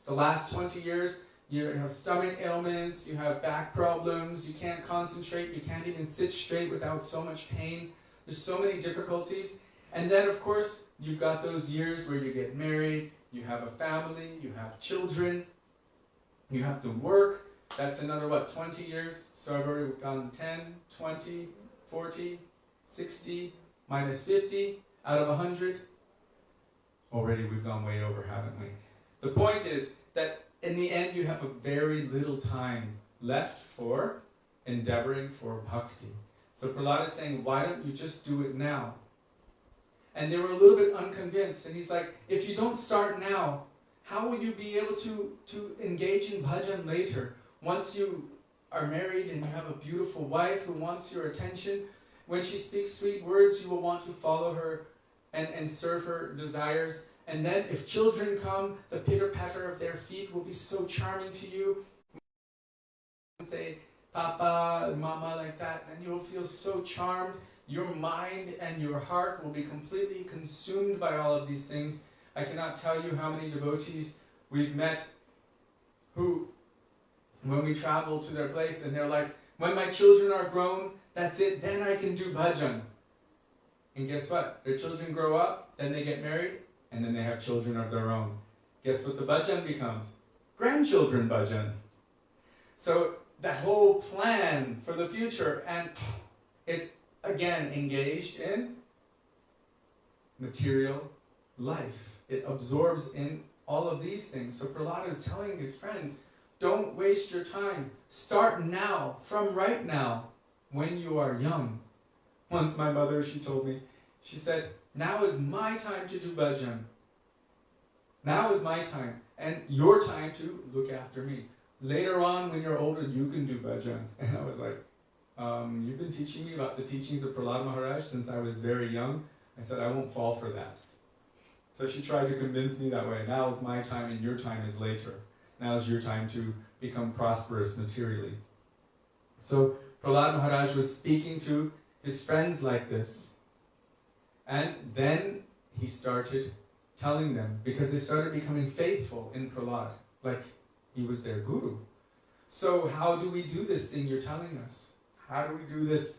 Speaker 3: The last 20 years, you have stomach ailments, you have back problems, you can't concentrate, you can't even sit straight without so much pain. There's so many difficulties. And then, of course, you've got those years where you get married, you have a family, you have children, you have to work. That's another, 20 years? So I've already gone 10, 20, 40, 60, minus 50 out of 100. Already we've gone way over, haven't we? The point is that in the end you have a very little time left for endeavoring for bhakti. So Prahlad is saying, why don't you just do it now? And they were a little bit unconvinced. And he's like, if you don't start now, how will you be able to engage in bhajan later? Once you are married and you have a beautiful wife who wants your attention, when she speaks sweet words, you will want to follow her and serve her desires. And then if children come, the pitter-patter of their feet will be so charming to you. Say, Papa, Mama, like that, then you will feel so charmed. Your mind and your heart will be completely consumed by all of these things. I cannot tell you how many devotees we've met who, when we travel to their place, and they're like, when my children are grown, that's it, then I can do bhajan. And guess what? Their children grow up, then they get married, and then they have children of their own. Guess what the bhajan becomes? Grandchildren bhajan. So that whole plan for the future, and it's again engaged in material life. It absorbs in all of these things. So Prahlad is telling his friends, don't waste your time. Start now, from right now, when you are young. Once my mother, she told me, she said, now is my time to do bhajan. Now is my time, and your time to look after me. Later on, when you're older, you can do bhajan. And I was like, you've been teaching me about the teachings of Prahlad Maharaj since I was very young. I said, I won't fall for that. So she tried to convince me that way. Now is my time and your time is later. Now is your time to become prosperous materially. So Prahlad Maharaj was speaking to his friends like this. And then he started telling them, because they started becoming faithful in Prahlad, like he was their guru. So how do we do this thing you're telling us? How do we do this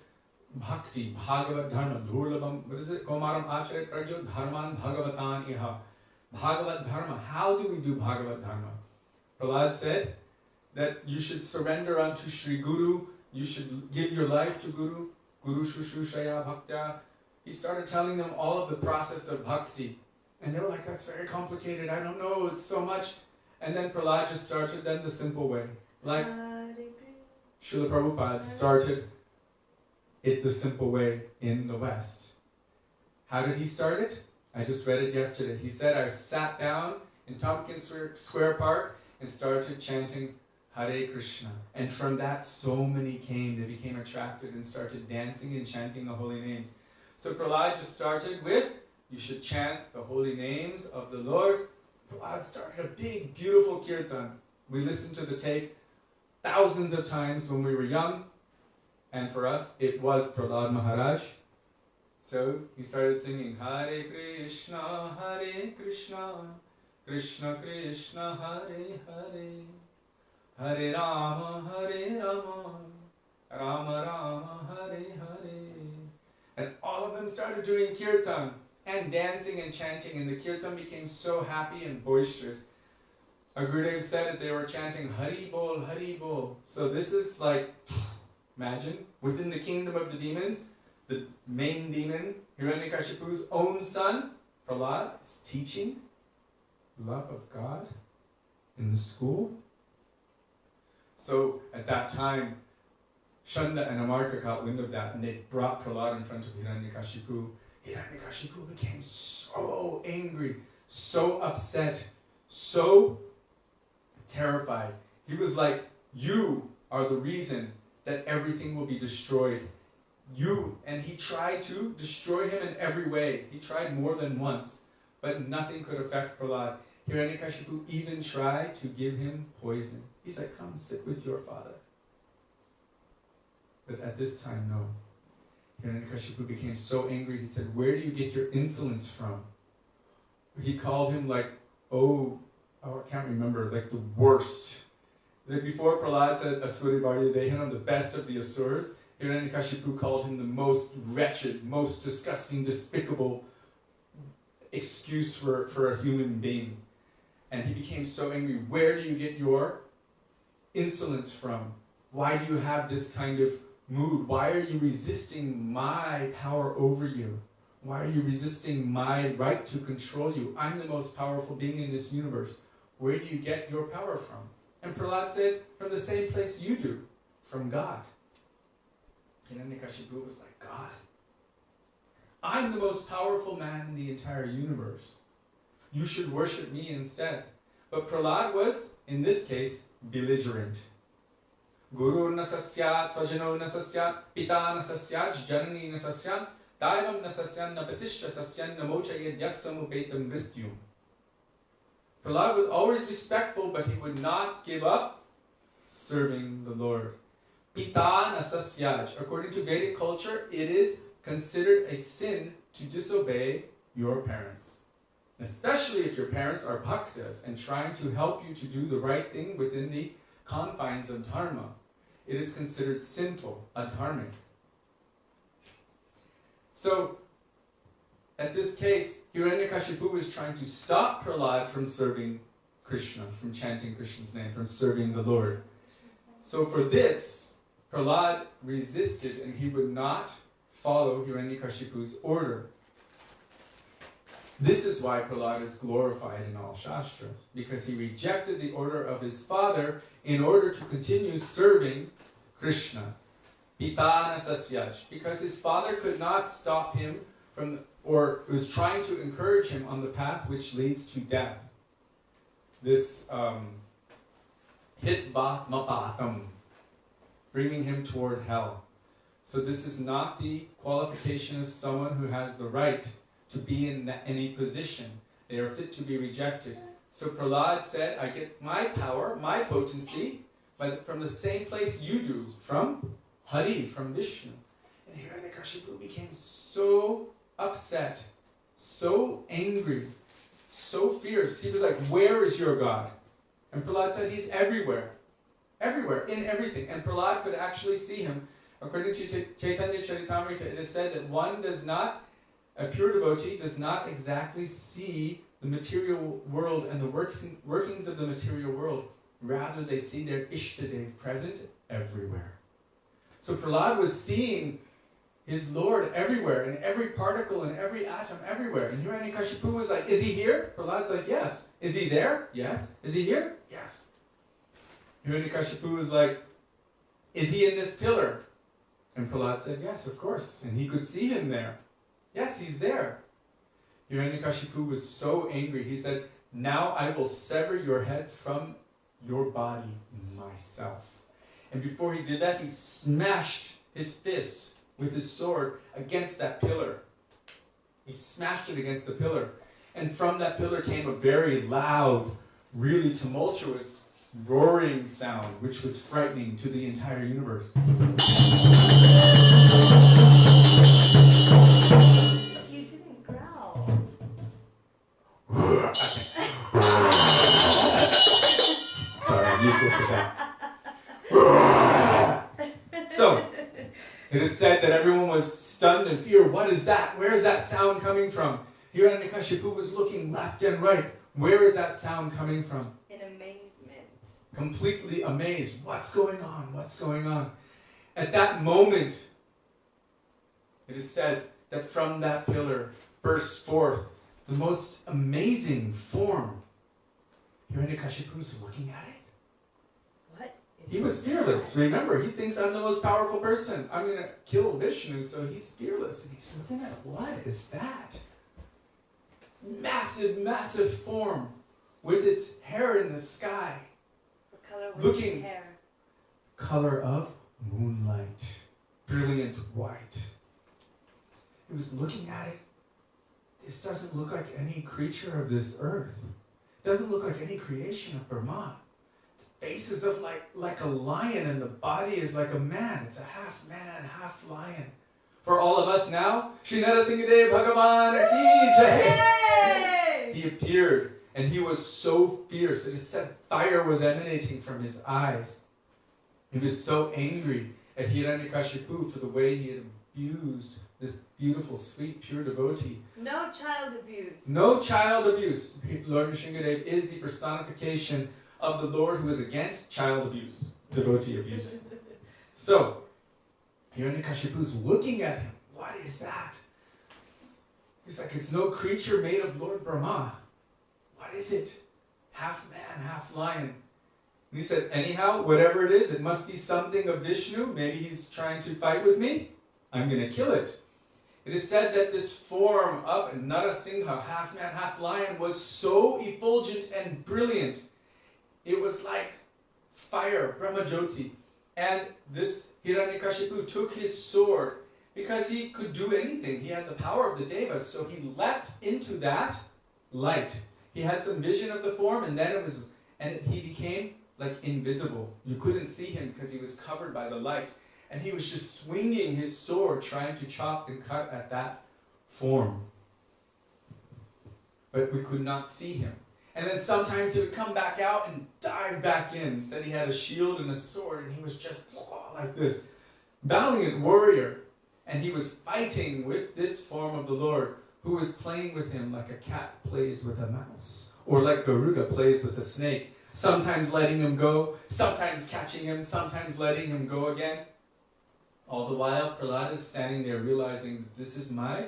Speaker 3: bhakti, bhagavat dharma, dhurlabam, what is it? Komaram acharet pragyo dharman bhagavatan iha. Bhagavat dharma, how do we do bhagavat dharma? Prahlad said that you should surrender unto Sri Guru, you should give your life to Guru, Guru Shushushaya Bhaktya. He started telling them all of the process of bhakti. And they were like, that's very complicated, I don't know, it's so much. And then Prahlad just started then the simple way. Like Srila Prabhupada started it the simple way in the West. How did he start it? I just read it yesterday. He said, I sat down in Tompkins Square Park and started chanting Hare Krishna. And from that, so many came. They became attracted and started dancing and chanting the holy names. So Prahlad just started with, you should chant the holy names of the Lord. Prahlad started a big, beautiful kirtan. We listened to the tape thousands of times when we were young. And for us, it was Prahlad Maharaj. So he started singing, Hare Krishna, Krishna Krishna Hare Hare, Hare Rama, Rama Rama, Hare Hare. And all of them started doing kirtan and dancing and chanting, and the kirtan became so happy and boisterous. Our Gurudev said that they were chanting Hari Bol, Hari Bol. So this is like, imagine, within the kingdom of the demons, the main demon, Hiranyakashipu's own son, Prahlad, is teaching love of God in the school. So at that time, Shanda and Amarka caught wind of that, and they brought Prahlad in front of Hiranyakashipu. Hiranyakashipu became so angry, so upset, so terrified. He was like, you are the reason that everything will be destroyed. And he tried to destroy him in every way. He tried more than once, but nothing could affect Prahlad. Hiranyakashipu even tried to give him poison. He's like, come sit with your father. But at this time, no. Hiranyakashipu became so angry, he said, where do you get your insolence from? He called him like, I can't remember, like the worst. Like before Prahlad said, Asuri Varya Dehanam, the best of the Asuras, Hiranyakashipu called him the most wretched, most disgusting, despicable excuse for a human being. And he became so angry. Where do you get your insolence from? Why do you have this kind of mood? Why are you resisting my power over you? Why are you resisting my right to control you? I'm the most powerful being in this universe. Where do you get your power from? And Prahlad said, from the same place you do, from God. Hiranyakashipu was like, God, I'm the most powerful man in the entire universe. You should worship me instead. But Prahlad was, in this case, belligerent. Guru nasasyat, swajano nasasyat, pita nasasyat, janani nasasyat, daivam nasasyan, napatishya sasyan, namochayed yasamupetam mrityum. Prahlad was always respectful, but he would not give up serving the Lord. Pita nasasyaj. According to Vedic culture, it is considered a sin to disobey your parents. Especially if your parents are bhaktas and trying to help you to do the right thing within the confines of dharma. It is considered sinful, adharmic. So, at this case, Hiranyakashipu is trying to stop Prahlad from serving Krishna, from chanting Krishna's name, from serving the Lord. So for this, Prahlad resisted and he would not follow Hiranyakashipu's order. This is why Prahlad is glorified in all Shastras, because he rejected the order of his father in order to continue serving Krishna. Pitana sasyaj, because his father could not stop him from, or was trying to encourage him on the path which leads to death. This hitvat mapatam, bringing him toward hell. So this is not the qualification of someone who has the right to be in any position. They are fit to be rejected. So Prahlad said, I get my power, my potency, but from the same place you do, from Hari, from Vishnu. And Hiranyakashipu became so upset, so angry, so fierce. He was like, where is your God? And Prahlad said, he's everywhere. Everywhere, in everything. And Prahlad could actually see him. According to Chaitanya Charitamrita, it is said that a pure devotee does not exactly see the material world and the workings of the material world. Rather, they see their Ishtadev present everywhere. So Prahlad was seeing his Lord everywhere, in every particle, in every atom, everywhere. And Hiranyakashipu was like, is he here? Prahlad's like, yes. Is he there? Yes. Is he here? Yes. Hiranyakashipu was like, is he in this pillar? And Prahlad said, yes, of course. And he could see him there. Yes, he's there. Hiranyakashipu was so angry. He said, now I will sever your head from your body myself. And before he did that, he smashed his fist with his sword against that pillar. He smashed it against the pillar. And from that pillar came a very loud, really tumultuous, roaring sound, which was frightening to the entire universe.
Speaker 2: You didn't growl.
Speaker 3: So, it is said that everyone was stunned in fear. What is that? Where is that sound coming from? Hiranyakashipu was looking left and right. Where is that sound coming from?
Speaker 2: In amazement.
Speaker 3: Completely amazed. What's going on? What's going on? At that moment, it is said that from that pillar burst forth the most amazing form. Hiranyakashipu's looking at it.
Speaker 2: What?
Speaker 3: He was fearless. Remember, he thinks I'm the most powerful person. I'm going to kill Vishnu, so he's fearless. And he's looking at, what is that? Massive, massive form with its hair in the sky.
Speaker 2: What color was
Speaker 3: Looking-
Speaker 2: his hair?
Speaker 3: Color of moonlight. Brilliant white. He was looking at it. This doesn't look like any creature of this earth. It doesn't look like any creation of Brahma. The face is of like a lion and the body is like a man. It's a half man, half lion. For all of us now, Shri Narasimha Bhagavan Ki Jai.
Speaker 2: Yay!
Speaker 3: He appeared and he was so fierce. It is said fire was emanating from his eyes. He was so angry at Hiranyakashipu for the way he had abused this beautiful, sweet, pure devotee.
Speaker 2: No child abuse.
Speaker 3: No child abuse. Lord Nrsimhadev is the personification of the Lord who is against child abuse, devotee abuse. So, Hiranyakashipu's looking at him. What is that? He's like, it's no creature made of Lord Brahma. What is it? Half man, half lion. And he said, anyhow, whatever it is, it must be something of Vishnu. Maybe he's trying to fight with me. I'm going to kill it. It is said that this form of Narasingha, half man, half lion, was so effulgent and brilliant. It was like fire, Brahmajyoti. And this Hiranyakashipu took his sword because he could do anything. He had the power of the Devas, so he leapt into that light. He had some vision of the form, and then he became like invisible. You couldn't see him because he was covered by the light. And he was just swinging his sword, trying to chop and cut at that form. But we could not see him. And then sometimes he would come back out and dive back in. He said he had a shield and a sword, and he was just like this. Valiant warrior. And he was fighting with this form of the Lord, who was playing with him like a cat plays with a mouse. Or like Garuda plays with a snake. Sometimes letting him go, sometimes catching him, sometimes letting him go again. All the while, Prahlad is standing there realizing, this is my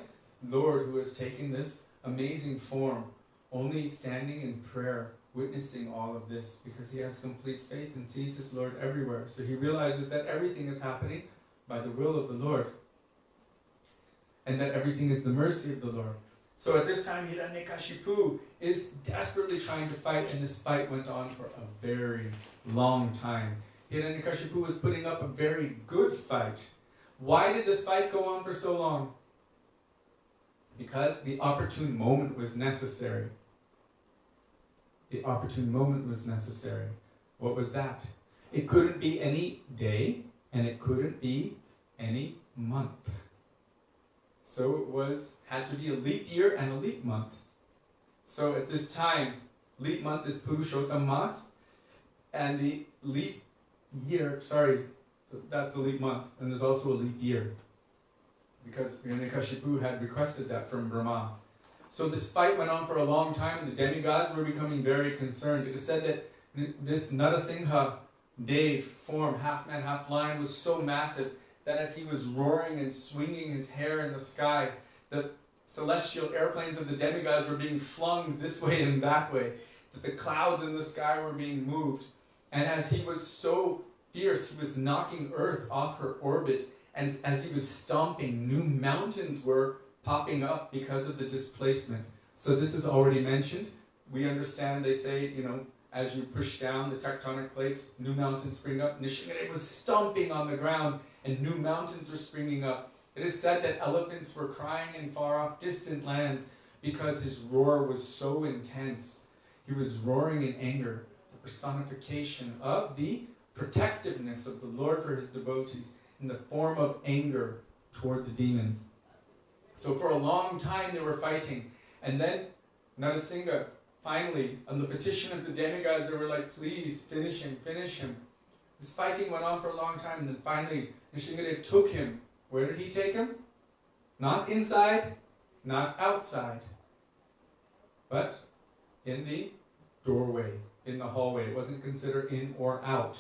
Speaker 3: Lord who has taken this amazing form, only standing in prayer, witnessing all of this, because he has complete faith and sees his Lord everywhere. So he realizes that everything is happening by the will of the Lord, and that everything is the mercy of the Lord. So at this time, Hiranyakashipu is desperately trying to fight, and this fight went on for a very long time. Hiranyakashipu was putting up a very good fight. Why did this fight go on for so long? Because the opportune moment was necessary. The opportune moment was necessary. What was that? It couldn't be any day, and it couldn't be any month. So it had to be a leap year and a leap month. So at this time, leap month is Purushottam Mas, and the leap year, that's the leap month, and there's also a leap year, because Hiranyakashipu had requested that from Brahma. So this fight went on for a long time, and the demigods were becoming very concerned. It is said that this Narasingha Dev form, half man, half lion, was so massive that as he was roaring and swinging his hair in the sky, the celestial airplanes of the demigods were being flung this way and that way, that the clouds in the sky were being moved. And as he was so fierce, he was knocking Earth off her orbit, and as he was stomping, new mountains were popping up because of the displacement. So this is already mentioned. We understand, they say, as you push down the tectonic plates, new mountains spring up. Nrsimhadev was stomping on the ground, and new mountains are springing up. It is said that elephants were crying in far-off distant lands because his roar was so intense. He was roaring in anger, the personification of the protectiveness of the Lord for his devotees in the form of anger toward the demons. So for a long time they were fighting. And then Narasingha finally, on the petition of the demigods, they were like, please, finish him, finish him. This fighting went on for a long time, and then finally, Nrsingadev took him. Where did he take him? Not inside, not outside, but in the doorway, in the hallway. It wasn't considered in or out.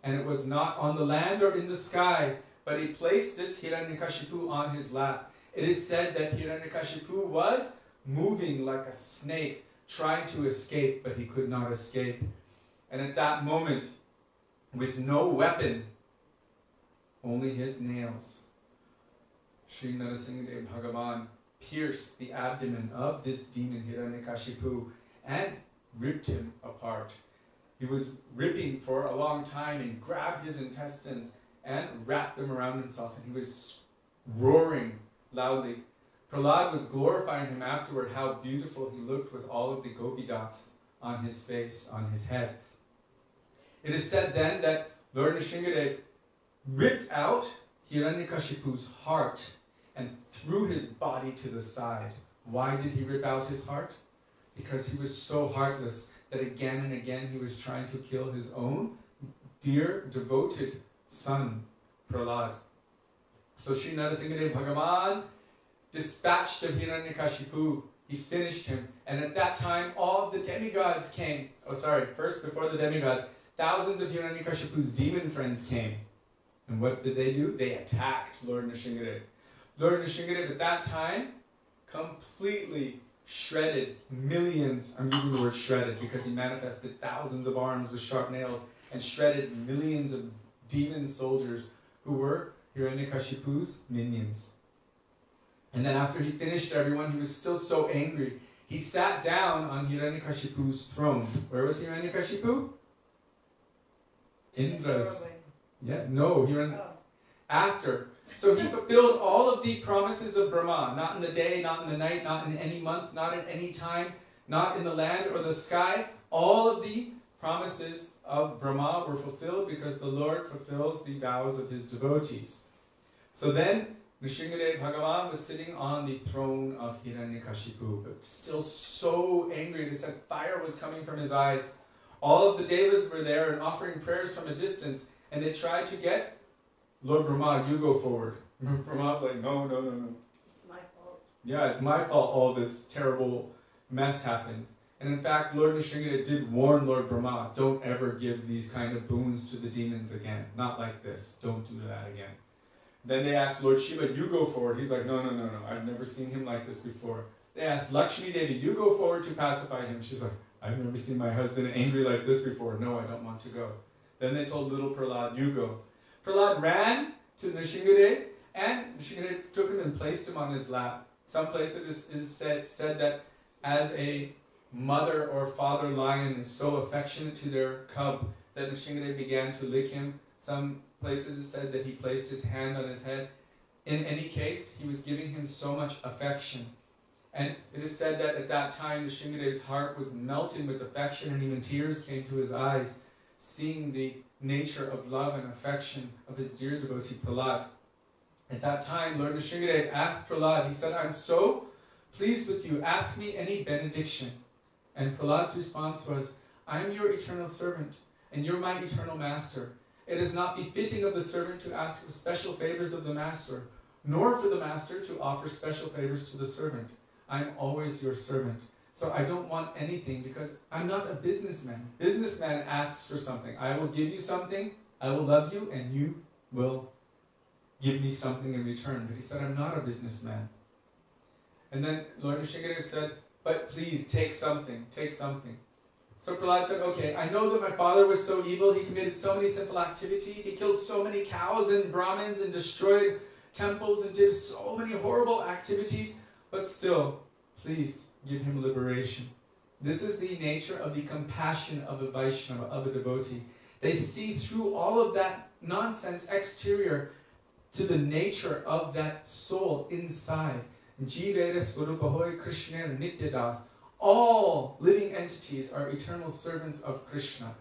Speaker 3: And it was not on the land or in the sky, but he placed this Hiranyakashipu on his lap. It is said that Hiranyakashipu was moving like a snake, trying to escape, but he could not escape. And at that moment, with no weapon, only his nails, Sri Narasimha Bhagavan pierced the abdomen of this demon Hiranyakashipu and ripped him apart. He was ripping for a long time and grabbed his intestines and wrapped them around himself, and he was roaring loudly. Prahlad was glorifying him afterward, how beautiful he looked with all of the gopi dots on his face, on his head. It is said then that Lord Nrsingadev ripped out Hiranyakashipu's heart and threw his body to the side. Why did he rip out his heart? Because he was so heartless that again and again he was trying to kill his own dear, devoted son, Prahlad. So Sri Narasimha Bhagavan dispatched of Hiranyakashipu. He finished him. And at that time, all the demigods came. First, before the demigods, thousands of Hiranyakashipu's demon friends came. And what did they do? They attacked Lord Nrsingadev. Lord Nrsingadev at that time completely shredded millions. I'm using the word shredded because he manifested thousands of arms with sharp nails and shredded millions of demon soldiers who were Hiranyakashipu's minions. And then after he finished everyone, he was still so angry. He sat down on Hiranyakashipu's throne. Where was Hiranyakashipu? Indra's. After. So he fulfilled all of the promises of Brahma. Not in the day, not in the night, not in any month, not at any time, not in the land or the sky. All of the promises of Brahma were fulfilled because the Lord fulfills the vows of his devotees. So then, Nrsingadev Bhagavan was sitting on the throne of Hiranyakashipu, but still so angry. They said fire was coming from his eyes. All of the devas were there and offering prayers from a distance, and they tried to get Lord Brahma, you go forward. Brahma's like, no.
Speaker 2: It's my fault.
Speaker 3: Yeah, it's my fault all this terrible mess happened. And in fact, Lord Nrsingadev did warn Lord Brahma, don't ever give these kind of boons to the demons again. Not like this. Don't do that again. Then they asked Lord Shiva, you go forward. He's like, no. I've never seen him like this before. They asked Lakshmi Devi, you go forward to pacify him. She's like, I've never seen my husband angry like this before. No, I don't want to go. Then they told little Prahlad, you go. Prahlad ran to Nrsingadev, and Nrsingadev took him and placed him on his lap. Some places it is said that as a mother or father lion is so affectionate to their cub that Nrsingadev began to lick him. Some places it said that he placed his hand on his head. In any case, he was giving him so much affection. And it is said that at that time, Nrsingadev's heart was melting with affection, and even tears came to his eyes, seeing the nature of love and affection of his dear devotee Prahlad. At that time, Lord Nrsingadev asked Prahlad, he said, I'm so pleased with you, ask me any benediction. And Prahlad's response was, I am your eternal servant, and you're my eternal master. It is not befitting of the servant to ask for special favors of the master, nor for the master to offer special favors to the servant. I am always your servant. So I don't want anything because I'm not a businessman. Businessman asks for something. I will give you something, I will love you, and you will give me something in return. But he said, I'm not a businessman. And then Lord Nrsingadev said, but please take something, take something. So Prahlad said, okay, I know that my father was so evil, he committed so many sinful activities, he killed so many cows and Brahmins and destroyed temples and did so many horrible activities, but still, please give him liberation. This is the nature of the compassion of a Vaishnava, of a devotee. They see through all of that nonsense exterior to the nature of that soul inside. Jivere Swarupahoy Krishna Nityadas. All living entities are eternal servants of Krishna.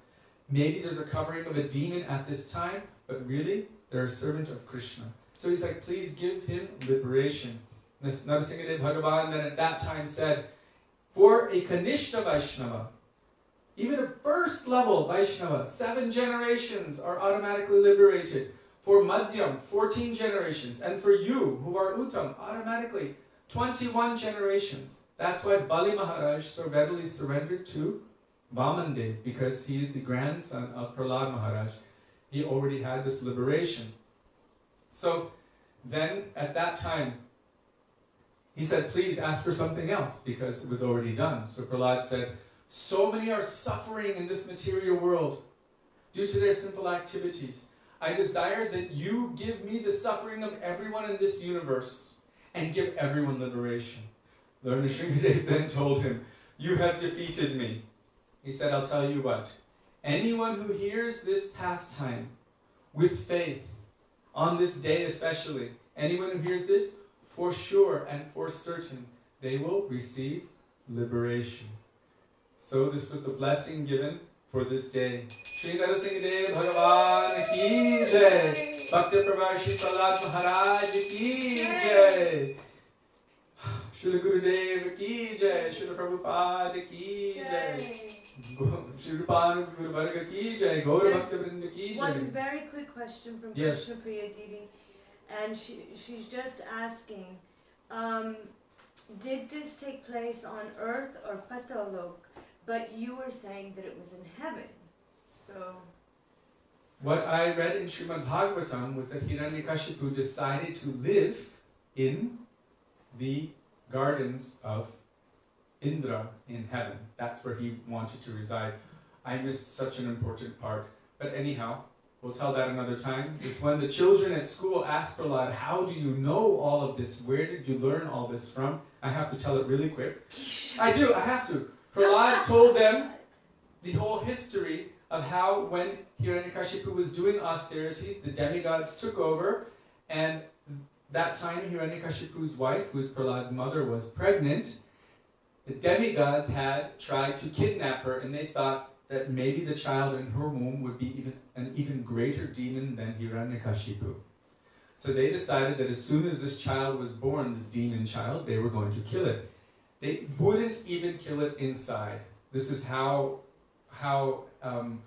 Speaker 3: Maybe there's a covering of a demon at this time, but really, they're a servant of Krishna. So he's like, please give him liberation. Narasimha Bhagavan then at that time said, For a Kanishta Vaishnava, even a first level Vaishnava, 7 generations are automatically liberated. For Madhyam, 14 generations. And for you, who are Uttam, automatically 21 generations. That's why Bali Maharaj so readily surrendered to Vamandev, because he is the grandson of Prahlad Maharaj. He already had this liberation. So then, at that time, he said, please ask for something else, because it was already done. So Prahlad said, so many are suffering in this material world due to their sinful activities. I desire that you give me the suffering of everyone in this universe and give everyone liberation. Lord Nrsimhadev then told him, you have defeated me. He said, I'll tell you what. Anyone who hears this pastime with faith, on this day especially, anyone who hears this, for sure and for certain, they will receive liberation. So this was the blessing given for this day. Shri Narasimhadev Bhagavan ki jai. Bhakti Prabhu Prahlad Maharaj ki jai. Srila Gurudev ki jai. Srila Prabhupada ki jai. Srila Guru ki jai. Gaura Bhaktivedanta ki jai.
Speaker 2: One very quick question from Krishna Priya Didi. And she's just asking, did this take place on earth or Patalok? But you were saying that it was in heaven. So
Speaker 3: what I read in Srimad Bhagavatam was that Hiranyakashipu decided to live in the gardens of Indra in heaven. That's where he wanted to reside. I missed such an important part. But anyhow, we'll tell that another time. It's when the children at school ask Prahlad, how do you know all of this? Where did you learn all this from? I have to tell it really quick. I have to. Prahlad told them the whole history of how when Hiranyakashipu was doing austerities, the demigods took over, and that time Hiranyakashipu's wife, who is Prahlad's mother, was pregnant. The demigods had tried to kidnap her, and they thought that maybe the child in her womb would be an even greater demon than Hiranyakashipu. So they decided that as soon as this child was born, this demon child, they were going to kill it. They wouldn't even kill it inside. This is how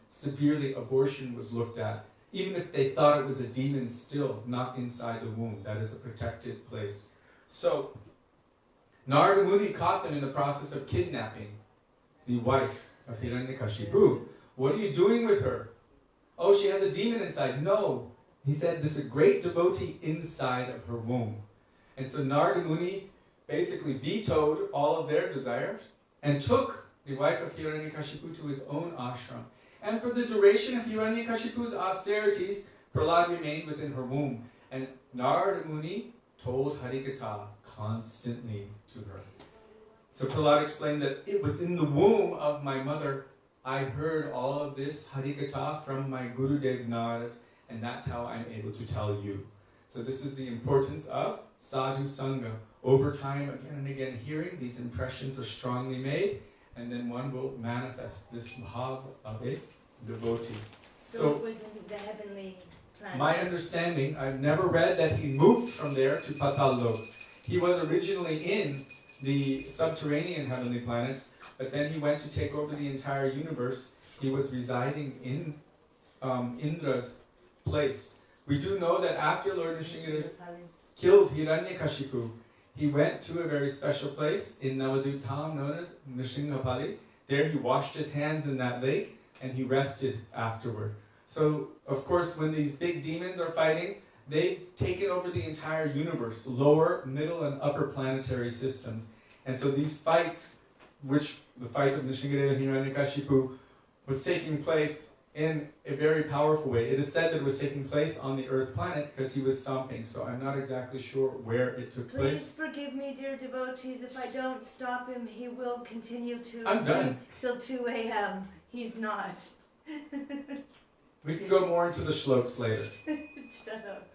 Speaker 3: severely abortion was looked at. Even if they thought it was a demon, still not inside the womb. That is a protected place. So Narada Muni caught them in the process of kidnapping the wife of Hiranyakashipu. What are you doing with her? Oh, she has a demon inside. No. He said, this is a great devotee inside of her womb. And so Narada Muni basically vetoed all of their desires and took the wife of Hiranyakashipu to his own ashram. And for the duration of Hiranyakashipu's austerities, Prahlad remained within her womb. And Narada Muni told Harikatha constantly to her. So Prahlad explained that within the womb of my mother, I heard all of this Harikatha from my Gurudev Narad, and that's how I'm able to tell you. So this is the importance of sadhu sangha. Over time, again and again, hearing, these impressions are strongly made, and then one will manifest this bhav of a devotee.
Speaker 2: So it was in the heavenly planet.
Speaker 3: My understanding, I've never read that he moved from there to Patal Lok. He was originally in the subterranean heavenly planets, but then he went to take over the entire universe. He was residing in Indra's place. We do know that after Lord Nrsimhadev killed Hiranyakashipu, he went to a very special place in Navadvip Dham known as Nrsimhapali. There he washed his hands in that lake and he rested afterward. So, of course, when these big demons are fighting, they've taken over the entire universe, lower, middle, and upper planetary systems. And so these fights, which the fight of Nrsimhadev and Hiranyakashipu was taking place in a very powerful way. It is said that it was taking place on the Earth planet because he was stomping, so I'm not exactly sure where it took place.
Speaker 2: Please forgive me, dear devotees, if I don't stop him, he will continue to
Speaker 3: I'm done.
Speaker 2: till 2 a.m. He's not.
Speaker 3: We can go more into the shlokas later.
Speaker 2: Shut up.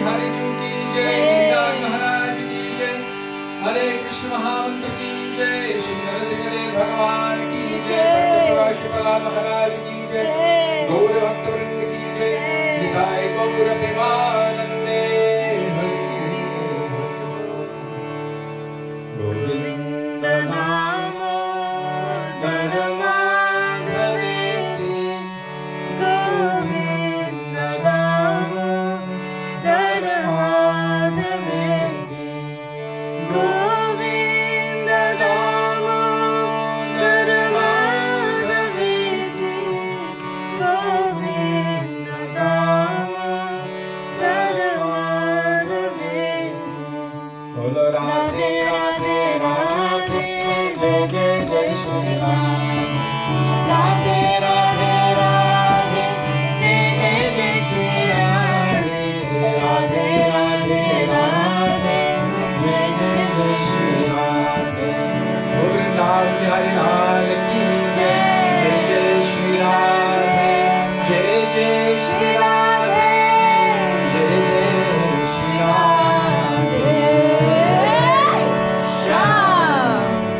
Speaker 1: Bihari ji की जय, गिरिराज महाराज की जय, हरे कृष्ण महामंत्र की जय, श्री नरसिंह देव भगवान की जय, शुक्ला महाराज की जय, गौर भक्तवृंद की जय, निताय गौर प्रेमानंदे हरि गोविंद नाम धर्माधवेति, गोविंद नाम धर्माधवेति, गोविंद नाम धर्माधवेति, गोविंद नाम धर्माधवेति। बोलो राधे राधे राधे, जय जय जय श्री राम। राधे राधे राधे, जय जय जय श्री राधे। राधे राधे राधे, जय जय जय श्री राधे। वृंदावन बिहारी लाल की जय, जय जय श्री राधे, जय जय श्री राधे, जय जय Shri Radhe.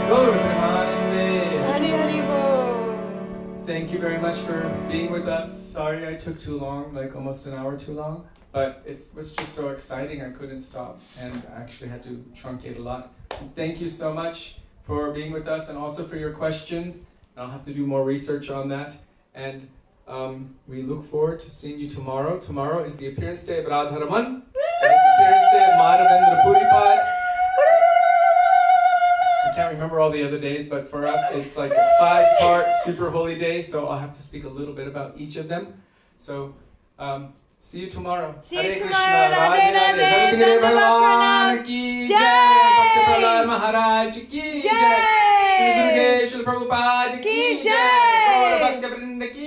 Speaker 1: Gaur Premanande.
Speaker 2: Hari Hari Bol.
Speaker 1: Thank you very much for being with us. Sorry I took too long, like almost an hour too long, but it was just so exciting I couldn't stop and I actually had to truncate a lot. Thank you so much for being with us and also for your questions. I'll have to do more research on that. And we look forward to seeing you tomorrow. Tomorrow is the appearance day of Radharaman and it's the appearance day of Madhavendra Puripad. I can't remember all the other days, but for us it's like a 5-part super holy day, so I'll have to speak a little bit about each of them. So, see you tomorrow.
Speaker 2: See you
Speaker 1: Hare
Speaker 2: tomorrow.
Speaker 1: Krishna,
Speaker 2: Radhe Radhe.
Speaker 1: Narayan
Speaker 2: Dandavad
Speaker 1: Bhagwan
Speaker 2: Pranam.
Speaker 1: ki
Speaker 2: Jai.
Speaker 1: jai, Bhaktivedanta Maharaj ki
Speaker 2: Jai.
Speaker 1: jai, Sri Gurudev Spoke ki
Speaker 2: Ki
Speaker 1: jai,
Speaker 2: jai.
Speaker 1: Gaur Bhaktivinoda ki